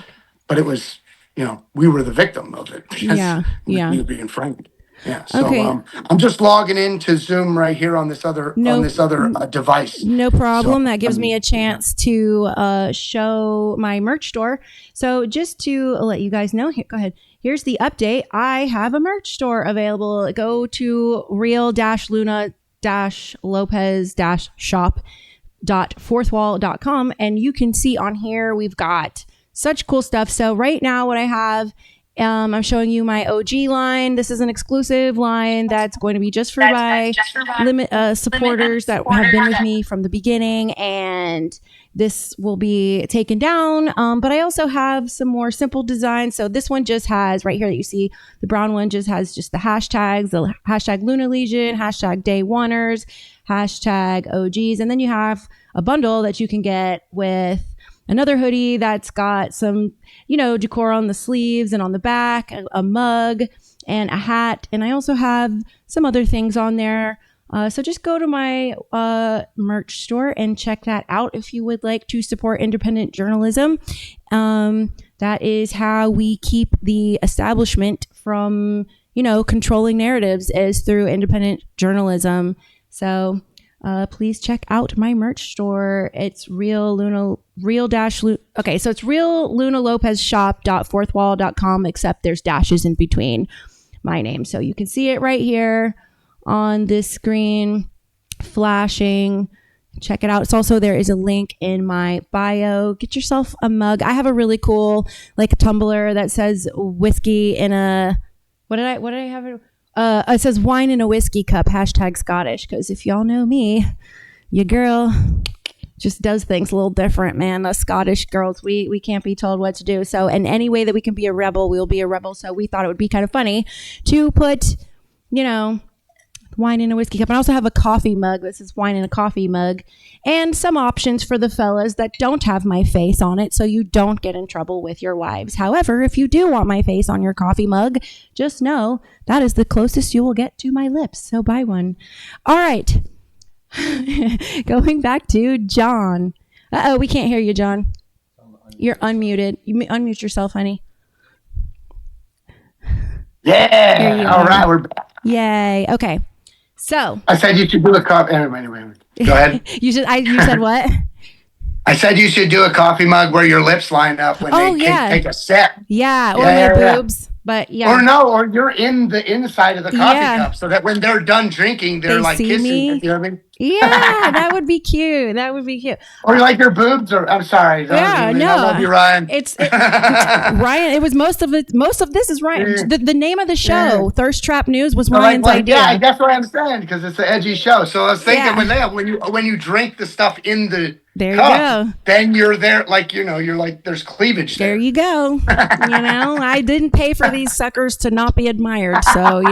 we were the victim of it. Because Yeah. we were being framed. Yeah. So Okay. I'm just logging into Zoom right here on this other device. No problem. So, That gives me a chance to show my merch store. So just to let you guys know, here, go ahead. Here's the update. I have a merch store available. Go to real-luna-lopez-shop.fourthwall.com, and you can see on here we've got such cool stuff. So right now what I have, I'm showing you my OG line. This is an exclusive line that's going to be just for my supporters that have been with me from the beginning, and this will be taken down. But I also have some more simple designs. So this one just has, right here that you see, the brown one just has just the hashtags, the hashtag Luna Legion, hashtag Day Oneers, hashtag OGs. And then you have a bundle that you can get with another hoodie that's got some, decor on the sleeves and on the back, a mug and a hat. And I also have some other things on there. So just go to my merch store and check that out if you would like to support independent journalism. That is how we keep the establishment from, controlling narratives, is through independent journalism. So please check out my merch store. It's it's real-luna-lopez-shop.fourthwall.com, except there's dashes in between my name. So you can see it right here on this screen flashing. Check it out. It's also, there is a link in my bio. Get yourself a mug. I have a really cool tumbler that says whiskey in a, what did I have it? It says wine in a whiskey cup, hashtag Scottish. Because if y'all know me, your girl just does things a little different, man. Us Scottish girls, we can't be told what to do. So in any way that we can be a rebel, we'll be a rebel. So we thought it would be kind of funny to put, wine in a whiskey cup. And I also have a coffee mug. This is wine in a coffee mug. And some options for the fellas that don't have my face on it so you don't get in trouble with your wives. However, if you do want my face on your coffee mug, just know that is the closest you will get to my lips. So buy one. All right. Going back to John. Uh-oh, we can't hear you, John. You're unmuted. You unmute yourself, honey. Yeah. All right. We're back. Yay. Okay. So I said you should do a coffee. Anyway, go ahead. You said what? I said you should do a coffee mug where your lips line up when they take a sip. Yeah, or my boobs. But yeah. Or you're in the inside of the coffee cup so that when they're done drinking, they're like kissing. You know what I mean? Yeah, that would be cute. Or like your boobs I'm sorry. Yeah, no. I love you, Ryan. It's Ryan. It was most of this is Ryan. The name of the show, Thirst Trap News, was Ryan's idea. Yeah, that's what I'm saying because it's an edgy show. So I was thinking when you drink the stuff in the there cup, you go. then you're there you're like there's cleavage there. There you go. I didn't pay for these suckers to not be admired, so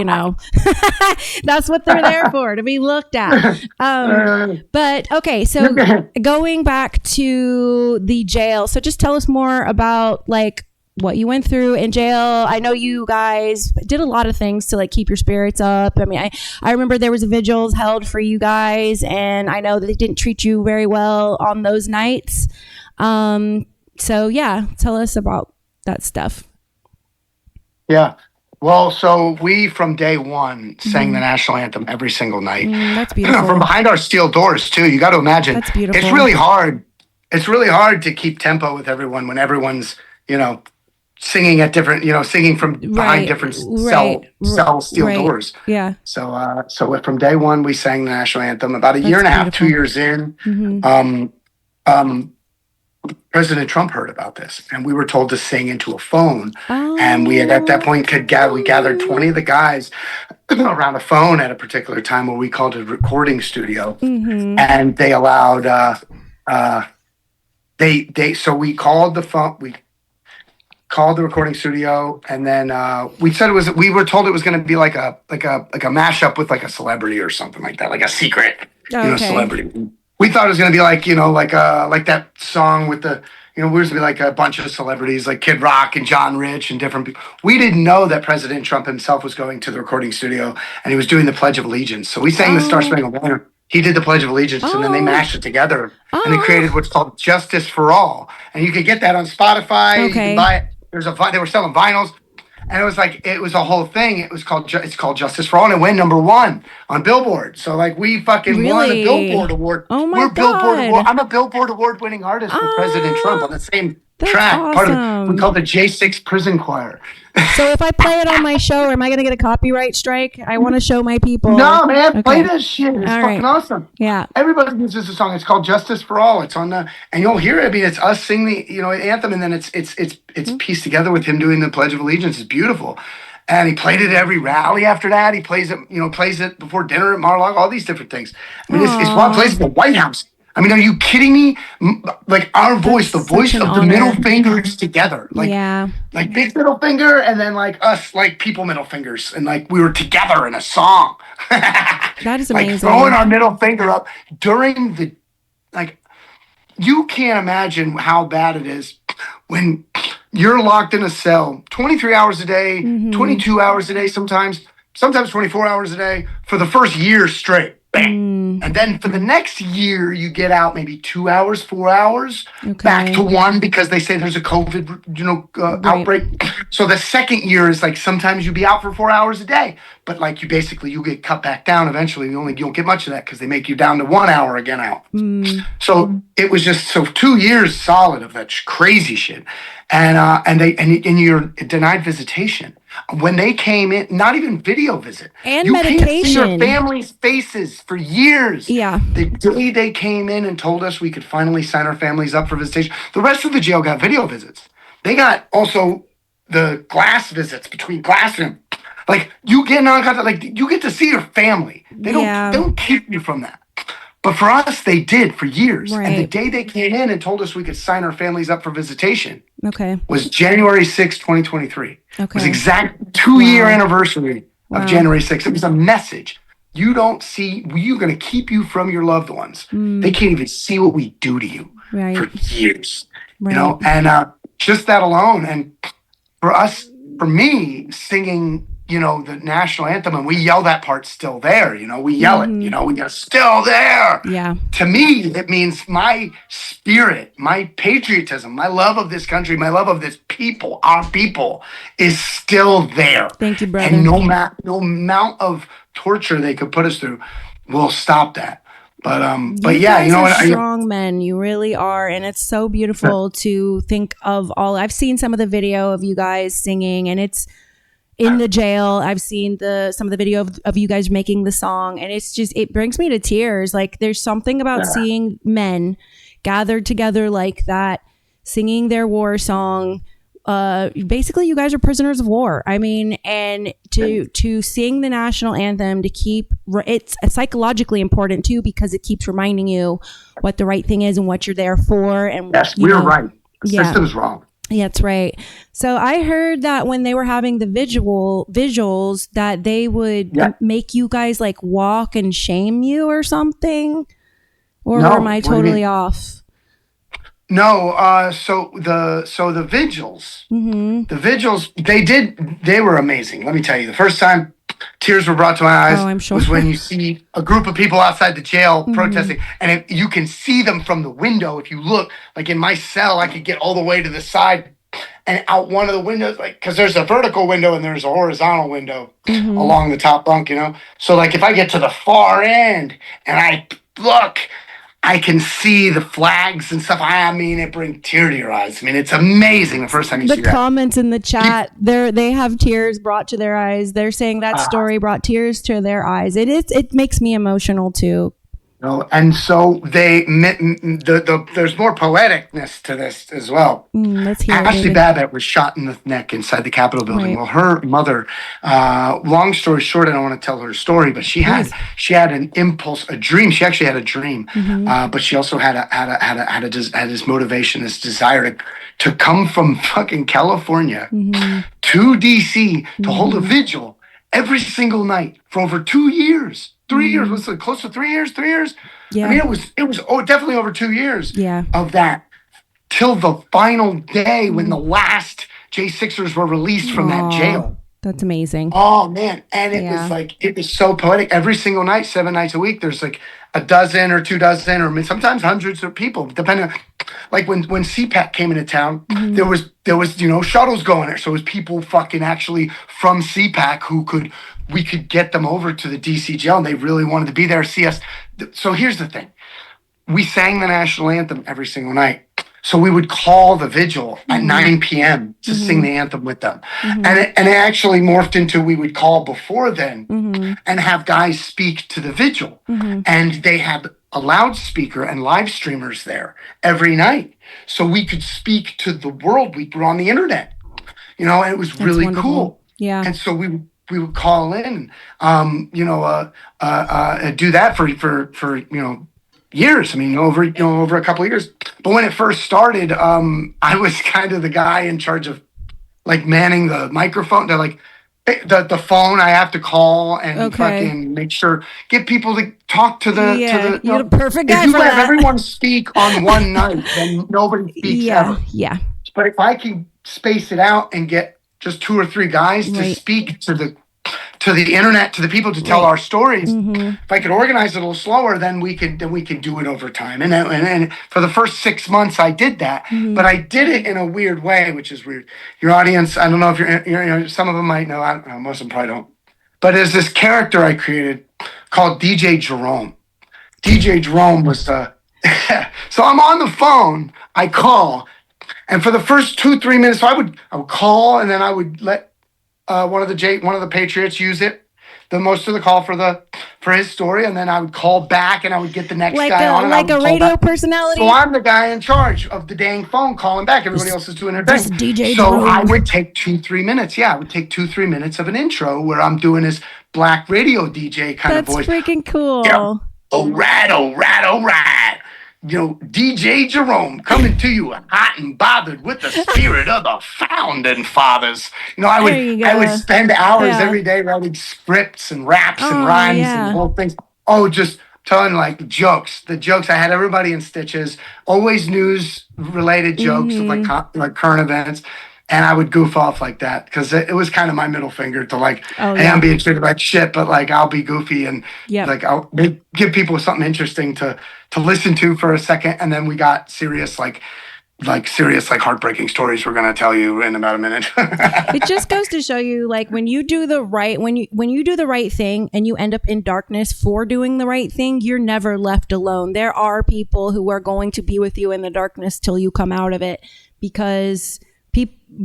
that's what they're there for, to be looked at. But okay, so going back to the jail, so just tell us more about what you went through in jail. I know you guys did a lot of things to keep your spirits up. I mean, I remember there was vigils held for you guys, and I know that they didn't treat you very well on those nights. So yeah, tell us about that stuff. Yeah. Well, so we from day one sang the national anthem every single night. That's beautiful. From behind our steel doors too. You got to imagine. That's beautiful. It's really hard. It's really hard to keep tempo with everyone when everyone's singing at different, singing from behind different cell steel doors. Yeah. So from day one, we sang the national anthem. About a year and a half, 2 years in, President Trump heard about this, and we were told to sing into a phone. And we had, at that point, we gathered 20 of the guys around a phone at a particular time where we called it a recording studio. And they allowed, so we called the phone, we called the recording studio, and then we were told it was going to be like a mashup with a celebrity or something like that, like a secret, celebrity. We thought it was going to be like that song with the, we were going to be like a bunch of celebrities like Kid Rock and John Rich and different people. We didn't know that President Trump himself was going to the recording studio and he was doing the Pledge of Allegiance. So we sang the Star Spangled Banner. He did the Pledge of Allegiance, and then they mashed it together, and they created what's called Justice for All. And you can get that on Spotify. You can buy it. They were selling vinyls. And it was a whole thing. It's called Justice for All, and it went #1 on Billboard. So we fucking won a Billboard award. Oh my God. I'm a Billboard award winning artist for President Trump on the same That's track. Awesome. We call it the J6 Prison Choir. So if I play it on my show, am I going to get a copyright strike? I want to show my people. No, man, play this shit. It's fucking awesome. Yeah. Everybody uses a song. It's called Justice for All. It's on and you'll hear it. I mean, it's us singing the, anthem, and then it's pieced together with him doing the Pledge of Allegiance. It's beautiful. And he played it at every rally after that. He plays it before dinner at Mar-a-Lago, all these different things. I mean, it's one place at the White House. I mean, are you kidding me? Our voice, the voice of the middle fingers together. Like big middle finger, and then us, people middle fingers. And we were together in a song. That is amazing. Throwing our middle finger up during the, you can't imagine how bad it is when you're locked in a cell 23 hours a day, 22 hours a day sometimes 24 hours a day for the first year straight. Bang. And then for the next year, you get out maybe 2 hours, 4 hours, back to 1 because they say there's a COVID, outbreak. So the second year is sometimes you be out for 4 hours a day, but you get cut back down eventually. You don't get much of that because they make you down to 1 hour again out. So it was just 2 years solid of that crazy shit, and you're denied visitation. When they came in, not even video visit. And you medication. Can't see your family's faces for years. Yeah. The day they came in and told us we could finally sign our families up for visitation, the rest of the jail got video visits. They got also the glass visits between glass and you get non-contact, you get to see your family. They don't keep you from that. But for us, they did for years. And the Right. day they came in and told us we could sign our families up for visitation Okay. was January 6th, 2023. It was Okay. exact 2-year anniversary of Wow. January 6th. It was a message. You don't see, we're going to keep you from your loved ones. They can't even see what we do to you Right. for years. Right. You know, and just that alone. And for us, for me, singing, you know, the national anthem, and we yell that part still there, you know, we yell it, you know, we go still there. Yeah. To me, it means my spirit, my patriotism, my love of this country, my love of this people, our people is still there. Thank you, brother. And no amount of torture they could put us through will stop that. But yeah, guys you know are what? strong men. You really are, and it's so beautiful to think of all. I've seen some of the video of you guys singing, and it's in the jail. I've seen some of the video of you guys making the song, and it's just, it brings me to tears. Like, there's something about seeing men gathered together like that, singing their war song. Basically, you guys are prisoners of war. I mean, and to sing the national anthem, to keep, it's psychologically important too, because it keeps reminding you what the right thing is and what you're there for. And yes, we're right. The system's wrong. Yeah, that's right. So I heard that when they were having the visuals, that they would make you guys like walk and shame you or something. Or am I totally off? No, so the vigils, they were amazing. Let me tell you, the first time tears were brought to my eyes I'm sure. was when you see a group of people outside the jail protesting, and you can see them from the window. If you look, like in my cell, I could get all the way to the side and out one of the windows, like, because there's a vertical window and there's a horizontal window along the top bunk, you know. So like if I get to the far end and I look, I can see the flags and stuff. I mean, it brings tear to your eyes. I mean, it's amazing the first time you see that. The comments in the chat, they have tears brought to their eyes. They're saying that story brought tears to their eyes. It makes me emotional too. No, and so there's more poeticness to this as well. Let's hear Ashley it, Babbitt was shot in the neck inside the Capitol building. Right. Well, her mother, long story short, I don't want to tell her story, but she had an impulse, a dream. She actually had a dream, but she also had this motivation, this desire to come from fucking California to DC to hold a vigil every single night for over 2 years. 3 years, what's it, close to 3 years? 3 years? Yeah. I mean, it was definitely over 2 years Yeah. of that, till the final day when the last J6ers were released from that jail. That's amazing. Oh man, and it was so poetic. Every single night, 7 nights a week, there's like a dozen or 2 dozen, or sometimes hundreds of people, depending on, like when CPAC came into town, there was shuttles going there, so it was people fucking actually from CPAC we could get them over to the DC jail, and they really wanted to be there, see us. So here's the thing. We sang the national anthem every single night. So we would call the vigil at 9 p.m. to sing the anthem with them. And it actually morphed into, we would call before then and have guys speak to the vigil. And they had a loudspeaker and live streamers there every night. So we could speak to the world. We were on the internet, and it was really cool. Yeah. And so we would call in, do that for years. I mean, over a couple of years. But when it first started, I was kind of the guy in charge of like manning the microphone. They're like the phone I have to call and fucking make sure, get people to talk to the. You're the perfect guy if you for let that. everyone speak on one night, then nobody speaks ever. Yeah. But if I can space it out and get just 2 or 3 guys to speak to the internet, to the people, to tell our stories. If I could organize it a little slower, then we could do it over time. And for the first 6 months, I did that. But I did it in a weird way, which is weird. Your audience, I don't know if you're some of them might know. I don't know. Most of them probably don't. But there's this character I created called DJ Jerome. DJ Jerome was the. So I'm on the phone. I call, and for the first 2-3 minutes, so I would call, and then I would let one of the Patriots use it, the most of the call for his story, and then I would call back and I would get the next guy on. Like a radio personality. So I'm the guy in charge of the dang phone calling back. Everybody else is doing their thing. DJ So Jerome. I would take 2-3 minutes. Yeah, I would take 2-3 minutes of an intro where I'm doing this black radio DJ kind of voice. That's freaking cool. Yeah. Oh, right, oh, right, oh, right. DJ Jerome coming to you hot and bothered with the spirit of the founding fathers. I There would you I would go. spend hours Yeah. every day writing scripts and raps and Oh, rhymes and yeah. whole things. Oh, just telling like jokes. The jokes I had everybody in stitches. Always news related jokes of Mm-hmm. like current events. And I would goof off like that because it was kind of my middle finger to like, Oh, hey, I'm yeah. being treated like shit, but like I'll be goofy and Yep. like I'll give people something interesting to listen to for a second, and then we got serious serious like heartbreaking stories we're gonna tell you in about a minute. It just goes to show you, like, when you do the right, when you do the right thing and you end up in darkness for doing the right thing, you're never left alone. There are people who are going to be with you in the darkness till you come out of it, because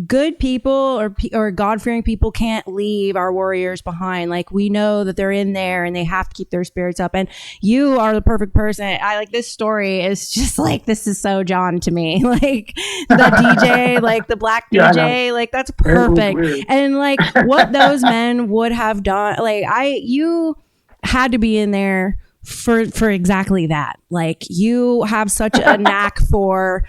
good people or God-fearing people can't leave our warriors behind. Like, we know that they're in there and they have to keep their spirits up, and you are the perfect person. I like this story is just like, this is so John to me. Like the DJ, like the black Yeah, I know. DJ, like that's It was perfect. weird. And like what those men would have done, like you had to be in there for exactly that. Like, you have such a knack for,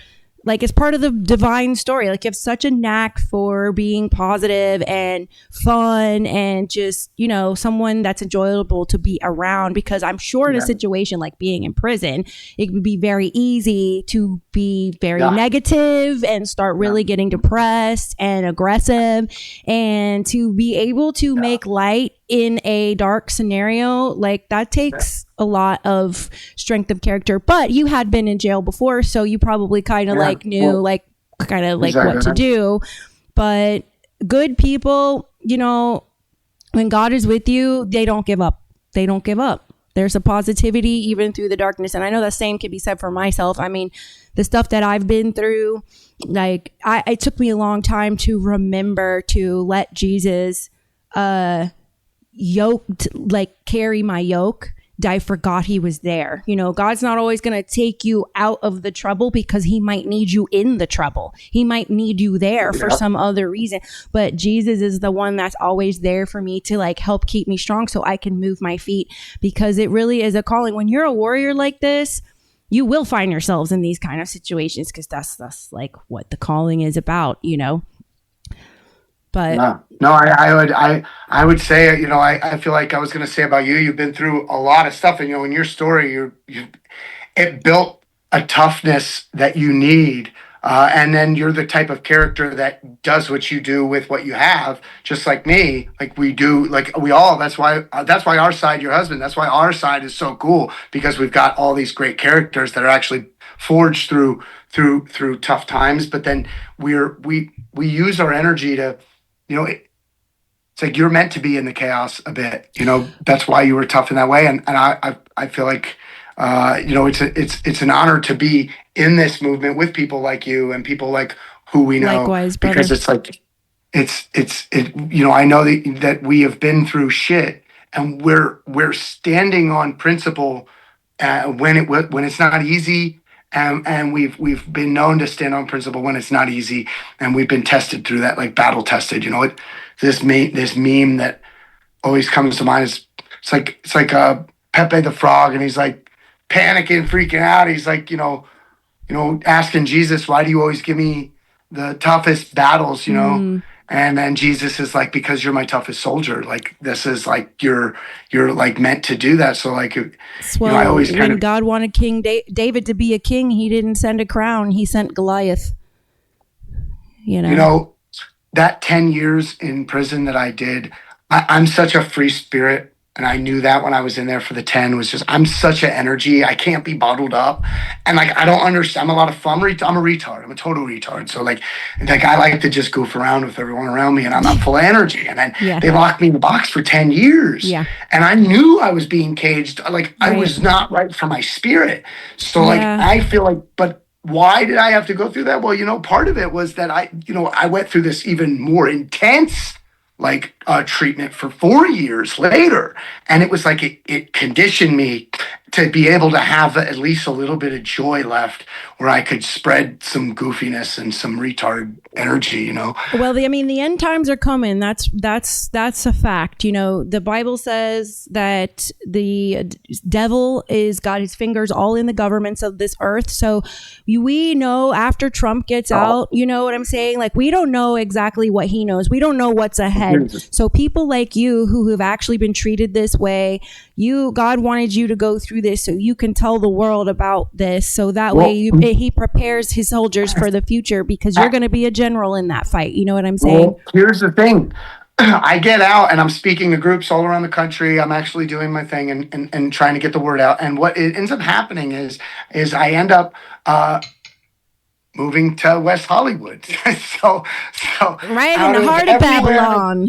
like, it's part of the divine story. Like, you have such a knack for being positive and fun and just, someone that's enjoyable to be around, because I'm sure in a Yeah. situation like being in prison, it would be very easy to be very Yeah. negative and start really getting depressed and aggressive, and to be able to make light in a dark scenario, like that takes a lot of strength of character. But you had been in jail before, so you probably kind of like knew what to do. But good people, when God is with you, they don't give up. They don't give up. There's a positivity even through the darkness. And I know the same can be said for myself. I mean, the stuff that I've been through, like it took me a long time to remember to let Jesus carry my yoke. I forgot he was there. God's not always going to take you out of the trouble, because he might need you in the trouble. He might need you there for some other reason. But Jesus is the one that's always there for me to like help keep me strong so I can move my feet, because it really is a calling. When you're a warrior like this, you will find yourselves in these kind of situations, because that's like what the calling is about, But No, I would say, I feel like I was going to say about you, you've been through a lot of stuff, and in your story, it built a toughness that you need, and then you're the type of character that does what you do with what you have, just like me, like we do, like we all. That's why our side, your husband. That's why our side is so cool, because we've got all these great characters that are actually forged through tough times. But then we use our energy to. It's like you're meant to be in the chaos a bit. That's why you were tough in that way. And I feel like, it's an honor to be in this movement with people like you and people like who we know. Likewise, brother. Because it's like, I know that we have been through shit, and we're standing on principle when it's not easy. And we've been known to stand on principle when it's not easy, and we've been tested through that, like battle tested. This meme that always comes to mind is it's like Pepe the Frog, and he's like panicking, freaking out. He's like asking Jesus, why do you always give me the toughest battles? And then Jesus is like, because you're my toughest soldier. Like, this is like you're like meant to do that. So like, I always when God wanted King David to be a king, he didn't send a crown; he sent Goliath. That 10 years in prison that I did, I'm such a free spirit. And I knew that when I was in there for the 10 was just, I'm such an energy. I can't be bottled up. And like, I don't understand. I'm a lot of fun. I'm a retard. I'm a total retard. So like I like to just goof around with everyone around me, and I'm full of energy. And then they locked me in the box for 10 years. Yeah. And I knew I was being caged. Like, I was not right for my spirit. So like, I feel like, but why did I have to go through that? Well, part of it was that I went through this even more intense treatment for 4 years later, and it was like it conditioned me to be able to have at least a little bit of joy left where I could spread some goofiness and some retard energy, you know? Well, the end times are coming. That's a fact. You know, the Bible says that the devil is got his fingers all in the governments of this earth. So we know after Trump gets out, you know what I'm saying? Like, we don't know exactly what he knows. We don't know what's ahead. So people like you who have actually been treated this way, God wanted you to go through this so you can tell the world about this. So that way he prepares his soldiers for the future, because you're going to be a general in that fight. You know what I'm saying? Well, here's the thing. I get out and I'm speaking to groups all around the country. I'm actually doing my thing and trying to get the word out. And what it ends up happening is I end up moving to West Hollywood. so right in the heart of Babylon.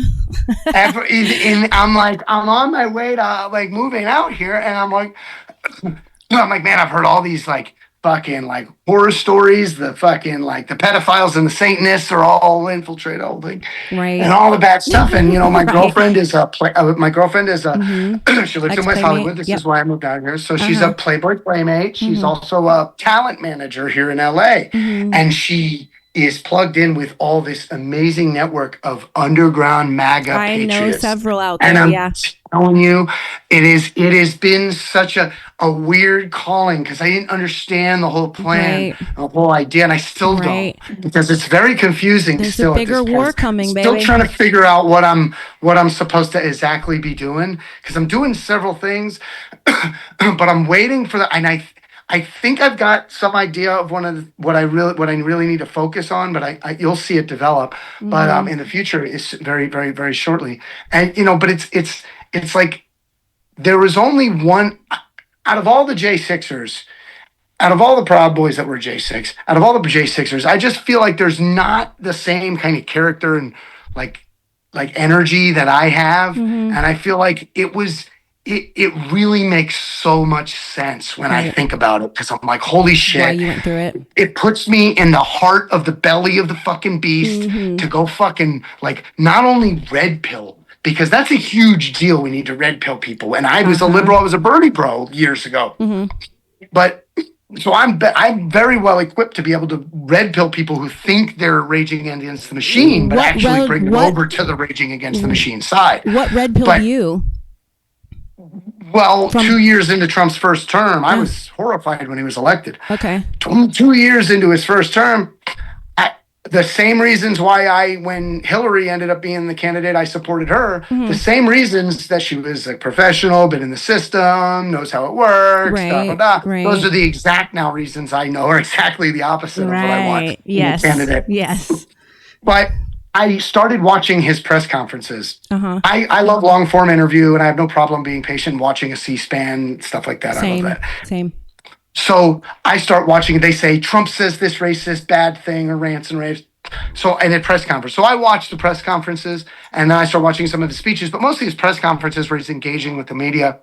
I'm on my way to like moving out here, and I'm like, man, I've heard all these like fucking like horror stories. The fucking like the pedophiles and the Satanists are all infiltrate all the right and all the bad stuff. And you know, my Right. girlfriend is she lives in West Ex-playmate. Hollywood. This Yep. is why I moved out here. So she's a Playboy playmate. She's also a talent manager here in LA, and she is plugged in with all this amazing network of underground MAGA I know patriots. several out there. And I'm Yeah. telling you, it has been such a weird calling, because I didn't understand the whole plan, Right. the whole idea, and I still Right. don't, because it's very confusing. There's still a at bigger this war point. coming, Still baby. trying to figure out what I'm supposed to exactly be doing, because I'm doing several things, but I'm waiting for the, and I think I've got some idea of what I really need to focus on, but I you'll see it develop. But in the future, it's very, very, very shortly. And you know, but it's like there was only one out of all the J6ers, out of all the Proud Boys that were J6, out of all the J6ers, I just feel like there's not the same kind of character and like energy that I have, and I feel like it really makes so much sense when I think about it, because I'm like, holy shit. Why you went through it. It puts me in the heart of the belly of the fucking beast to go fucking like not only red pill, because that's a huge deal. We need to red pill people. And I was a liberal. I was a Bernie bro years ago. But so I'm very well equipped to be able to red pill people who think they're raging against the machine, but actually bring them over to the raging against the machine side. What red pill you? Well, 2 years into Trump's first term, I was horrified when he was elected. Okay. 2 years into his first term, the same reasons why when Hillary ended up being the candidate, I supported her. The same reasons that she was a professional, been in the system, knows how it works. Right. Those are the exact now reasons I know are exactly the opposite of what I want Yes. in a candidate. Yes. But I started watching his press conferences. Uh-huh. I love long form interview, and I have no problem being patient watching a C-SPAN, stuff like that. Same. I love that. Same. So I start watching, they say Trump says this racist bad thing or rants and raves. So, and at press conference. So I watched the press conferences, and then I start watching some of the speeches, but mostly his press conferences where he's engaging with the media.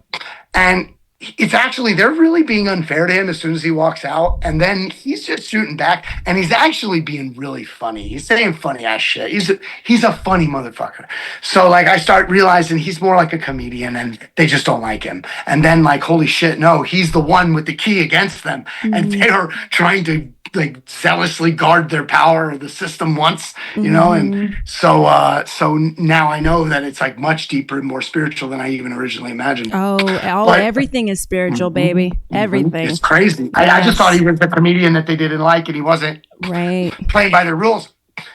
And it's actually, they're really being unfair to him as soon as he walks out. And then he's just shooting back, and he's actually being really funny. He's saying funny ass shit. He's a funny motherfucker. So like I start realizing he's more like a comedian, and they just don't like him. And then like, holy shit, no, he's the one with the key against them. And they are trying to like zealously guard their power, the system wants, you know, and so now I know that it's like much deeper and more spiritual than I even originally imagined. Everything is spiritual, baby. Everything. It's crazy. I just thought he was the comedian that they didn't like, and he wasn't playing by their rules.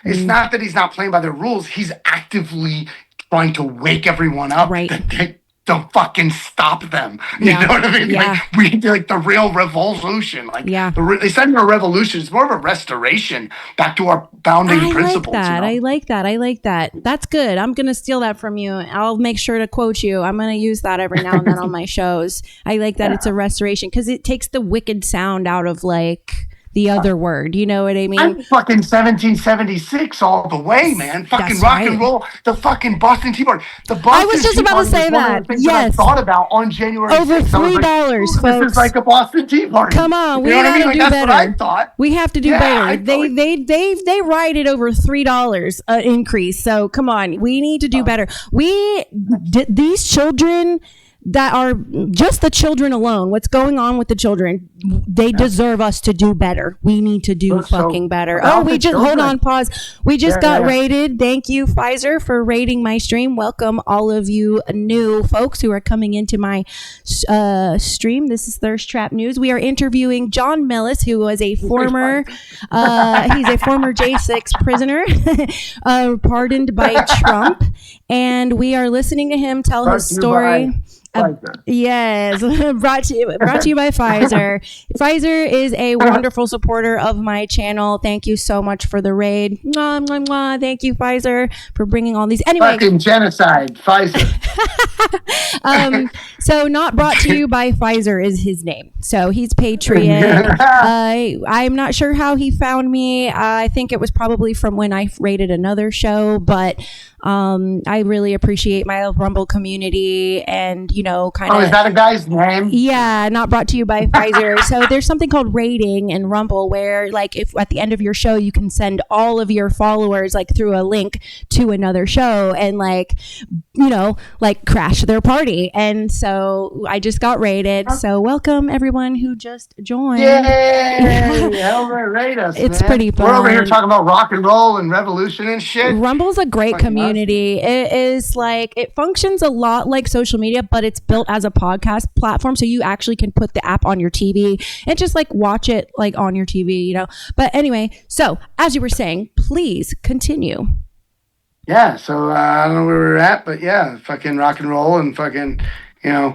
It's not that he's not playing by their rules. He's actively trying to wake everyone up that they don't fucking stop them. You know what I mean? Like we need like the real revolution. Like it's not even a revolution. It's more of a restoration back to our founding principles. I like that. That's good. I'm going to steal that from you. I'll make sure to quote you. I'm going to use that every now and then on my shows. I like that it's a restoration, because it takes the wicked sound out of like the other word. You know what I mean? I'm fucking 1776 all the way, man. Fucking rock and roll. The fucking Boston Tea Party. I was just about to say that. Yes. That I thought about on January over 6th. $3, like, folks. This is like a Boston Tea Party. Come on, we gotta do That's better. What I thought. We have to do better. They rioted over $3 increase. So come on, we need to do better. These children that are just the children alone. What's going on with the children? They deserve us to do better. We need to do fucking better. Oh, we just hold on, pause. We just got rated. Thank you, Pfizer, for rating my stream. Welcome all of you new folks who are coming into my stream. This is Thirst Trap News. We are interviewing Jon Mellis, who was a former he's a former J6 prisoner, pardoned by Trump, and we are listening to him tell his story. Yes, brought to you by Pfizer. Pfizer is a wonderful supporter of my channel. Thank you so much for the raid. Mwah, mwah, mwah. Thank you, Pfizer, for bringing all these. Anyway, fucking genocide, Pfizer. So not brought to you by Pfizer is his name. So he's Patriot. I'm not sure how he found me. I think it was probably from when I rated another show, but I really appreciate my Rumble community and, kind of. Oh, is that a guy's name? Yeah, not brought to you by Pfizer. So there's something called rating in Rumble where, like, if at the end of your show, you can send all of your followers, like, through a link to another show and, like, crash their party. And so I just got rated. So welcome everyone who just joined. Yay! Rate us, it's man. pretty fun. We're over here talking about rock and roll and revolution and shit. Rumble's a great community. Awesome. It is like, it functions a lot like social media, but it's built as a podcast platform. So you actually can put the app on your TV and just like watch it like on your TV, But anyway, so as you were saying, please continue. Yeah, so I don't know where we're at, but yeah, fucking rock and roll and fucking, When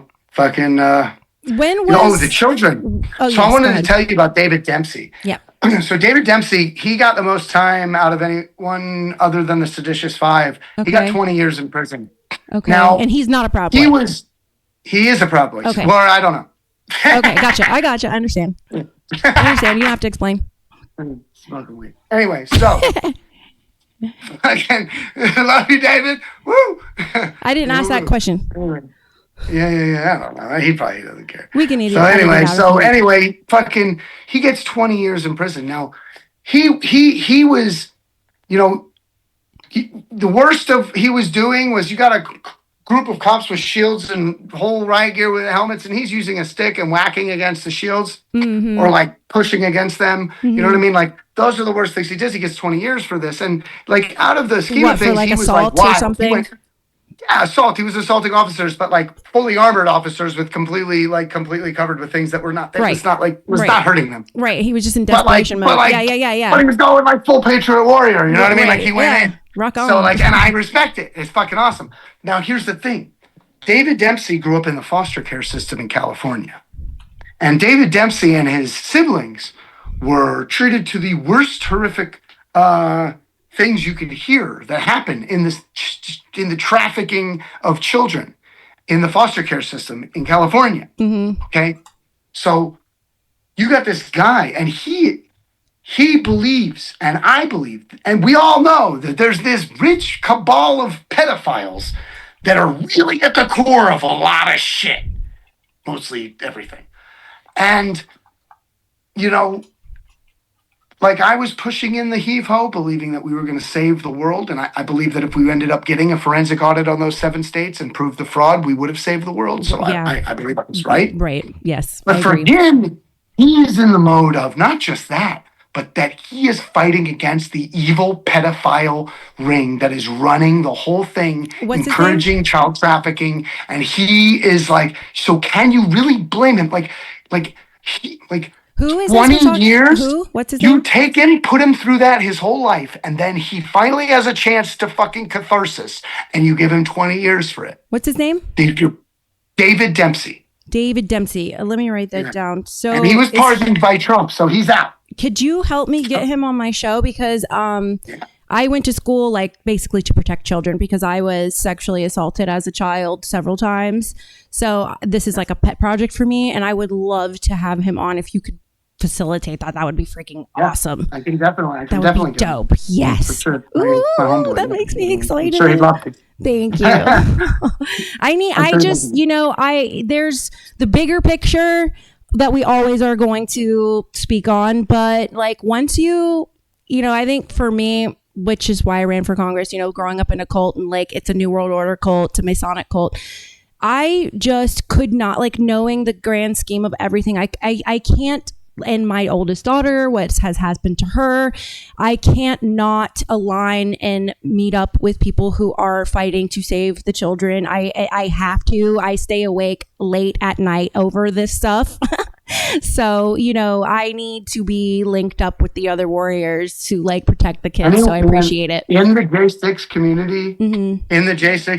was the children. Oh, so I wanted to tell you about David Dempsey. Yeah. So David Dempsey, he got the most time out of anyone other than the Seditious Five. Okay. He got 20 years in prison. Okay. Now, and he's not a Proud Boy. He is a Proud Boy. Okay. Well, I don't know. Okay, gotcha. I gotcha. I understand. You don't have to explain. Smoking weed. Anyway, so again, love you, David. Woo! I didn't ask that question. Yeah. I don't know. He probably doesn't care. We can eat it. Anyway, fucking, he gets 20 years in prison. Now, he was, the worst of he was doing was you got a group of cops with shields and whole riot gear with helmets, and he's using a stick and whacking against the shields or like pushing against them. Mm-hmm. You know what I mean? Like, those are the worst things he does. He gets 20 years for this. And like, out of the scheme of things, he was like, or something? Assault. He was assaulting officers, but like fully armored officers with completely covered with things that were not. Right. It's not like not hurting them. Right. He was just in desperation mode. Yeah. But he was going like full Patriot warrior. You know what I mean? Like he went in. Rock on. So and I respect it. It's fucking awesome. Now here's the thing. David Dempsey grew up in the foster care system in California, and David Dempsey and his siblings were treated to the worst horrific things you could hear that happen in the trafficking of children in the foster care system in California. Mm-hmm. Okay. So you got this guy and he believes, and I believe, and we all know that there's this rich cabal of pedophiles that are really at the core of a lot of shit, mostly everything. And, like I was pushing in the heave-ho, believing that we were going to save the world. And I believe that if we ended up getting a forensic audit on those 7 states and proved the fraud, we would have saved the world. So yeah. I believe that was right. Right, yes. But for him, he is in the mode of not just that, but that he is fighting against the evil pedophile ring that is running the whole thing, encouraging child trafficking. And he is like, so can you really blame him? Who is 20 years? Who? What's his name? You take him, put him through that his whole life, and then he finally has a chance to fucking catharsis, and you give him 20 years for it. What's his name? David Dempsey. David Dempsey. Let me write that down. So, and he was pardoned by Trump, so he's out. Could you help me get him on my show? Because I went to school like basically to protect children because I was sexually assaulted as a child several times. So this is like a pet project for me, and I would love to have him on if you could facilitate that. That would be freaking awesome. I can definitely. That would be dope. Yes. For sure. Ooh, that makes me excited. I'm sure he'd love to. Thank you. There's the bigger picture that we always are going to speak on, but like once I think for me, which is why I ran for Congress, growing up in a cult and like it's a New World Order cult, it's a Masonic cult. I just could not, like, knowing the grand scheme of everything. I can't. And my oldest daughter, what has happened to her, I can't not align and meet up with people who are fighting to save the children. I have to. I stay awake late at night over this stuff. So, I need to be linked up with the other warriors to like protect the kids. So I appreciate it. In the J6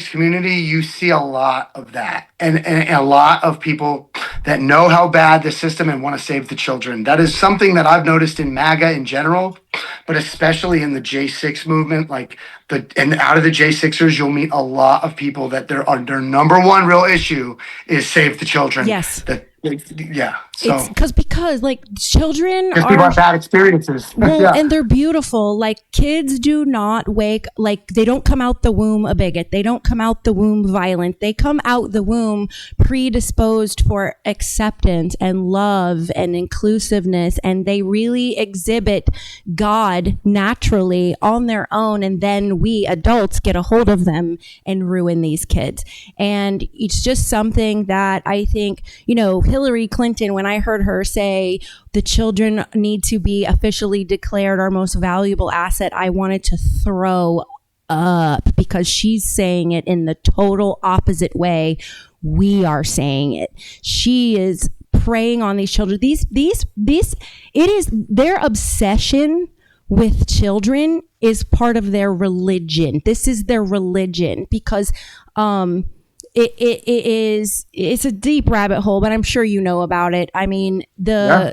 community, you see a lot of that, and a lot of people that know how bad the system and want to save the children. That is something that I've noticed in MAGA in general, but especially in the J6 movement. And out of the J6ers, you'll meet a lot of people that their number one real issue is save the children. Yes. Yeah. So it's because like children people have bad experiences. Well, yeah. And they're beautiful. Like kids do not they don't come out the womb a bigot. They don't come out the womb violent. They come out the womb predisposed for acceptance and love and inclusiveness. And they really exhibit God naturally on their own. And then we adults get a hold of them and ruin these kids. And it's just something that I think, Hillary Clinton, when I heard her say the children need to be officially declared our most valuable asset, I wanted to throw up because she's saying it in the total opposite way we are saying it. She is preying on these children. It is their obsession with children is part of their religion. This is their religion because it's a deep rabbit hole, but I'm sure you know about it. I mean, they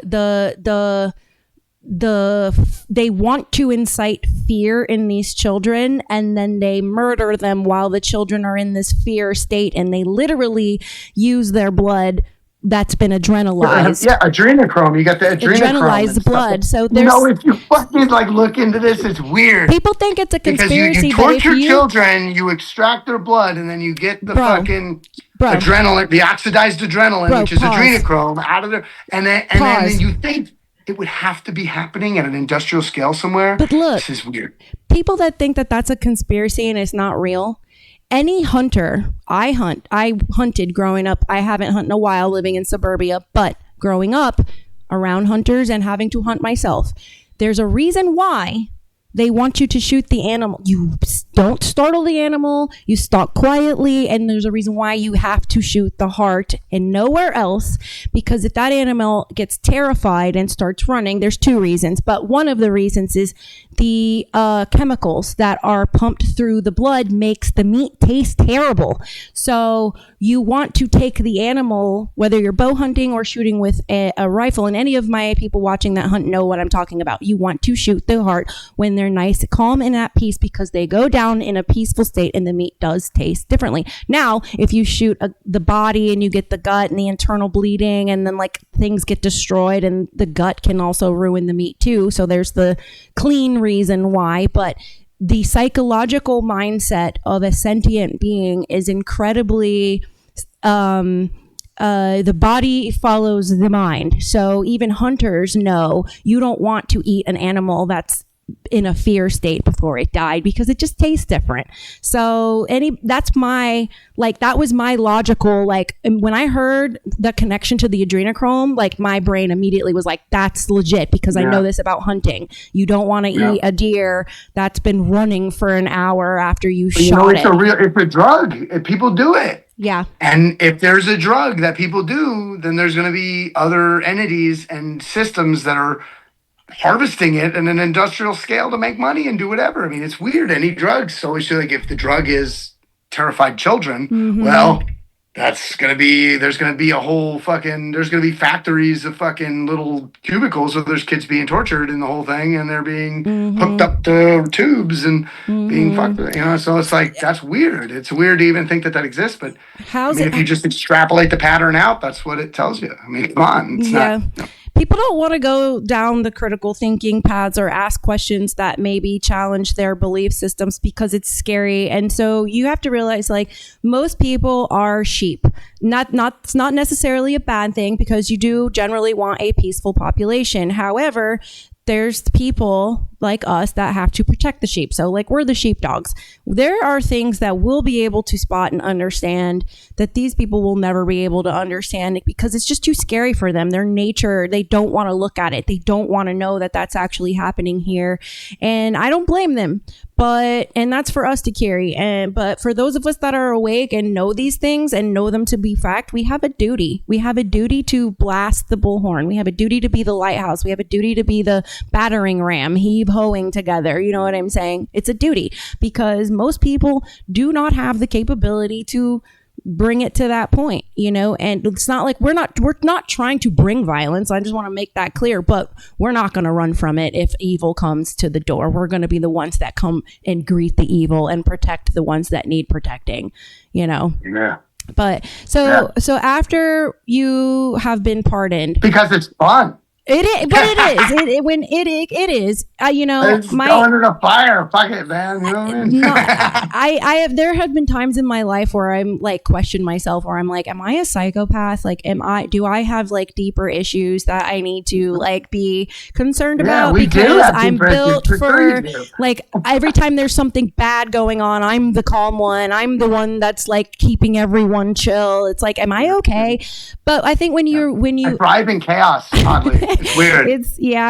want to incite fear in these children, and then they murder them while the children are in this fear state, and they literally use their blood that's been adrenalized. Yeah, adrenochrome. You got the adrenalized blood. So there's if you fucking look into this, it's weird. People think it's a conspiracy. Because you torture children, you extract their blood, and then you get the fucking adrenaline, the oxidized adrenaline, which is adrenochrome, out of there, and then you think it would have to be happening at an industrial scale somewhere. But look, this is weird. People that think that that's a conspiracy and it's not real. Any hunter, I hunted growing up. I haven't hunted in a while living in suburbia, but growing up around hunters and having to hunt myself, there's a reason why they want you to shoot the animal. You don't startle the animal. You stalk quietly. And there's a reason why you have to shoot the heart and nowhere else. Because if that animal gets terrified and starts running, there's two reasons. But one of the reasons is the chemicals that are pumped through the blood makes the meat taste terrible. So you want to take the animal, whether you're bow hunting or shooting with a rifle. And any of my people watching that hunt know what I'm talking about. You want to shoot the heart when they're nice, calm, and at peace, because they go down in a peaceful state and the meat does taste differently. Now, if you shoot the body and you get the gut and the internal bleeding, and then things get destroyed, and the gut can also ruin the meat too. So there's the clean reason why, but the psychological mindset of a sentient being is incredibly the body follows the mind. So even hunters know you don't want to eat an animal that's in a fear state before it died, because it just tastes different. So that was my logical, when I heard the connection to the adrenochrome, my brain immediately was like, that's legit, because I know this about hunting. You don't want to eat a deer that's been running for an hour after you shot it. It's a drug. People do it. Yeah. And if there's a drug that people do, then there's going to be other entities and systems that are harvesting it in an industrial scale to make money and do whatever. I mean, it's weird. Any drugs. So it's if the drug is terrified children, well, there's going to be there's going to be factories of fucking little cubicles where there's kids being tortured in the whole thing, and they're being hooked up to tubes and being fucked, so it's that's weird. It's weird to even think that exists, but if you just extrapolate the pattern out, that's what it tells you. I mean, come on. It's not. People don't want to go down the critical thinking paths or ask questions that maybe challenge their belief systems because it's scary. And so you have to realize, most people are sheep. It's not necessarily a bad thing, because you do generally want a peaceful population. However, there's people like us that have to protect the sheep. So like we're the sheepdogs. There are things that we'll be able to spot and understand that these people will never be able to understand because it's just too scary for them. Their nature, they don't want to look at it. They don't want to know that that's actually happening here. And I don't blame them. And that's for us to carry. But for those of us that are awake and know these things and know them to be fact, we have a duty. We have a duty to blast the bullhorn. We have a duty to be the lighthouse. We have a duty to be the battering ram, heave hoeing together. You know what I'm saying? It's a duty because most people do not have the capability to bring it to that point, and it's not like we're not trying to bring violence. I just want to make that clear, but we're not going to run from it. If evil comes to the door, we're going to be the ones that come and greet the evil and protect the ones that need protecting, Yeah. But so after you have been pardoned, because it's fun. It is, but it is. It is. It's going to the fire. Fuck it, man. You know what I mean? No, I have. There have been times in my life where I'm like question myself, where I'm like, am I a psychopath? Like, do I have like deeper issues that I need to like be concerned about? Because I'm built for like every time there's something bad going on, I'm the calm one. I'm the one that's like keeping everyone chill. It's like, am I okay? But I think when you thrive in chaos, oddly. It's weird.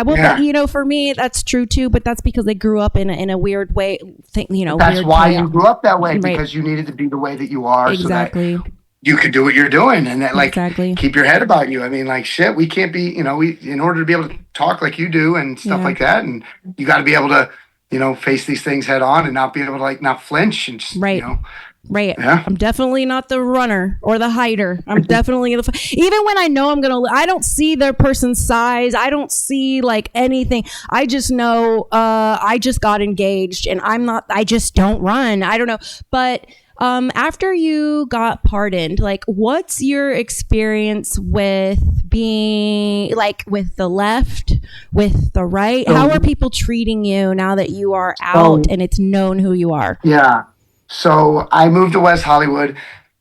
But for me, that's true too. But that's because I grew up in a weird way. That's why you grew up that way, because you needed to be the way that you are, exactly. so that you could do what you're doing, and that exactly. keep your head about you. I mean, like shit, we can't be, in order to be able to talk like you do and stuff like that, and you got to be able to, face these things head on and not be able to not flinch and just, Right. Yeah. I'm definitely not the runner or the hider. I'm definitely even when I know I don't see their person's size. I don't see like anything. I just know I just got engaged and I just don't run. I don't know. But after you got pardoned, like what's your experience with being like with the left, with the right? How are people treating you now that you are out and it's known who you are? Yeah. So I moved to West Hollywood,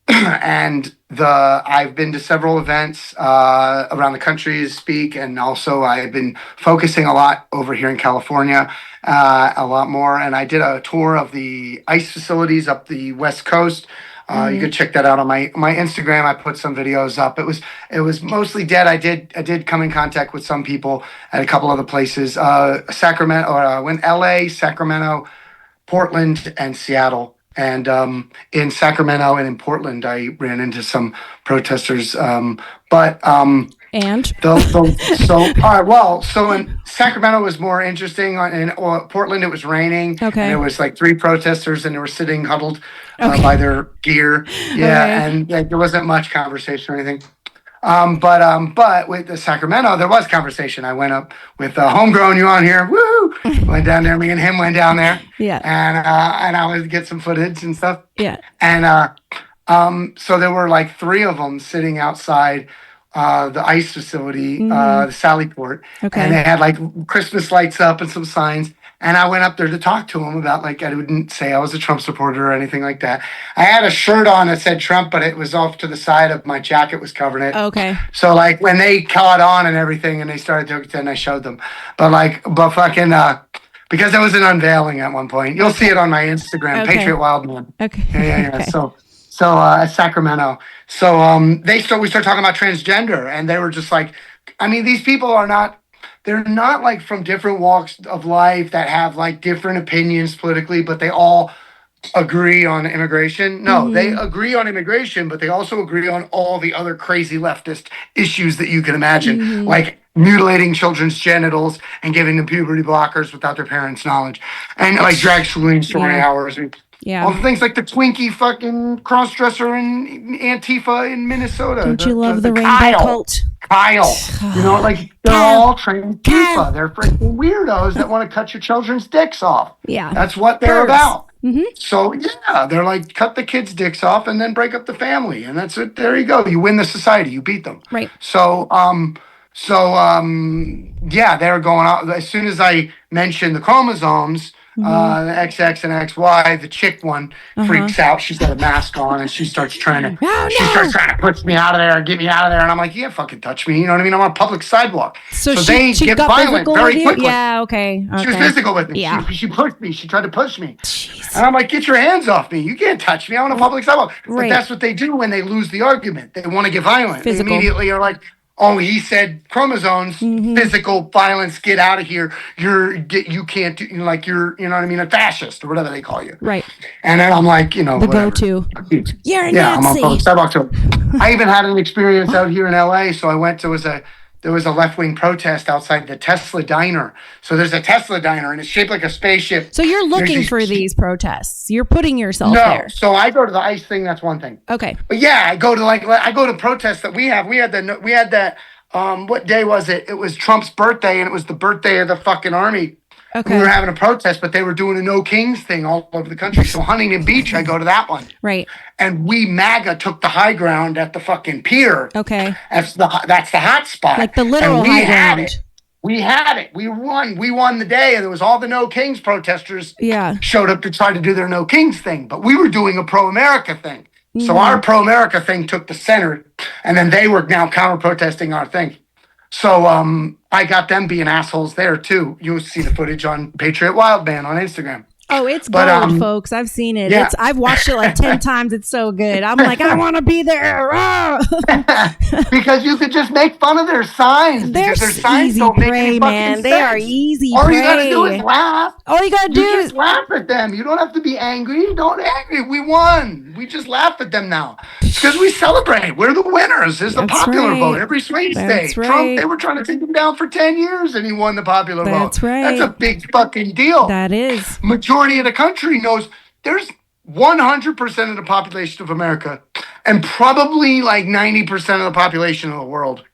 and I've been to several events around the country to speak, and also I've been focusing a lot over here in California, a lot more. And I did a tour of the ICE facilities up the West Coast. You could check that out on my Instagram. I put some videos up. It was mostly dead. I did come in contact with some people at a couple other places. Sacramento, went LA, Sacramento, Portland, and Seattle. And in Sacramento and in Portland, I ran into some protesters. So all right. Well, so in Sacramento was more interesting. In Portland, it was raining. Okay. And there was like 3 protesters, and they were sitting huddled by their gear. Yeah, and there wasn't much conversation or anything. But with the Sacramento, there was conversation. I went up with Homegrown, you on here, woo! Went down there. Me and him went down there. Yeah. And I would get some footage and stuff. Yeah. And so there were like 3 of them sitting outside the ICE facility, the Sallyport. Okay. And they had like Christmas lights up and some signs. And I went up there to talk to him about, like, I wouldn't say I was a Trump supporter or anything like that. I had a shirt on that said Trump, but it was off to the side of my jacket was covering it. Okay. So, like, when they caught on and everything and they started to extend, I showed them. But because there was an unveiling at one point. You'll see it on my Instagram, Okay. Patriot Wildman. Okay. Yeah. Okay. So Sacramento. So we started talking about transgender, and they were just like, I mean, these people they're not like from different walks of life that have like different opinions politically, but they all agree on immigration. No, they agree on immigration, but they also agree on all the other crazy leftist issues that you can imagine, like mutilating children's genitals and giving them puberty blockers without their parents' knowledge, and like drag queens 20 hours. Yeah. All the things like the Twinkie fucking crossdresser in Antifa in Minnesota. Don't you love the rainbow Kyle. cult? Kyle, like they're all trained Antifa. They're freaking weirdos that want to cut your children's dicks off. Yeah. That's what they're about. Mm-hmm. So yeah, they're like, cut the kids' dicks off and then break up the family, and that's it. There you go. You win the society. You beat them. Right. So yeah, they were going out as soon as I mentioned the chromosomes. the XX and XY. The chick one freaks out. She's got a mask on and she starts trying to push me out of there and get me out of there. And I'm like, you can't fucking touch me. You know what I mean? I'm on a public sidewalk. So they she get got violent very quickly. Yeah, okay. She was physical with me. Yeah. She pushed me. She tried to push me. Jeez. And I'm like, get your hands off me. You can't touch me. I'm on a public sidewalk. Right. But that's what they do when they lose the argument. They want to get violent. Physical. They immediately are like, oh, he said chromosomes, physical violence, get out of here. You can't do, you know what I mean, a fascist or whatever they call you. Right. And then I'm like, the go-to. You're a Nazi. I'm on public sidewalk. So I even had an experience out here in LA. So I went to, there was a left-wing protest outside the Tesla diner. So there's a Tesla diner and it's shaped like a spaceship. So you're looking for these protests. You're putting yourself there. So I go to the ICE thing. That's one thing. Okay. But yeah, I go to protests that we have. We had that, what day was it? It was Trump's birthday and it was the birthday of the fucking army. Okay. We were having a protest, but they were doing a No Kings thing all over the country. So Huntington Beach, I go to that one. Right. And we MAGA took the high ground at the fucking pier. Okay. That's the hot spot. Like the literal high ground. We had it. We won. We won the day. And there was all the No Kings protesters showed up to try to do their No Kings thing. But we were doing a pro-America thing. So our pro-America thing took the center. And then they were now counter-protesting our thing. So I got them being assholes there too. You'll see the footage on Patriot Wildman on Instagram. Oh, it's gold, folks. I've seen it. Yeah. I've watched it like 10 times. It's so good. I'm like, I want to be there. Because you could just make fun of their signs. They're their signs easy don't make prey, any man. fucking They sense. are easy All prey. you gotta do is laugh. All you gotta do You is just laugh at them. You don't have to be angry. Don't angry. We won. We just laugh at them now. Because we celebrate. We're the winners. There's the popular vote every swing state. Right. Trump, they were trying to take him down for 10 years and he won the popular vote. That's right. That's a big fucking deal. That is. Majority of the country knows there's 100% of the population of America and probably like 90% of the population of the world.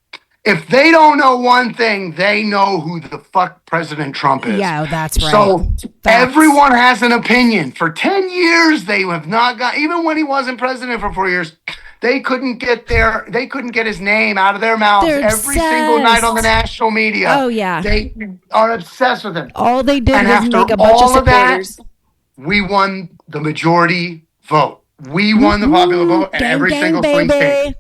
If they don't know one thing, they know who the fuck President Trump is. Yeah, that's right. So everyone has an opinion. For 10 years, they have not got, even when he wasn't president for 4 years, they couldn't get his name out of their mouths every single night on the national media. Oh, yeah. They are obsessed with him. All they did And was after make a bunch of all of that, supporters. we won the majority vote. We won the popular vote in every single swing state.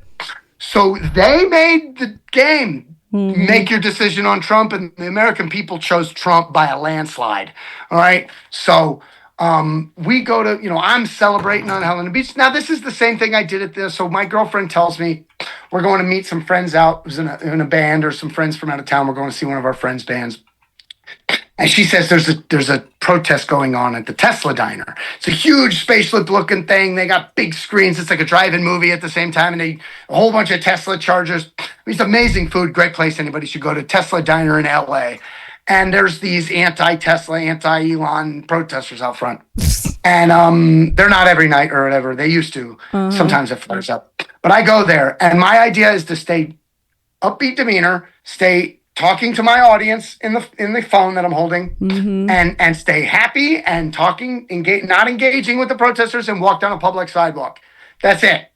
So they made the game. Make your decision on Trump, and the American people chose Trump by a landslide. All right. So we go to, I'm celebrating on Helena Beach. Now, this is the same thing I did at this. So my girlfriend tells me we're going to meet some friends out who's in a band or some friends from out of town. We're going to see one of our friends' bands. And she says there's a protest going on at the Tesla diner. It's a huge spaceship looking thing. They got big screens. It's like a drive-in movie at the same time. And a whole bunch of Tesla chargers. It's amazing food. Great place. Anybody should go to Tesla diner in LA. And there's these anti-Tesla, anti-Elon protesters out front. And they're not every night or whatever. They used to. Sometimes it flares up. But I go there. And my idea is to stay upbeat demeanor, stay talking to my audience in the phone that I'm holding, and stay happy and talking, not engaging with the protesters, and walk down a public sidewalk. That's it.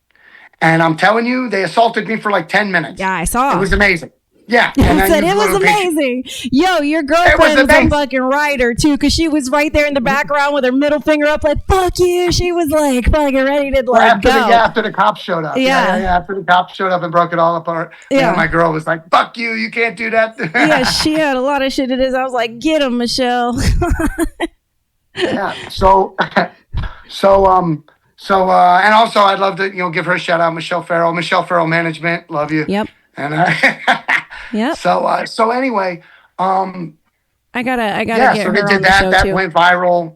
And I'm telling you, they assaulted me for like 10 minutes. Yeah, I saw. It was amazing. Yeah. I said it was amazing. Yo, your girlfriend was a fucking writer too, because she was right there in the background with her middle finger up, like "fuck you." She was like fucking ready to like go. After the cops showed up. Yeah. After the cops showed up and broke it all apart. Yeah. And my girl was like, "Fuck you. You can't do that." Yeah, she had a lot of shit to do. I was like, "Get him, Michelle." Yeah. So, and also I'd love to give her a shout out, Michelle Farrell Management. Love you. Yep. And yep. So anyway, I gotta get her so they on did the show that too. went viral.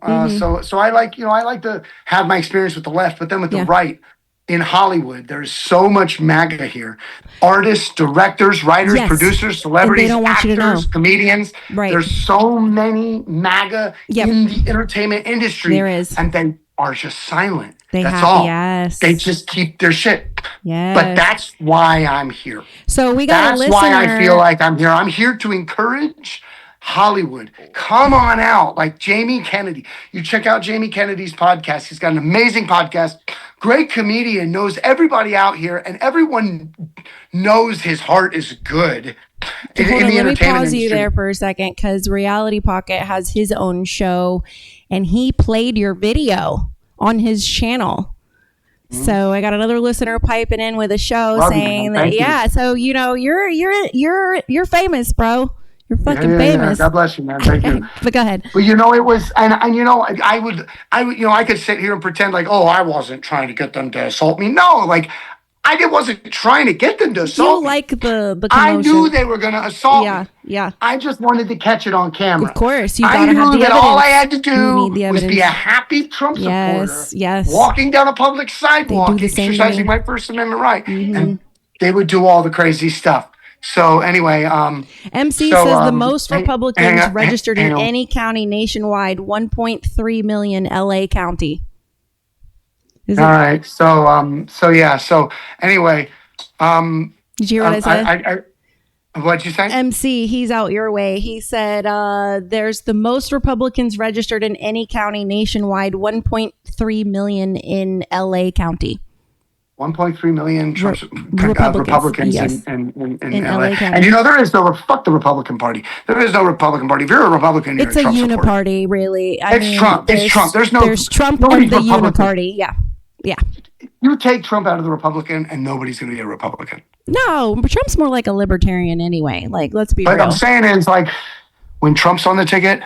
So I like to have my experience with the left, but then with the right in Hollywood, there's so much MAGA here. Artists, directors, writers, producers, celebrities, actors, comedians. Right. There's so many MAGA in the entertainment industry. There is. And they are just silent. That's all. Yes. They just keep their shit. Yes. But that's why I'm here. So we got a listener. That's why I feel like I'm here. I'm here to encourage Hollywood. Come on out. Like Jamie Kennedy. You check out Jamie Kennedy's podcast. He's got an amazing podcast. Great comedian, knows everybody out here, and everyone knows his heart is good. Hold on, let me pause you there for a second, because Reality Pocket has his own show, and he played your video on his channel. So I got another listener piping in with a show saying that, yeah. So you're famous, bro. You're fucking famous. God bless you, man. Thank you. But go ahead. But it was, and I would, I could sit here and pretend like, oh, I wasn't trying to get them to assault me. No, like I wasn't trying to get them to assault me. Like the commotion. I knew they were going to assault me. Yeah. I just wanted to catch it on camera. Of course, you I gotta have knew the that evidence. all I had to do need the was be evidence. a happy Trump supporter, Yes. walking down a public sidewalk, the same exercising thing. my First Amendment right, and they would do all the crazy stuff. So anyway, MC says the most Republicans registered in any county nationwide, 1.3 million LA County. All right. So anyway, did you hear what I said? What'd you say? MC, he's out your way. He said there's the most Republicans registered in any county nationwide, 1.3 million in LA County. 1.3 million Republicans yes. in LA County. And there is fuck the Republican Party. There is no Republican Party. If you're a Republican, you're it's a a Trump uniparty, really. It's Trump. There's Trump and the uniparty. Yeah. You take Trump out of the Republican, and nobody's going to be a Republican. No, but Trump's more like a libertarian anyway. Like, let's be real. What I'm saying is, like, when Trump's on the ticket,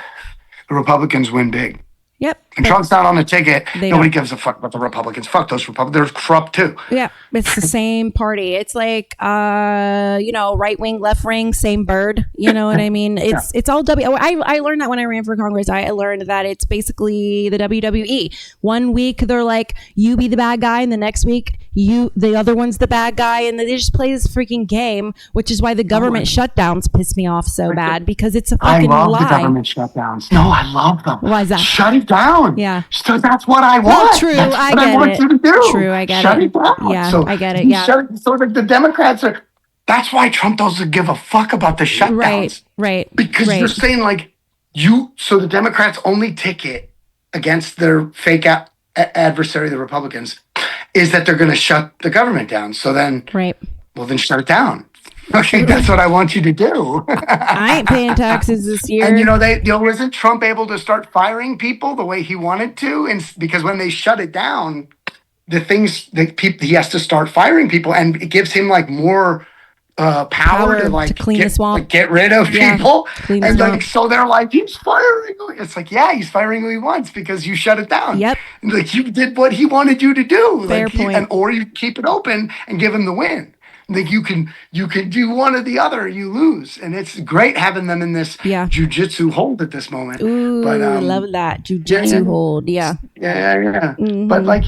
the Republicans win big. Yep. And Trump's not on the ticket. Nobody don't. gives a fuck about the Republicans. Fuck those Republicans. They're corrupt too. Yeah. It's the same party. It's like, right wing, left wing, same bird. You know what I mean? It's all I learned that when I ran for Congress. I learned that it's basically the WWE. 1 week they're like, you be the bad guy, and the next week the other one's the bad guy, and they just play this freaking game, which is why the government shutdowns piss me off so bad, because it's a fucking lie. I love the government shutdowns. No, I love them. Why is that? Shut it down. Yeah. So that's what I want. Well, true. That's I what get I want it. you to do. True. I get Shut it. it down. Yeah. So I get it. Yeah. So like the Democrats are. That's why Trump doesn't give a fuck about the shutdowns. Right. Because you're saying like so the Democrats' only ticket against their fake adversary, the Republicans, is that they're going to shut the government down. So then, well, then shut it down. Okay, that's what I want you to do. I ain't paying taxes this year. And wasn't Trump able to start firing people the way he wanted to? And because when they shut it down, he has to start firing people, and it gives him like more power to clean the swamp, get rid of people. And like, so they're like, he's firing. It's like, yeah, he's firing who he wants because you shut it down. Yep. And like, you did what he wanted you to do. Fair point. Or you keep it open and give him the win. Like you can do one or the other, you lose, and it's great having them in this jujitsu hold at this moment. Ooh, but love that jujitsu hold. Yeah. Mm-hmm. But like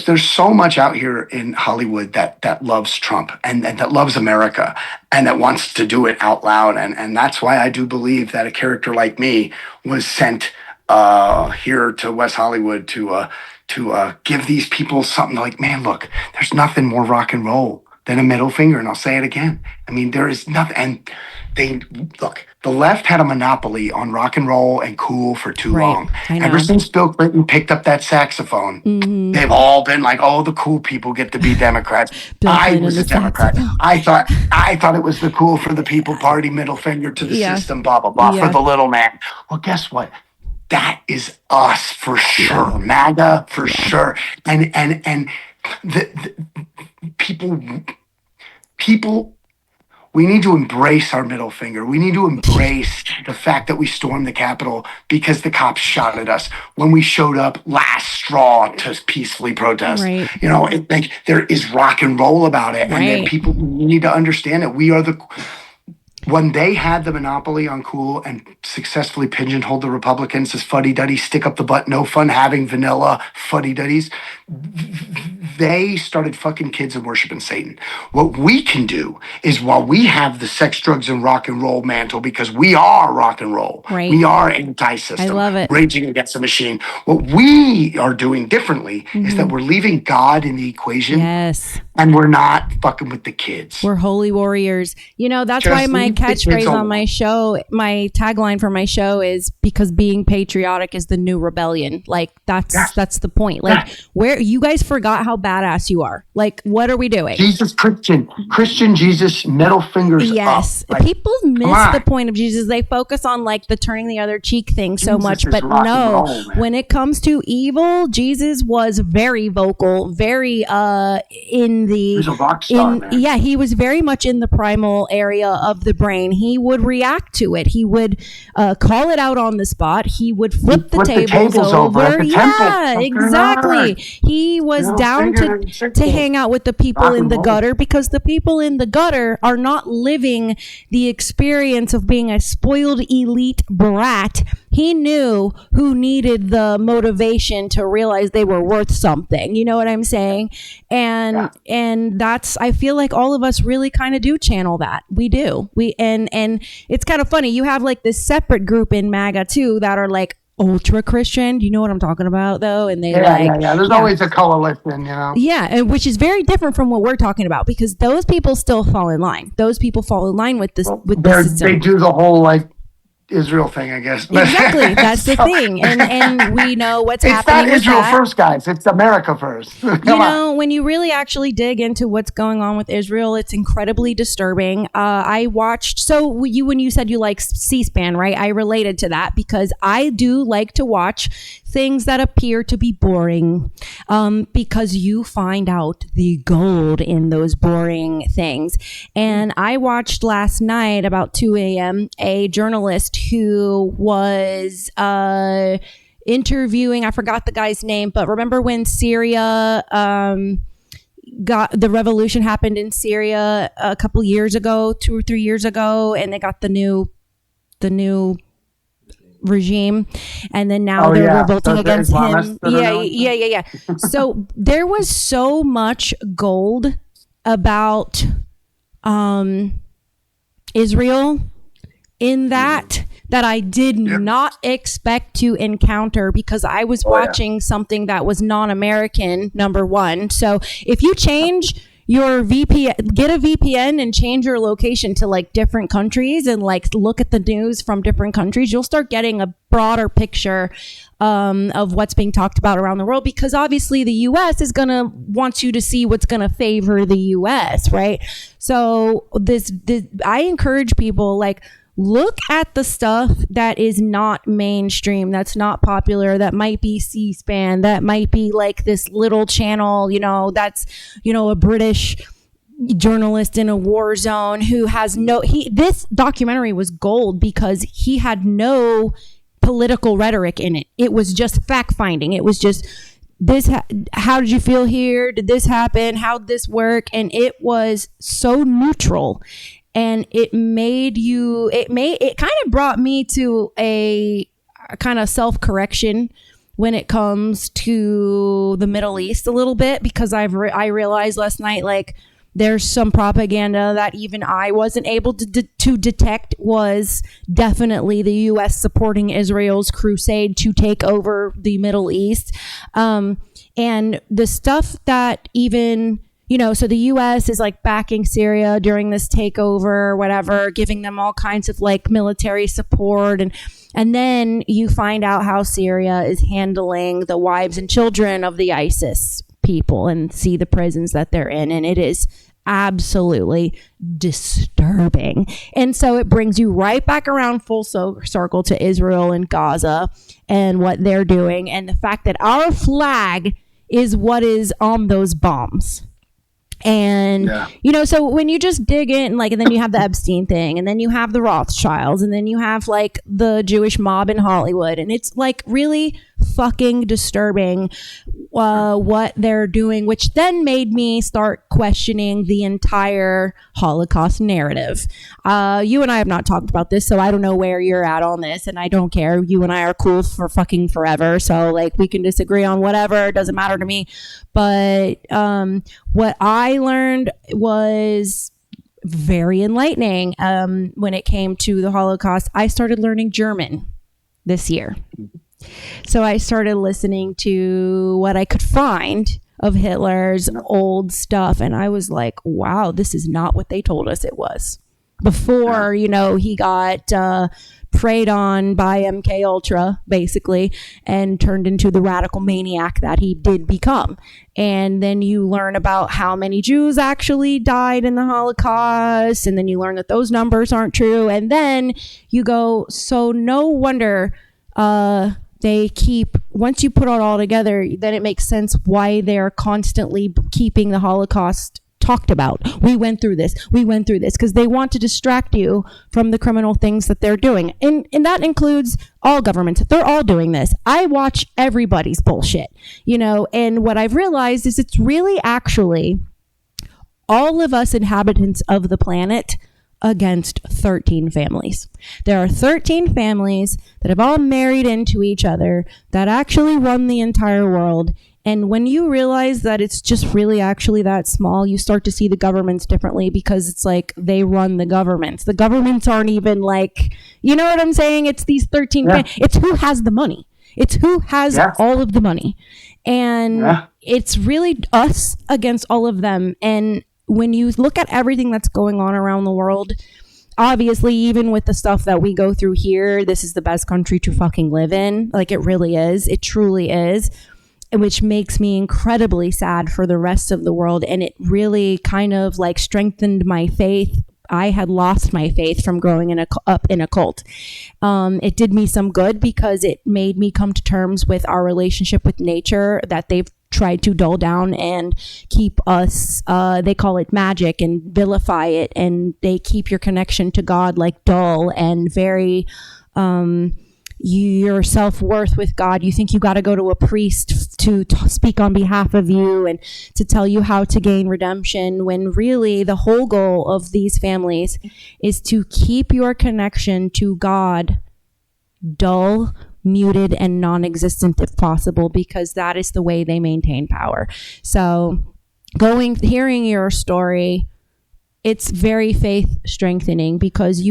there's so much out here in Hollywood that loves Trump and that loves America and that wants to do it out loud, and that's why I do believe that a character like me was sent here to West Hollywood to give these people something like, man, look, there's nothing more rock and roll than a middle finger. And I'll say it again. I mean, there is nothing. And the left had a monopoly on rock and roll and cool for too long. Ever since Bill Clinton picked up that saxophone, they've all been like, oh, the cool people get to be Democrats. I was a Democrat. I thought it was the cool for the people party, middle finger to the system, blah, blah, blah, for the little man. Well, guess what? That is us for sure. MAGA for sure. And the people, we need to embrace our middle finger. We need to embrace the fact that we stormed the Capitol because the cops shot at us when we showed up last straw to peacefully protest. Right. There is rock and roll about it. Right. And then people need to understand that we are when they had the monopoly on cool and successfully pigeonholed the Republicans as fuddy-duddies, stick up the butt, no fun having vanilla fuddy-duddies, they started fucking kids and worshiping Satan. What we can do is, while we have the sex, drugs, and rock and roll mantle, because we are rock and roll, we are anti-system, I love it. Raging Against the Machine. What we are doing differently is that we're leaving God in the equation. Yes. And we're not fucking with the kids. We're holy warriors. That's why my catchphrase on my show, my tagline for my show is, because being patriotic is the new rebellion. Like that's the point. Like where you guys forgot how badass you are. Like, what are we doing? Jesus Christian Jesus, middle fingers Yes. up. Like, people miss the point of Jesus. They focus on like the turning the other cheek thing so Jesus much, is but rock and no, roll, man. when it comes to evil, Jesus was very vocal, very He was a rock star, man. yeah, he was very much in the primal area of the brain. He would react to it. He would call it out on the spot. He would flip the tables over. at the Yeah, temple. exactly. He was down to hang out with the people in the gutter, because the people in the gutter are not living the experience of being a spoiled elite brat. He knew who needed the motivation to realize they were worth something. You know what I'm saying? And that's, I feel like all of us really kind of do channel that. We do. And it's kind of funny. You have like this separate group in MAGA too that are like ultra Christian. You know what I'm talking about though? And they There's always a coalition, you know. Yeah, and which is very different from what we're talking about, because those people still fall in line. Those people fall in line with this. They do the whole like Israel thing, I guess. Exactly, that's the thing, and we know what's happening. It's not Israel first, guys. It's America first. When you really actually dig into what's going on with Israel, it's incredibly disturbing. I watched. So when you said you like C-SPAN, right? I related to that because I do like to watch things that appear to be boring, because you find out the gold in those boring things. And I watched last night about 2 a.m. a journalist who was interviewing, I forgot the guy's name, but remember when Syria got the revolution happened in Syria a couple years ago, 2 or 3 years ago, and they got the new regime, and then now they're revolting against him. Yeah. So there was so much gold about Israel in that I did not expect to encounter, because I was watching something that was non-American, number one. So if you change your VPN, get a VPN and change your location to like different countries and like look at the news from different countries, you'll start getting a broader picture of what's being talked about around the world, because obviously the US is going to want you to see what's going to favor the US, right? So this I encourage people, like, look at the stuff that is not mainstream, that's not popular, that might be C-SPAN, that might be like this little channel, that's, a British journalist in a war zone who has this documentary was gold because he had no political rhetoric in it. It was just fact finding. It was just how did you feel here? Did this happen? How'd this work? And it was so neutral. And it kind of brought me to a kind of self-correction when it comes to the Middle East a little bit, because I realized last night, like, there's some propaganda that even I wasn't able to detect was definitely the U.S. supporting Israel's crusade to take over the Middle East. And the stuff that even... so the U.S. is like backing Syria during this takeover or whatever, giving them all kinds of like military support. And then you find out how Syria is handling the wives and children of the ISIS people and see the prisons that they're in. And it is absolutely disturbing. And so it brings you right back around full circle to Israel and Gaza and what they're doing. And the fact that our flag is what is on those bombs. And, so when you just dig in, like, and then you have the Epstein thing, and then you have the Rothschilds, and then you have like the Jewish mob in Hollywood, and it's like really fucking disturbing what they're doing, which then made me start questioning the entire Holocaust narrative. You and I have not talked about this, so I don't know where you're at on this, and I don't care. You and I are cool for fucking forever, so like we can disagree on whatever, it doesn't matter to me. But what I learned was very enlightening when it came to the Holocaust. I started learning German this year. So I started listening to what I could find of Hitler's old stuff. And I was like, wow, this is not what they told us it was. Before, he got preyed on by MK Ultra, basically, and turned into the radical maniac that he did become. And then you learn about how many Jews actually died in the Holocaust, and then you learn that those numbers aren't true. And then you go, so no wonder they keep, once you put it all together, then it makes sense why they're constantly keeping the Holocaust talked about. We went through this, because they want to distract you from the criminal things that they're doing. And that includes all governments. They're all doing this. I watch everybody's bullshit, and what I've realized is it's really actually all of us inhabitants of the planet against 13 families. There are 13 families that have all married into each other that actually run the entire world. And when you realize that it's just really actually that small, you start to see the governments differently, because it's like they run the governments. The governments aren't even like, you know what I'm saying? It's these 13, it's who has the money. It's who has all of the money. And it's really us against all of them. And when you look at everything that's going on around the world, obviously, even with the stuff that we go through here, this is the best country to fucking live in. Like, it really is. It truly is. Which makes me incredibly sad for the rest of the world. And it really kind of like strengthened my faith. I had lost my faith from growing up in a cult. It did me some good, because it made me come to terms with our relationship with nature that they've tried to dull down and keep us, they call it magic and vilify it, and they keep your connection to God like dull and very, your self-worth with God. You think you got to go to a priest to speak on behalf of you and to tell you how to gain redemption, when really the whole goal of these families is to keep your connection to God dull, muted, and non-existent if possible, because that is the way they maintain power. So hearing your story, it's very faith strengthening, because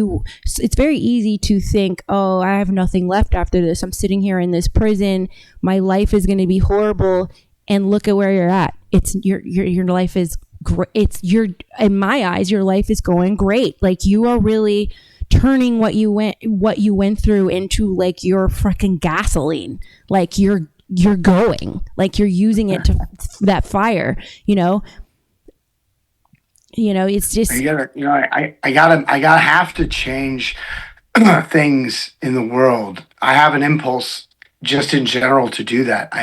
it's very easy to think, oh, I have nothing left after this. I'm sitting here in this prison. My life is going to be horrible. And look at where you're at. It's your life is great. In my eyes, your life is going great. Like, you are really turning what you went through into like your freaking gasoline. Like, you're going, like you're using it to that fire, it's just, I gotta have to change things in the world. I have an impulse just in general to do that. I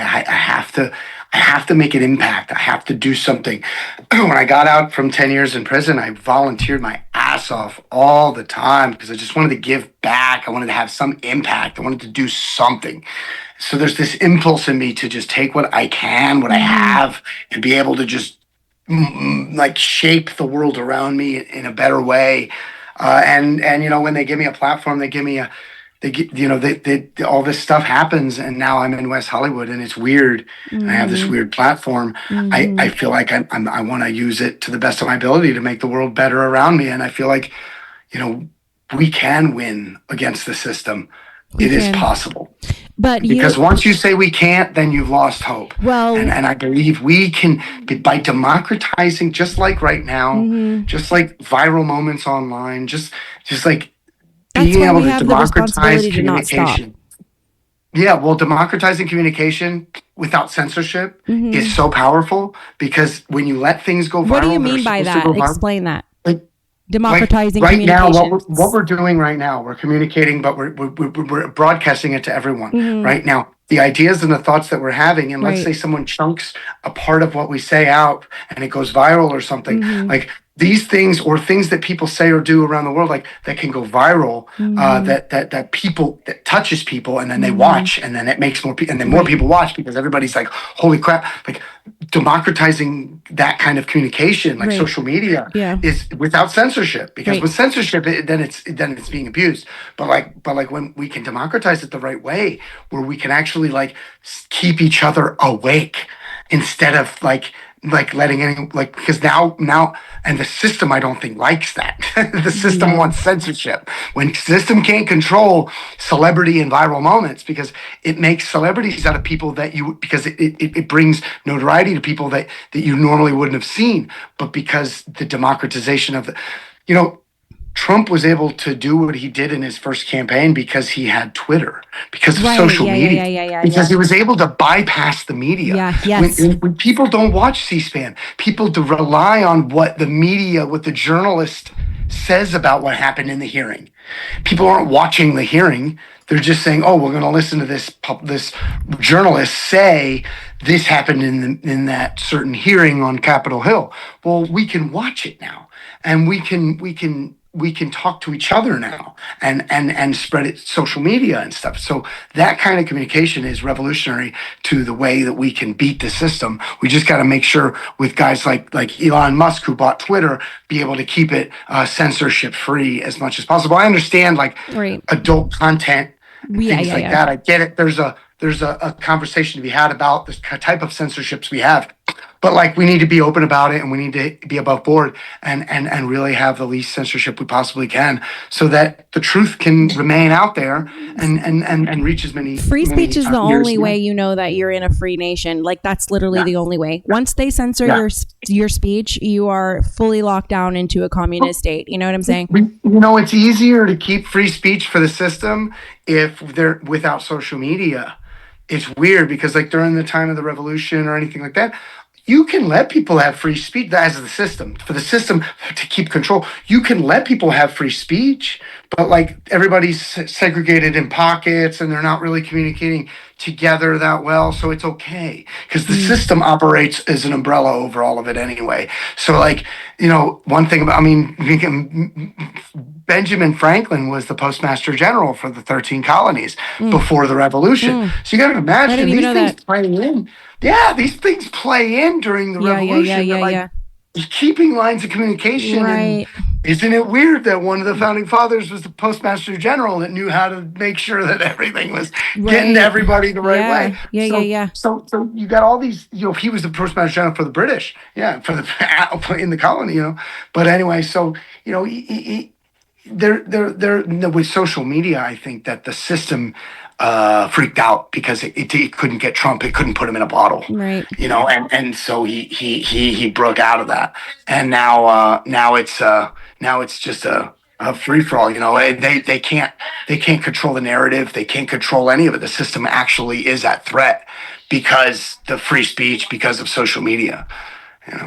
have to make an impact. I have to do something. When I got out from 10 years in prison, I volunteered my ass off all the time, because I just wanted to give back. I wanted to have some impact. I wanted to do something. So there's this impulse in me to just take what I can, what I have, and be able to just like shape the world around me in a better way. And when they give me a platform, all this stuff happens, and now I'm in West Hollywood, and it's weird. I have this weird platform. I feel like I want to use it to the best of my ability to make the world better around me. And I feel like, we can win against the system. It is possible. But because once you say we can't, then you've lost hope. Well, and I believe we can, by democratizing, just like right now, just like viral moments online, just like being able to democratize communication. Yeah, well, democratizing communication without censorship is so powerful, because when you let things go viral, what do you mean by that? Explain that. Democratizing right now, what we're doing right now, we're communicating, but we're broadcasting it to everyone right now. The ideas and the thoughts that we're having, and let's say someone chunks a part of what we say out and it goes viral or something, like these things, or things that people say or do around the world, like that can go viral, that touches people, and then they watch, and then it makes more people, and then more people watch, because everybody's like, holy crap. Like, democratizing that kind of communication, like social media, is without censorship, because with censorship, then it's being abused. But like when we can democratize it the right way, where we can actually like keep each other awake, instead of like letting any, like, because now, and the system, I don't think, likes that. The system wants censorship. When the system can't control celebrity and viral moments, because it makes celebrities out of people because it brings notoriety to people that you normally wouldn't have seen. But because the democratization of Trump was able to do what he did in his first campaign because he had Twitter, because of Right. social media, because Yeah. he was able to bypass the media. Yeah. Yes. When people don't watch C-SPAN, people to rely on what the media, what the journalist says about what happened in the hearing. People aren't watching the hearing. They're just saying, "Oh, we're going to listen to this journalist say this happened in that certain hearing on Capitol Hill." Well, we can watch it now, and we can talk to each other now, and spread it social media and stuff. So that kind of communication is revolutionary to the way that we can beat the system. We just got to make sure with guys like Elon Musk, who bought Twitter, be able to keep it censorship free as much as possible. I understand Right. adult content and things like Yeah. that. I get it. There's a conversation to be had about this type of censorships we have. But we need to be open about it, and we need to be above board and really have the least censorship we possibly can, so that the truth can remain out there and reach as many. Free speech is the ears. only way you know that you're in a free nation. That's literally Yeah. the only way. Once they censor Yeah. your speech, you are fully locked down into a communist state. You know what I'm saying? It's easier to keep free speech for the system if they're without social media. It's weird because during the time of the revolution or anything like that, you can let people have free speech as the system, for the system to keep control. You can let people have free speech, but everybody's segregated in pockets and they're not really communicating together that well. So it's okay because the system operates as an umbrella over all of it anyway. So one thing about, Benjamin Franklin was the postmaster general for the 13 colonies before the revolution. So you got to imagine these things play in. Yeah, these things play in during the revolution. Yeah. Keeping lines of communication. Right. And isn't it weird that one of the founding fathers was the postmaster general that knew how to make sure that everything was getting to everybody the right way? Yeah. So you got all these. He was the postmaster general for the British. Yeah, for the in the colony. But anyway, so they're with social media. I think that the system freaked out because it couldn't get Trump. It couldn't put him in a bottle. Right. And so he broke out of that. And now it's just a free for all. They can't control the narrative. They can't control any of it. The system actually is at threat because the free speech, because of social media.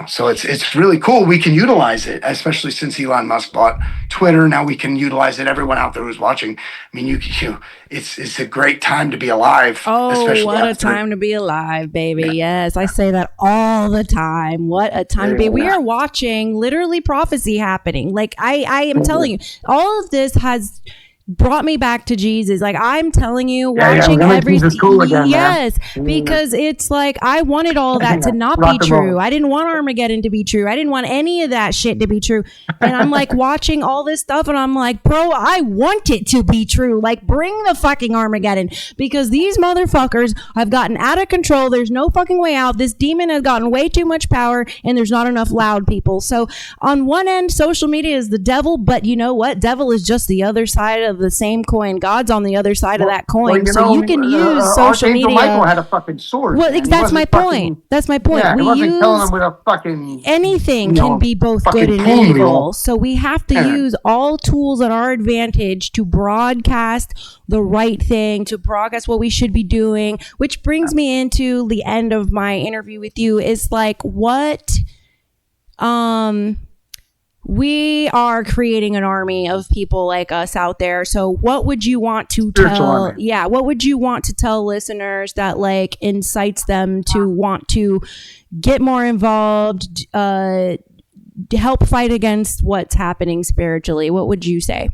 So it's really cool. We can utilize it, especially since Elon Musk bought Twitter. Now we can utilize it. Everyone out there who's watching, it's a great time to be alive. Oh, what a time to be alive, baby. Yeah. Yes, I say that all the time. What a time to be. We are watching literally prophecy happening. I am telling you, all of this has brought me back to Jesus. I'm telling you, watching everything. Cool again, yes, man. because it's I wanted all that to not be true. I didn't want Armageddon to be true. I didn't want any of that shit to be true. And I'm watching all this stuff and I'm bro, I want it to be true. Bring the fucking Armageddon, because these motherfuckers have gotten out of control. There's no fucking way out. This demon has gotten way too much power and there's not enough loud people. So on one end, social media is the devil, but you know what? Devil is just the other side of the same coin. God's on the other side of that coin. So you can use social media. Michael had a fucking sword. Well, that's my point. That's my point. Yeah, we wasn't killing him with a fucking. Anything can be both good and evil. So we have to use all tools at our advantage to broadcast the right thing, to broadcast what we should be doing, which brings me into the end of my interview with you is what we are creating an army of people like us out there. So what would you want to tell? Yeah. What would you want to tell listeners that incites them to want to get more involved, help fight against what's happening spiritually? What would you say?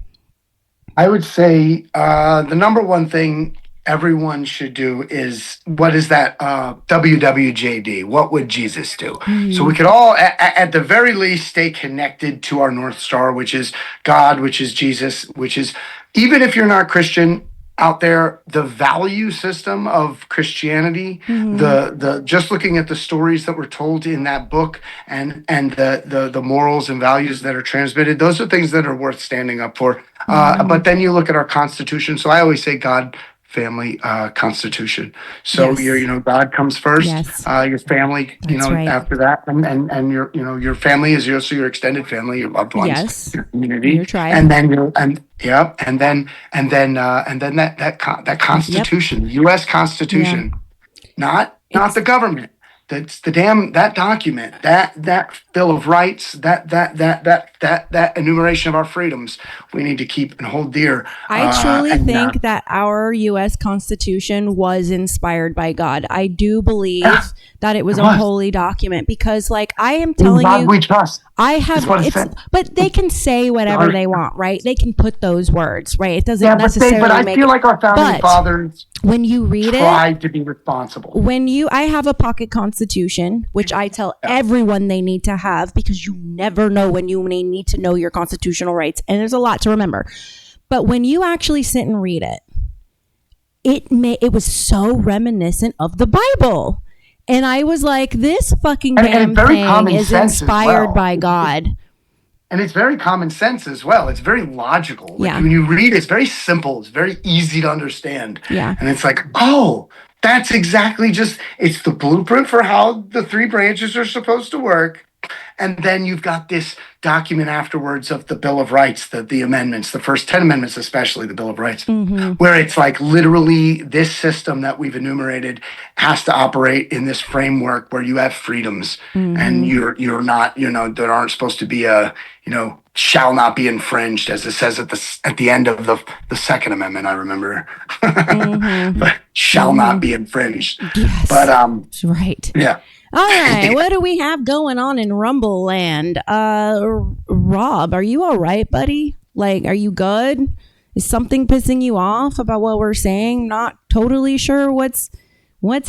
I would say the number one thing everyone should do is, what is that? WWJD. What would Jesus do? So we could all, at the very least, stay connected to our North Star, which is God, which is Jesus, which is, even if you're not Christian out there, the value system of Christianity, the just looking at the stories that were told in that book and the morals and values that are transmitted, those are things that are worth standing up for. But then you look at our Constitution. So I always say God family constitution. So Yes. God comes first, Yes. your family, That's right. after that, and your family is your extended family, your loved ones, Yes. your community, Your tribe. and then that Constitution, the U.S. Constitution, not the government. That's that document, that Bill of Rights, that enumeration of our freedoms. We need to keep and hold dear. I truly think that our U.S. Constitution was inspired by God. I do believe that it was a holy document because, like, I am telling God you, we trust. I have but they can say whatever they want, right? They can put those words, right? It doesn't necessarily but I feel like our founding fathers when you read tried to be responsible. I have a pocket constitution, which I tell everyone they need to have because you never know when you may need to know your constitutional rights, and there's a lot to remember. But when you actually sit and read it, it was so reminiscent of the Bible. And I was like, this fucking damn thing is inspired by God. And it's very common sense as well. It's very logical. Yeah. When you read it, it's very simple. It's very easy to understand. Yeah. And it's like, oh, that's exactly it's the blueprint for how the three branches are supposed to work. And then you've got this document afterwards of the Bill of Rights, the amendments, the first 10 amendments, especially the Bill of Rights, where it's like literally this system that we've enumerated has to operate in this framework where you have freedoms and you're not, there aren't supposed to be shall not be infringed, as it says at the end of the Second Amendment, I remember. But shall not be infringed. Yes. But right. Yeah. All right, what do we have going on in Rumble Land? Rob, are you all right, buddy? Like, are you good? Is something pissing you off about what we're saying? Not totally sure what's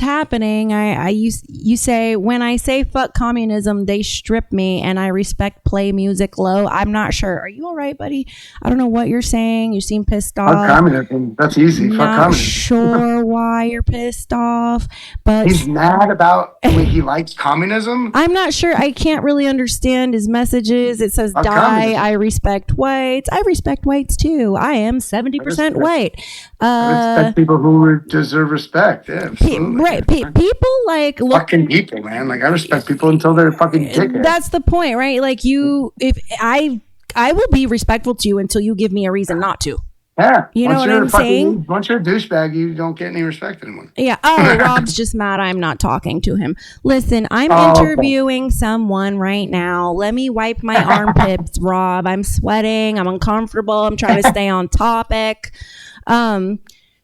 happening. You say, when I say fuck communism, they strip me and I respect play music low. I'm not sure. Are you all right, buddy? I don't know what you're saying. You seem pissed off. Fuck communism. That's easy. Fuck Not communism. sure why you're pissed off, but He's mad about when he likes communism. I'm not sure. I can't really understand his messages. It says, Fuck die. communism. I respect whites. I respect whites too. I am 70% white. I respect people who deserve respect. Yeah, absolutely. Right. People like look. Fucking people, man. Like, I respect people until they're fucking dickheads. That's the point, right? Like if I will be respectful to you until you give me a reason not to. Yeah. You know what I'm saying? Once you're a douchebag, you don't get any respect anymore. Yeah. Oh, Rob's just mad I'm not talking to him. Listen, I'm interviewing someone right now. Let me wipe my armpits, Rob. I'm sweating. I'm uncomfortable. I'm trying to stay on topic.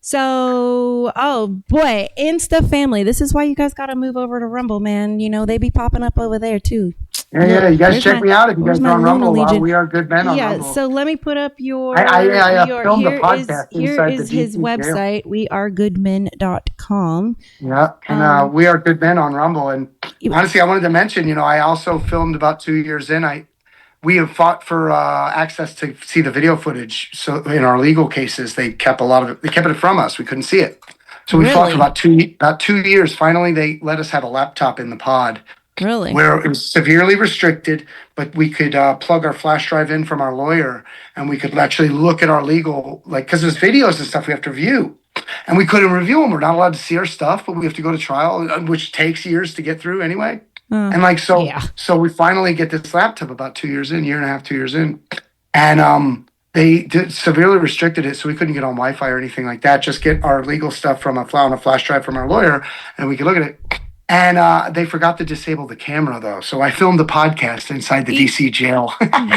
So, oh boy, Insta family. This is why you guys got to move over to Rumble, man. They be popping up over there too. Yeah. You guys check me out if you guys are on Rumble. We are good men on Rumble. So let me put up your. I filmed the podcast here inside is the his DC website, wearegoodmen.com. Yeah, and We Are Good Men on Rumble. And honestly, I wanted to mention, I also filmed about 2 years in. We have fought for access to see the video footage. So in our legal cases, they kept it from us. We couldn't see it. So we fought for about 2 years. Finally, they let us have a laptop in the pod. Really? Where it was severely restricted, but we could plug our flash drive in from our lawyer, and we could actually look at our legal, because there's videos and stuff we have to review. And we couldn't review them. We're not allowed to see our stuff, but we have to go to trial, which takes years to get through anyway. So we finally get this laptop about 2 years in, year and a half, 2 years in. And they severely restricted it, so we couldn't get on Wi-Fi or anything like that. Just get our legal stuff on a flash drive from our lawyer, and we could look at it. And they forgot to disable the camera, though. So I filmed the podcast inside the DC jail.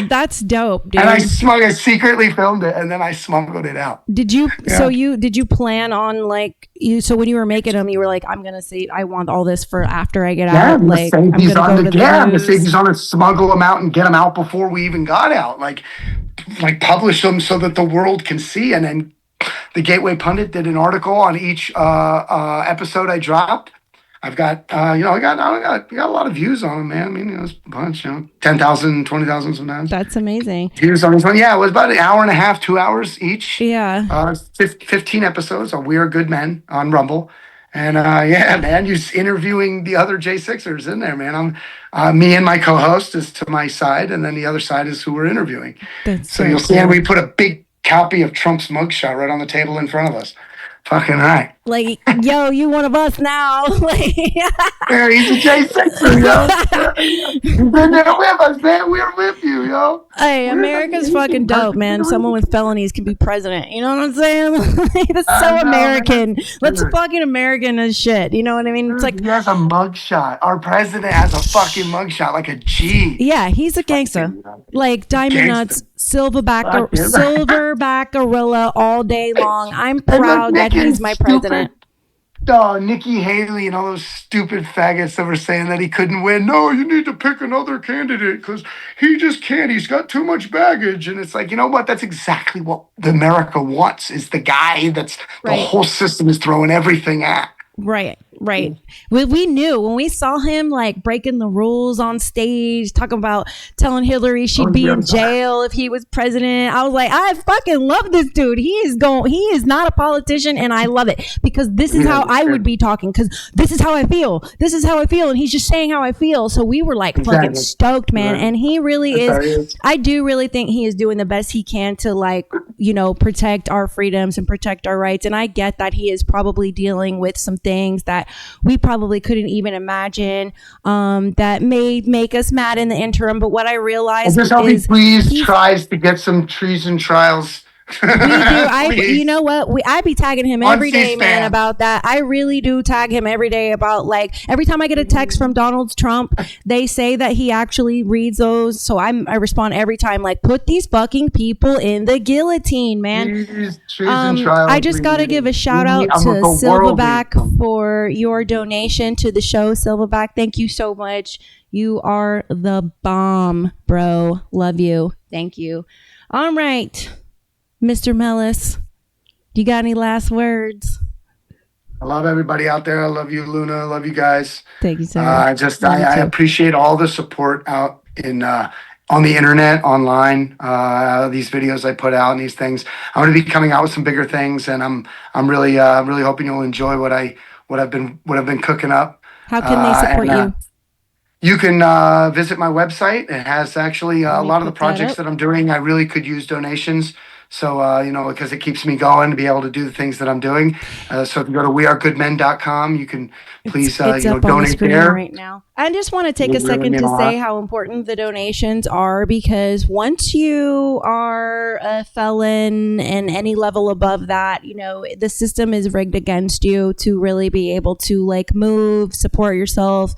That's dope, dude. And I secretly filmed it, and then I smuggled it out. Did you? Yeah. So did you plan on So when you were making them, you were like, I'm gonna say I want all this for after I get out. I'm gonna save these on and smuggle them out and get them out before we even got out. Like publish them so that the world can see. And then the Gateway Pundit did an article on each episode I dropped. I've got, I got a lot of views on them, man. I mean, it's a bunch, 10,000, 20,000 sometimes. That's amazing. Views on this one. Yeah, it was about an hour and a half, 2 hours each. Yeah. 15 episodes on We Are Good Men on Rumble. And man, you're interviewing the other J6ers in there, man. Me and my co-host is to my side, and then the other side is who we're interviewing. So you'll see, and we put a big copy of Trump's mugshot right on the table in front of us. Fucking right. Like, yo, you one of us now. Like, Yeah, he's a J6er, yo. He's in there with us, man. We're with you, yo. hey, America's fucking dope, man. Someone with felonies can be president. You know what I'm saying? Like, that's so American. That's fucking American as shit. You know what I mean? It's like, he has a mugshot. Our president has a fucking mugshot, like a G. yeah, he's a gangster. Like Diamond Nuts, silverback gorilla all day long. I'm proud that he's my president. Oh, Nikki Haley and all those stupid faggots that were saying that he couldn't win. No, you need to pick another candidate because he just can't. He's got too much baggage. And it's like, you know what? That's exactly what America wants, is the guy that's the whole system is throwing everything at. Right. We knew when we saw him like breaking the rules on stage, talking about telling Hillary she'd be in jail if he was president. I was like, I fucking love this dude. He is not a politician, and I love it because this is how I would be talking, because this is how I feel. And he's just saying how I feel. So we were like fucking stoked, man. And he really is. I do really think he is doing the best he can to, like, you know, protect our freedoms and protect our rights. And I get that he is probably dealing with some things that we probably couldn't even imagine, that may make us mad in the interim. But what I realized is, hope he tries to get some treason trials. We do. You know what? I be tagging him every day, man, about that. I really do tag him every day about, like, every time I get a text from Donald Trump, they say that he actually reads those. So I respond every time, like, put these fucking people in the guillotine, man. I just got to give a shout out to Silverback for your donation to the show. Silverback, thank you so much. You are the bomb, bro. Love you. Thank you. All right. Mr. Mellis, you got any last words? I love everybody out there. I love you, Luna. I love you guys. Thank you, sir. I appreciate all the support out in on the internet, online. These videos I put out and these things. I'm going to be coming out with some bigger things, and I'm really hoping you'll enjoy what I've been cooking up. How can they support you? You can visit my website. It has actually a lot of the projects that I'm doing. I really could use donations. So, you know, because it keeps me going to be able to do the things that I'm doing. So if you go to wearegoodmen.com, you can please, donate there right now. I just want to take a second to say how important the donations are, because once you are a felon and any level above that, you know, the system is rigged against you to really be able to, like, move, support yourself,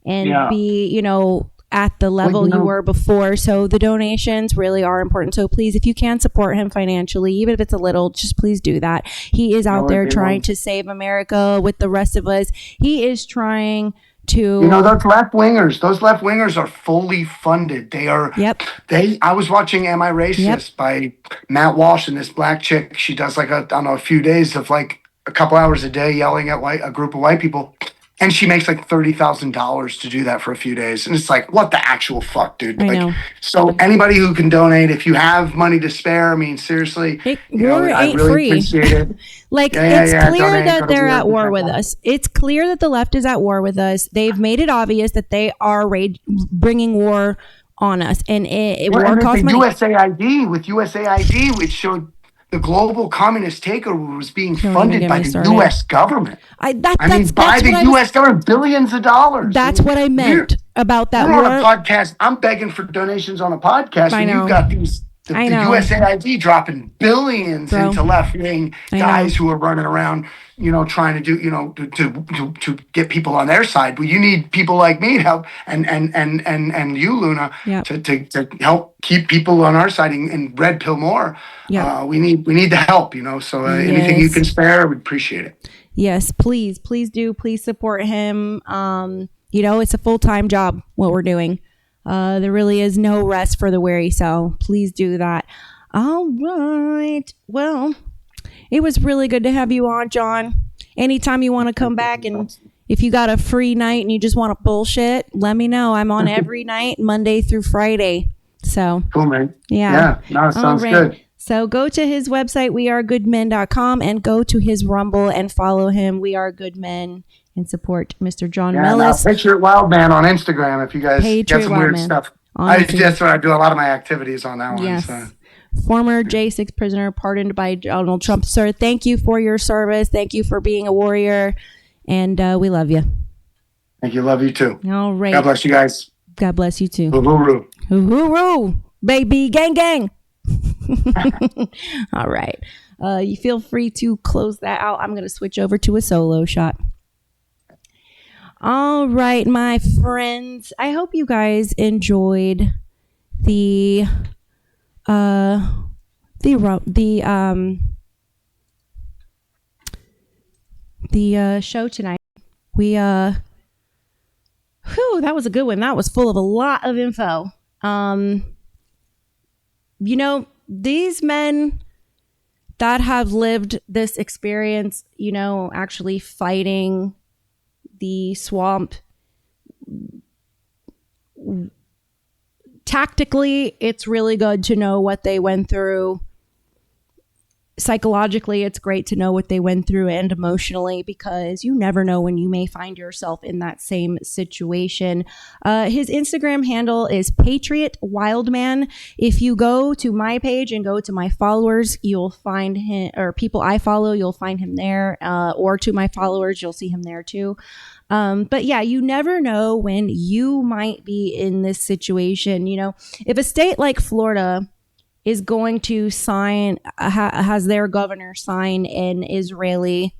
and be, you know, at the level you were before. So the donations really are important. So please, if you can support him financially, even if it's a little, just please do that. He is out there trying to save America with the rest of us. He is trying to, you know, those left wingers are fully funded. They are. I was watching Am I Racist by Matt Walsh, and this black chick, she does like a few days of like a couple hours a day yelling at a group of white people. And she makes like $30,000 to do that for a few days. And it's like, what the actual fuck, dude? I know. So anybody who can donate, if you have money to spare, I mean, seriously, I really appreciate it. It's clear that they're at war with us. It's clear that the left is at war with us. They've made it obvious that they are bringing war on us. And war costs money. USAID, which showed the global communist takeover was being funded by the U.S. government. By the U.S. government, billions of dollars. That's what I meant about that. We're on a podcast. I'm begging for donations on a podcast, and you've got the USAID dropping billions into left-wing guys who are running around, you know, trying to do, you know, to get people on their side. But you need people like me to help, and you, Luna, to help keep people on our side and red pill more. We need the help, you know. So anything you can spare, we'd appreciate it. Yes, please do. Please support him. You know, it's a full-time job what we're doing. There really is no rest for the weary, so please do that. All right. Well, it was really good to have you on, John. Anytime you want to come back, and if you got a free night and you just want to bullshit, let me know. I'm on every night, Monday through Friday. So cool, man. Yeah. No, it sounds good. So go to his website, wearegoodmen.com, and go to his Rumble and follow him, We Are Good Men, and support Mr. Jon Mellis. Patriot Wild Man on Instagram if you guys get some weird stuff. That's what I do a lot of my activities on that one. Yes. So. former J6 prisoner pardoned by Donald Trump. Sir, thank you for your service. Thank you for being a warrior. And we love you. Thank you. Love you too. All right. God bless you guys. God bless you too. Hooroo. Hooroo, baby. Gang, gang. All right. You feel free to close that out. I'm going to switch over to a solo shot. All right, my friends. I hope you guys enjoyed the show tonight. That was a good one. That was full of a lot of info. These men that have lived this experience, actually fighting the swamp, tactically, it's really good to know what they went through. Psychologically, it's great to know what they went through, and emotionally, because you never know when you may find yourself in that same situation. His Instagram handle is Patriot Wildman. If you go to my page and go to my followers, you'll find him, or people I follow, you'll find him there, or to my followers, you'll see him there too. But yeah, you never know when you might be in this situation. If a state like Florida is going to sign, has their governor sign an Israeli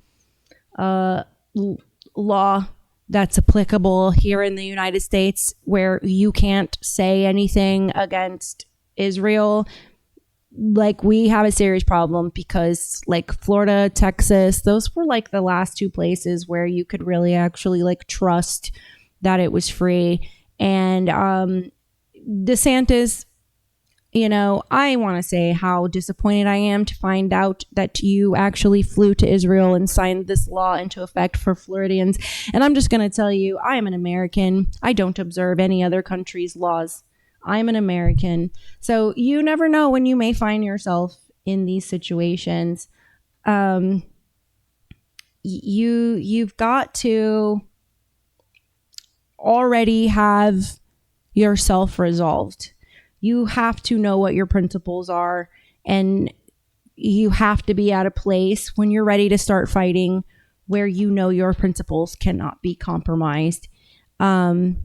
law that's applicable here in the United States, where you can't say anything against Israel, like, we have a serious problem, because like Florida, Texas, those were like the last two places where you could really actually like trust that it was free. And DeSantis, I want to say how disappointed I am to find out that you actually flew to Israel and signed this law into effect for Floridians. And I'm just going to tell you, I am an American. I don't observe any other country's laws. I'm an American. So you never know when you may find yourself in these situations. You've got to already have yourself resolved. You have to know what your principles are, and you have to be at a place when you're ready to start fighting where your principles cannot be compromised. And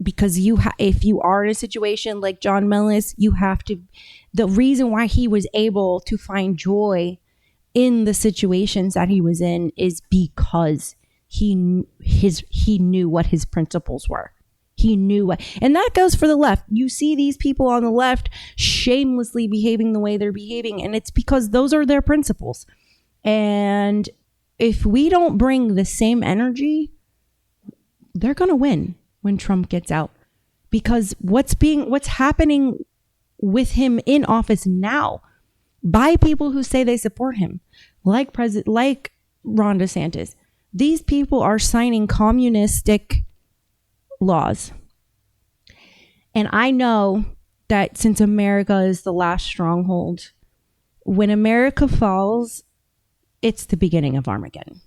because if you are in a situation like Jon Mellis, the reason why he was able to find joy in the situations that he was in is because he knew what his principles were. He knew what, and that goes for the left. You see these people on the left shamelessly behaving the way they're behaving, and it's because those are their principles. And if we don't bring the same energy, they're going to win when Trump gets out, because what's happening with him in office now by people who say they support him, like Ron DeSantis, these people are signing communistic laws. And I know that since America is the last stronghold, when America falls, it's the beginning of Armageddon.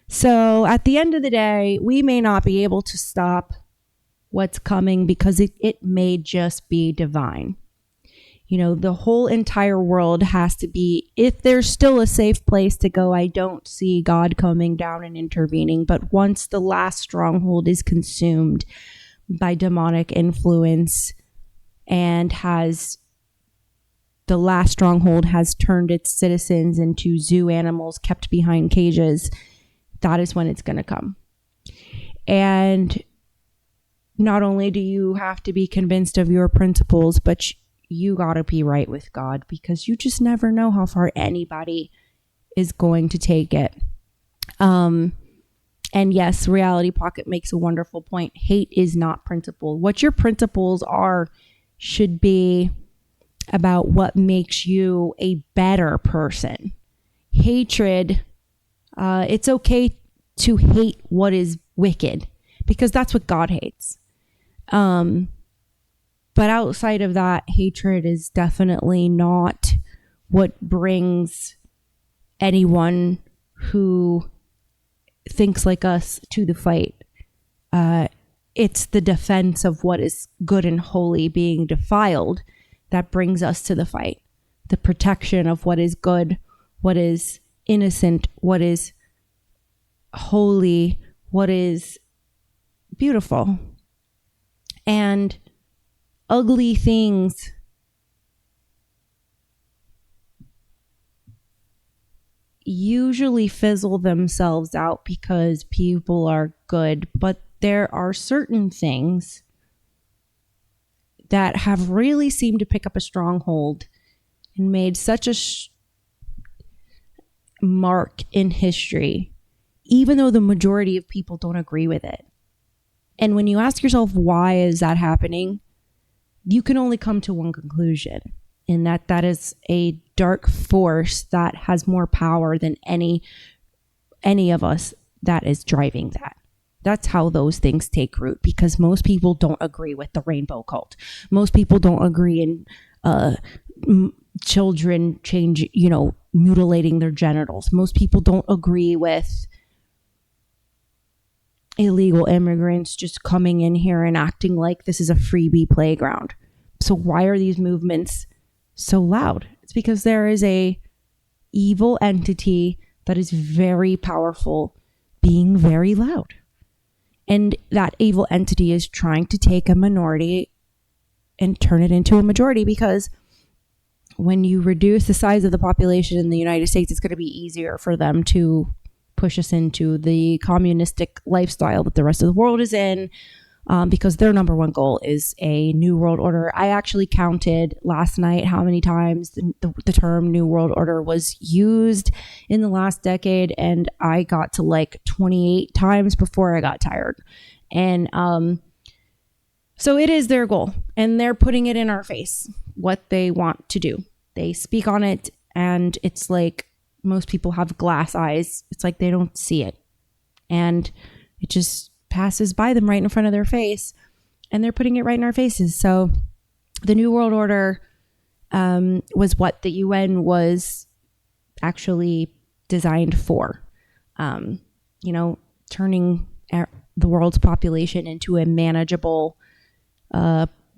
So at the end of the day, we may not be able to stop what's coming, because it may just be divine. The whole entire world has to be, if there's still a safe place to go, I don't see God coming down and intervening. But once the last stronghold is consumed by demonic influence, and the last stronghold has turned its citizens into zoo animals kept behind cages, that is when it's going to come. And not only do you have to be convinced of your principles, but you got to be right with God, because you just never know how far anybody is going to take it. And yes, Reality Pocket makes a wonderful point. Hate is not principle. What your principles are should be about what makes you a better person. Hatred, it's okay to hate what is wicked, because that's what God hates. But outside of that, hatred is definitely not what brings anyone who thinks like us to the fight. It's the defense of what is good and holy being defiled. that brings us to the fight. The protection of what is good, what is innocent, what is holy, what is beautiful. And ugly things usually fizzle themselves out because people are good, but there are certain things that have really seemed to pick up a stronghold and made such a mark in history, even though the majority of people don't agree with it. And when you ask yourself, why is that happening? You can only come to one conclusion, and that is a dark force that has more power than any of us that is driving that. That's how those things take root, because most people don't agree with the rainbow cult. Most people don't agree in children mutilating their genitals. Most people don't agree with illegal immigrants just coming in here and acting like this is a freebie playground. So why are these movements so loud? It's because there is a evil entity that is very powerful being very loud. And that evil entity is trying to take a minority and turn it into a majority, because when you reduce the size of the population in the United States, it's going to be easier for them to push us into the communistic lifestyle that the rest of the world is in, because their number one goal is a new world order. I actually counted last night how many times the term new world order was used in the last decade, and I got to like 28 times before I got tired. And so it is their goal, and they're putting it in our face, what they want to do. They speak on it, and it's like most people have glass eyes. It's like they don't see it, and it just passes by them right in front of their face, and they're putting it right in our faces. So the New World Order was what the UN was actually designed for, turning the world's population into a manageable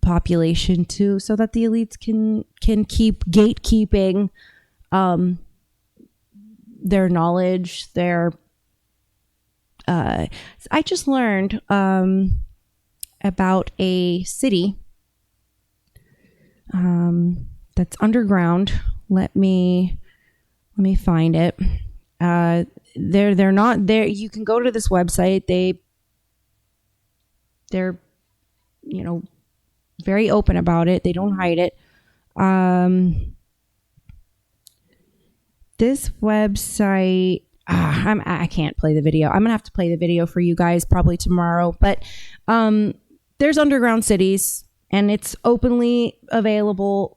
population so that the elites can keep gatekeeping their knowledge, their I just learned about a city that's underground. Let me find it. They're not there. You can go to this website. They're very open about it. They don't hide it. This website, I can't play the video. I'm gonna have to play the video for you guys probably tomorrow. But there's underground cities, and it's openly available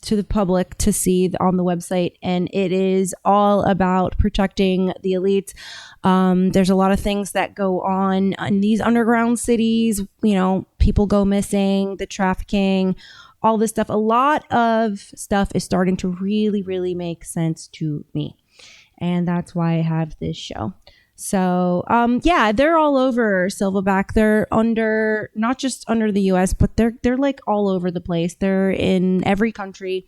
to the public to see on the website, and it is all about protecting the elites. There's a lot of things that go on in these underground cities. People go missing, the trafficking, all this stuff. A lot of stuff is starting to really, really make sense to me. And that's why I have this show. So, they're all over Silverback. They're not just under the US, but they're like all over the place. They're in every country,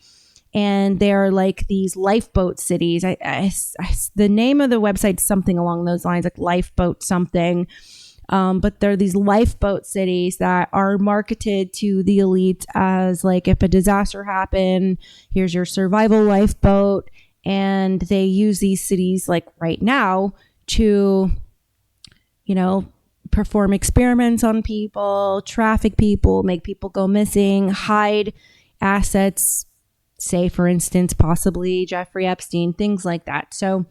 and they're like these lifeboat cities. The name of the website is something along those lines, like lifeboat something. But they're these lifeboat cities that are marketed to the elite as like, if a disaster happened, here's your survival lifeboat. And they use these cities like right now to, perform experiments on people, traffic people, make people go missing, hide assets, say, for instance, possibly Jeffrey Epstein, things like that. So,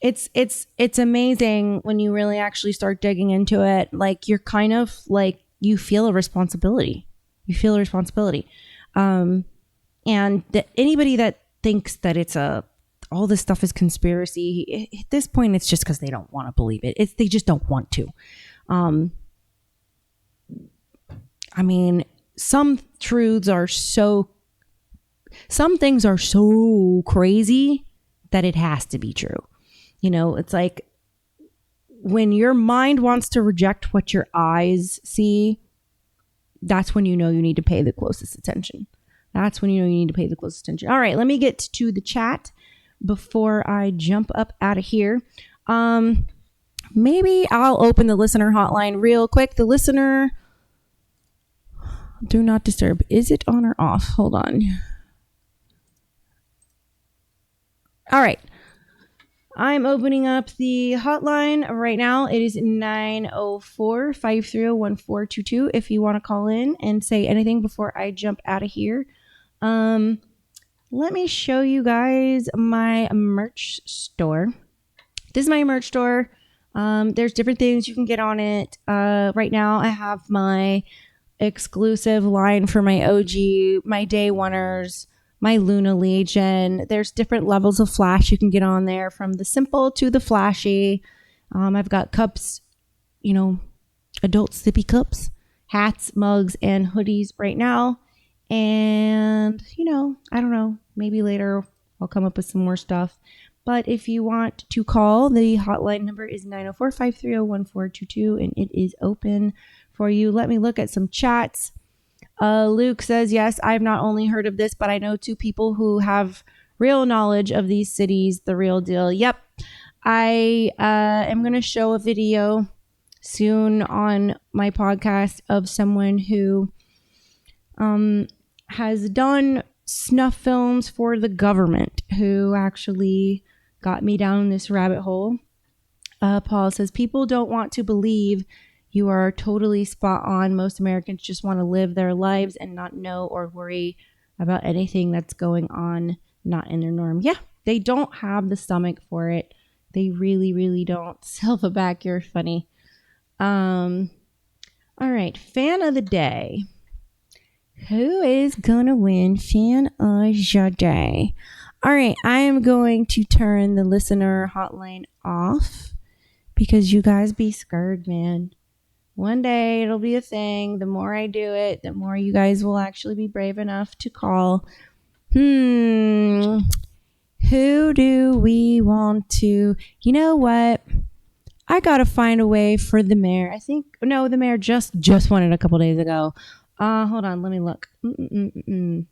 it's amazing when you really actually start digging into it. Like, you're kind of like, you feel a responsibility. And anybody that thinks that it's all this stuff is conspiracy, at this point it's just because they don't want to believe it. They just don't want to. Some things are so crazy that it has to be true. It's like when your mind wants to reject what your eyes see, that's when you know you need to pay the closest attention. That's when you know you need to pay the closest attention. All right, let me get to the chat before I jump up out of here. Maybe I'll open the listener hotline real quick. The listener, do not disturb. Is it on or off? Hold on. All right. I'm opening up the hotline right now. It is 904-530-1422 if you want to call in and say anything before I jump out of here. Let me show you guys my merch store. This is my merch store. There's different things you can get on it. Right now I have my exclusive line for my OG, my day oneers, my Luna Legion. There's different levels of flash you can get on there, from the simple to the flashy. I've got cups, adult sippy cups, hats, mugs, and hoodies right now. And, I don't know, maybe later I'll come up with some more stuff. But if you want to call, the hotline number is 904-530-1422, and it is open for you. Let me look at some chats. Luke says, yes, I've not only heard of this, but I know 2 people who have real knowledge of these cities, the real deal. Yep. I am going to show a video soon on my podcast of someone who has done snuff films for the government, who actually got me down this rabbit hole. Paul says, people don't want to believe you are totally spot on. Most Americans just want to live their lives and not know or worry about anything that's going on, not in their norm. Yeah, they don't have the stomach for it. They really, really don't. Silverback, you're funny. All right, fan of the day. Who is gonna win fan of the day? All right, I am going to turn the listener hotline off because you guys be scared, man. One day it'll be a thing. The more I do it, the more you guys will actually be brave enough to call. Who do we want to? You know what? I gotta find a way for the mayor. The mayor just won it a couple days ago. Hold on, let me look. Let me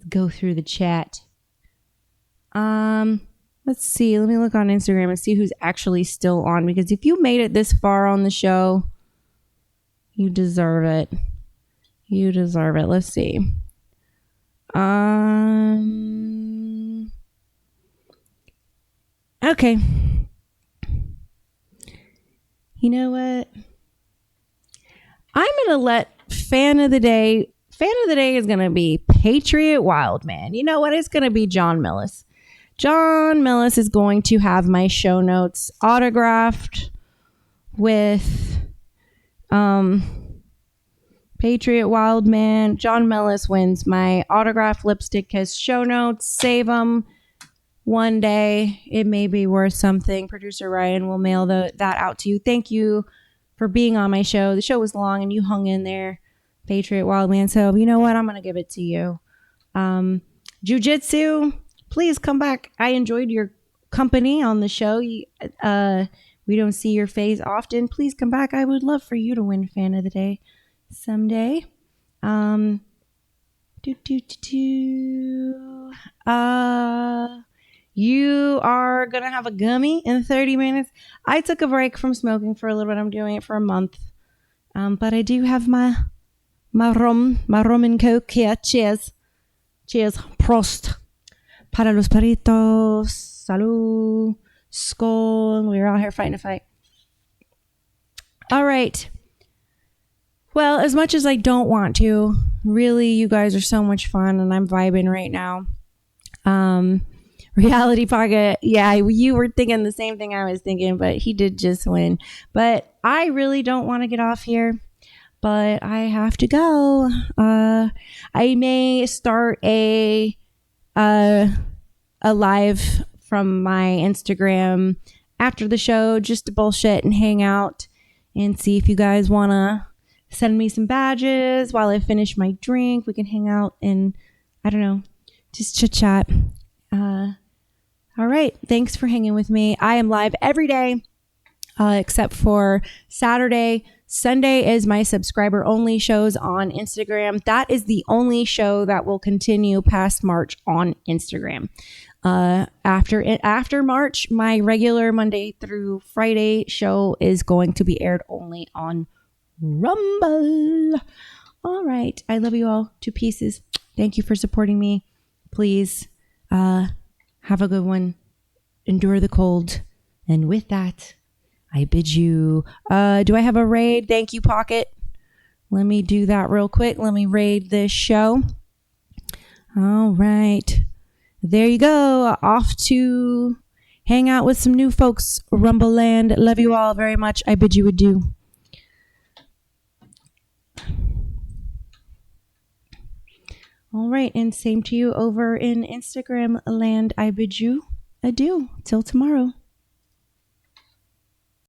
go through the chat. Let's see. Let me look on Instagram and see who's actually still on, because if you made it this far on the show, you deserve it. You deserve it. Let's see. Okay. You know what? I'm going to let fan of the day is going to be Patriot Wildman. You know what? It's going to be Jon Mellis. Jon Mellis is going to have my show notes autographed with Patriot Wildman. Jon Mellis wins my autographed lipstick as show notes. Save them. One day it may be worth something. Producer Ryan will mail that out to you. Thank you for being on my show. The show was long and you hung in there, Patriot Wildman. So you know what? I'm going to give it to you. Jiu-Jitsu, please come back. I enjoyed your company on the show. We don't see your face often. Please come back. I would love for you to win fan of the day someday. You are going to have a gummy in 30 minutes. I took a break from smoking for a little bit. I'm doing it for a month. But I do have my rum and coke here. Cheers. Cheers. Prost. Para los perritos. Salud. Skål. We're out here fighting a fight. All right. Well, as much as I don't want to, really, you guys are so much fun and I'm vibing right now. Reality Pocket, yeah, you were thinking the same thing I was thinking, but he did just win. But I really don't want to get off here, but I have to go. I may start a live from my Instagram after the show just to bullshit and hang out and see if you guys want to send me some badges while I finish my drink. We can hang out and, I don't know, just chit chat. All right. Thanks for hanging with me. I am live every day except for Saturday, Sunday is my subscriber only shows on Instagram. That is the only show that will continue past March on Instagram. After March, my regular Monday through Friday show is going to be aired only on Rumble. All right. I love you all to pieces. Thank you for supporting me. Please have a good one. Endure the cold. And with that, I bid you. Do I have a raid? Thank you, Pocket. Let me do that real quick. Let me raid this show. All right. There you go. Off to hang out with some new folks. Rumble Land. Love you all very much. I bid you adieu. All right, and same to you over in Instagram land. I bid you adieu. Till tomorrow.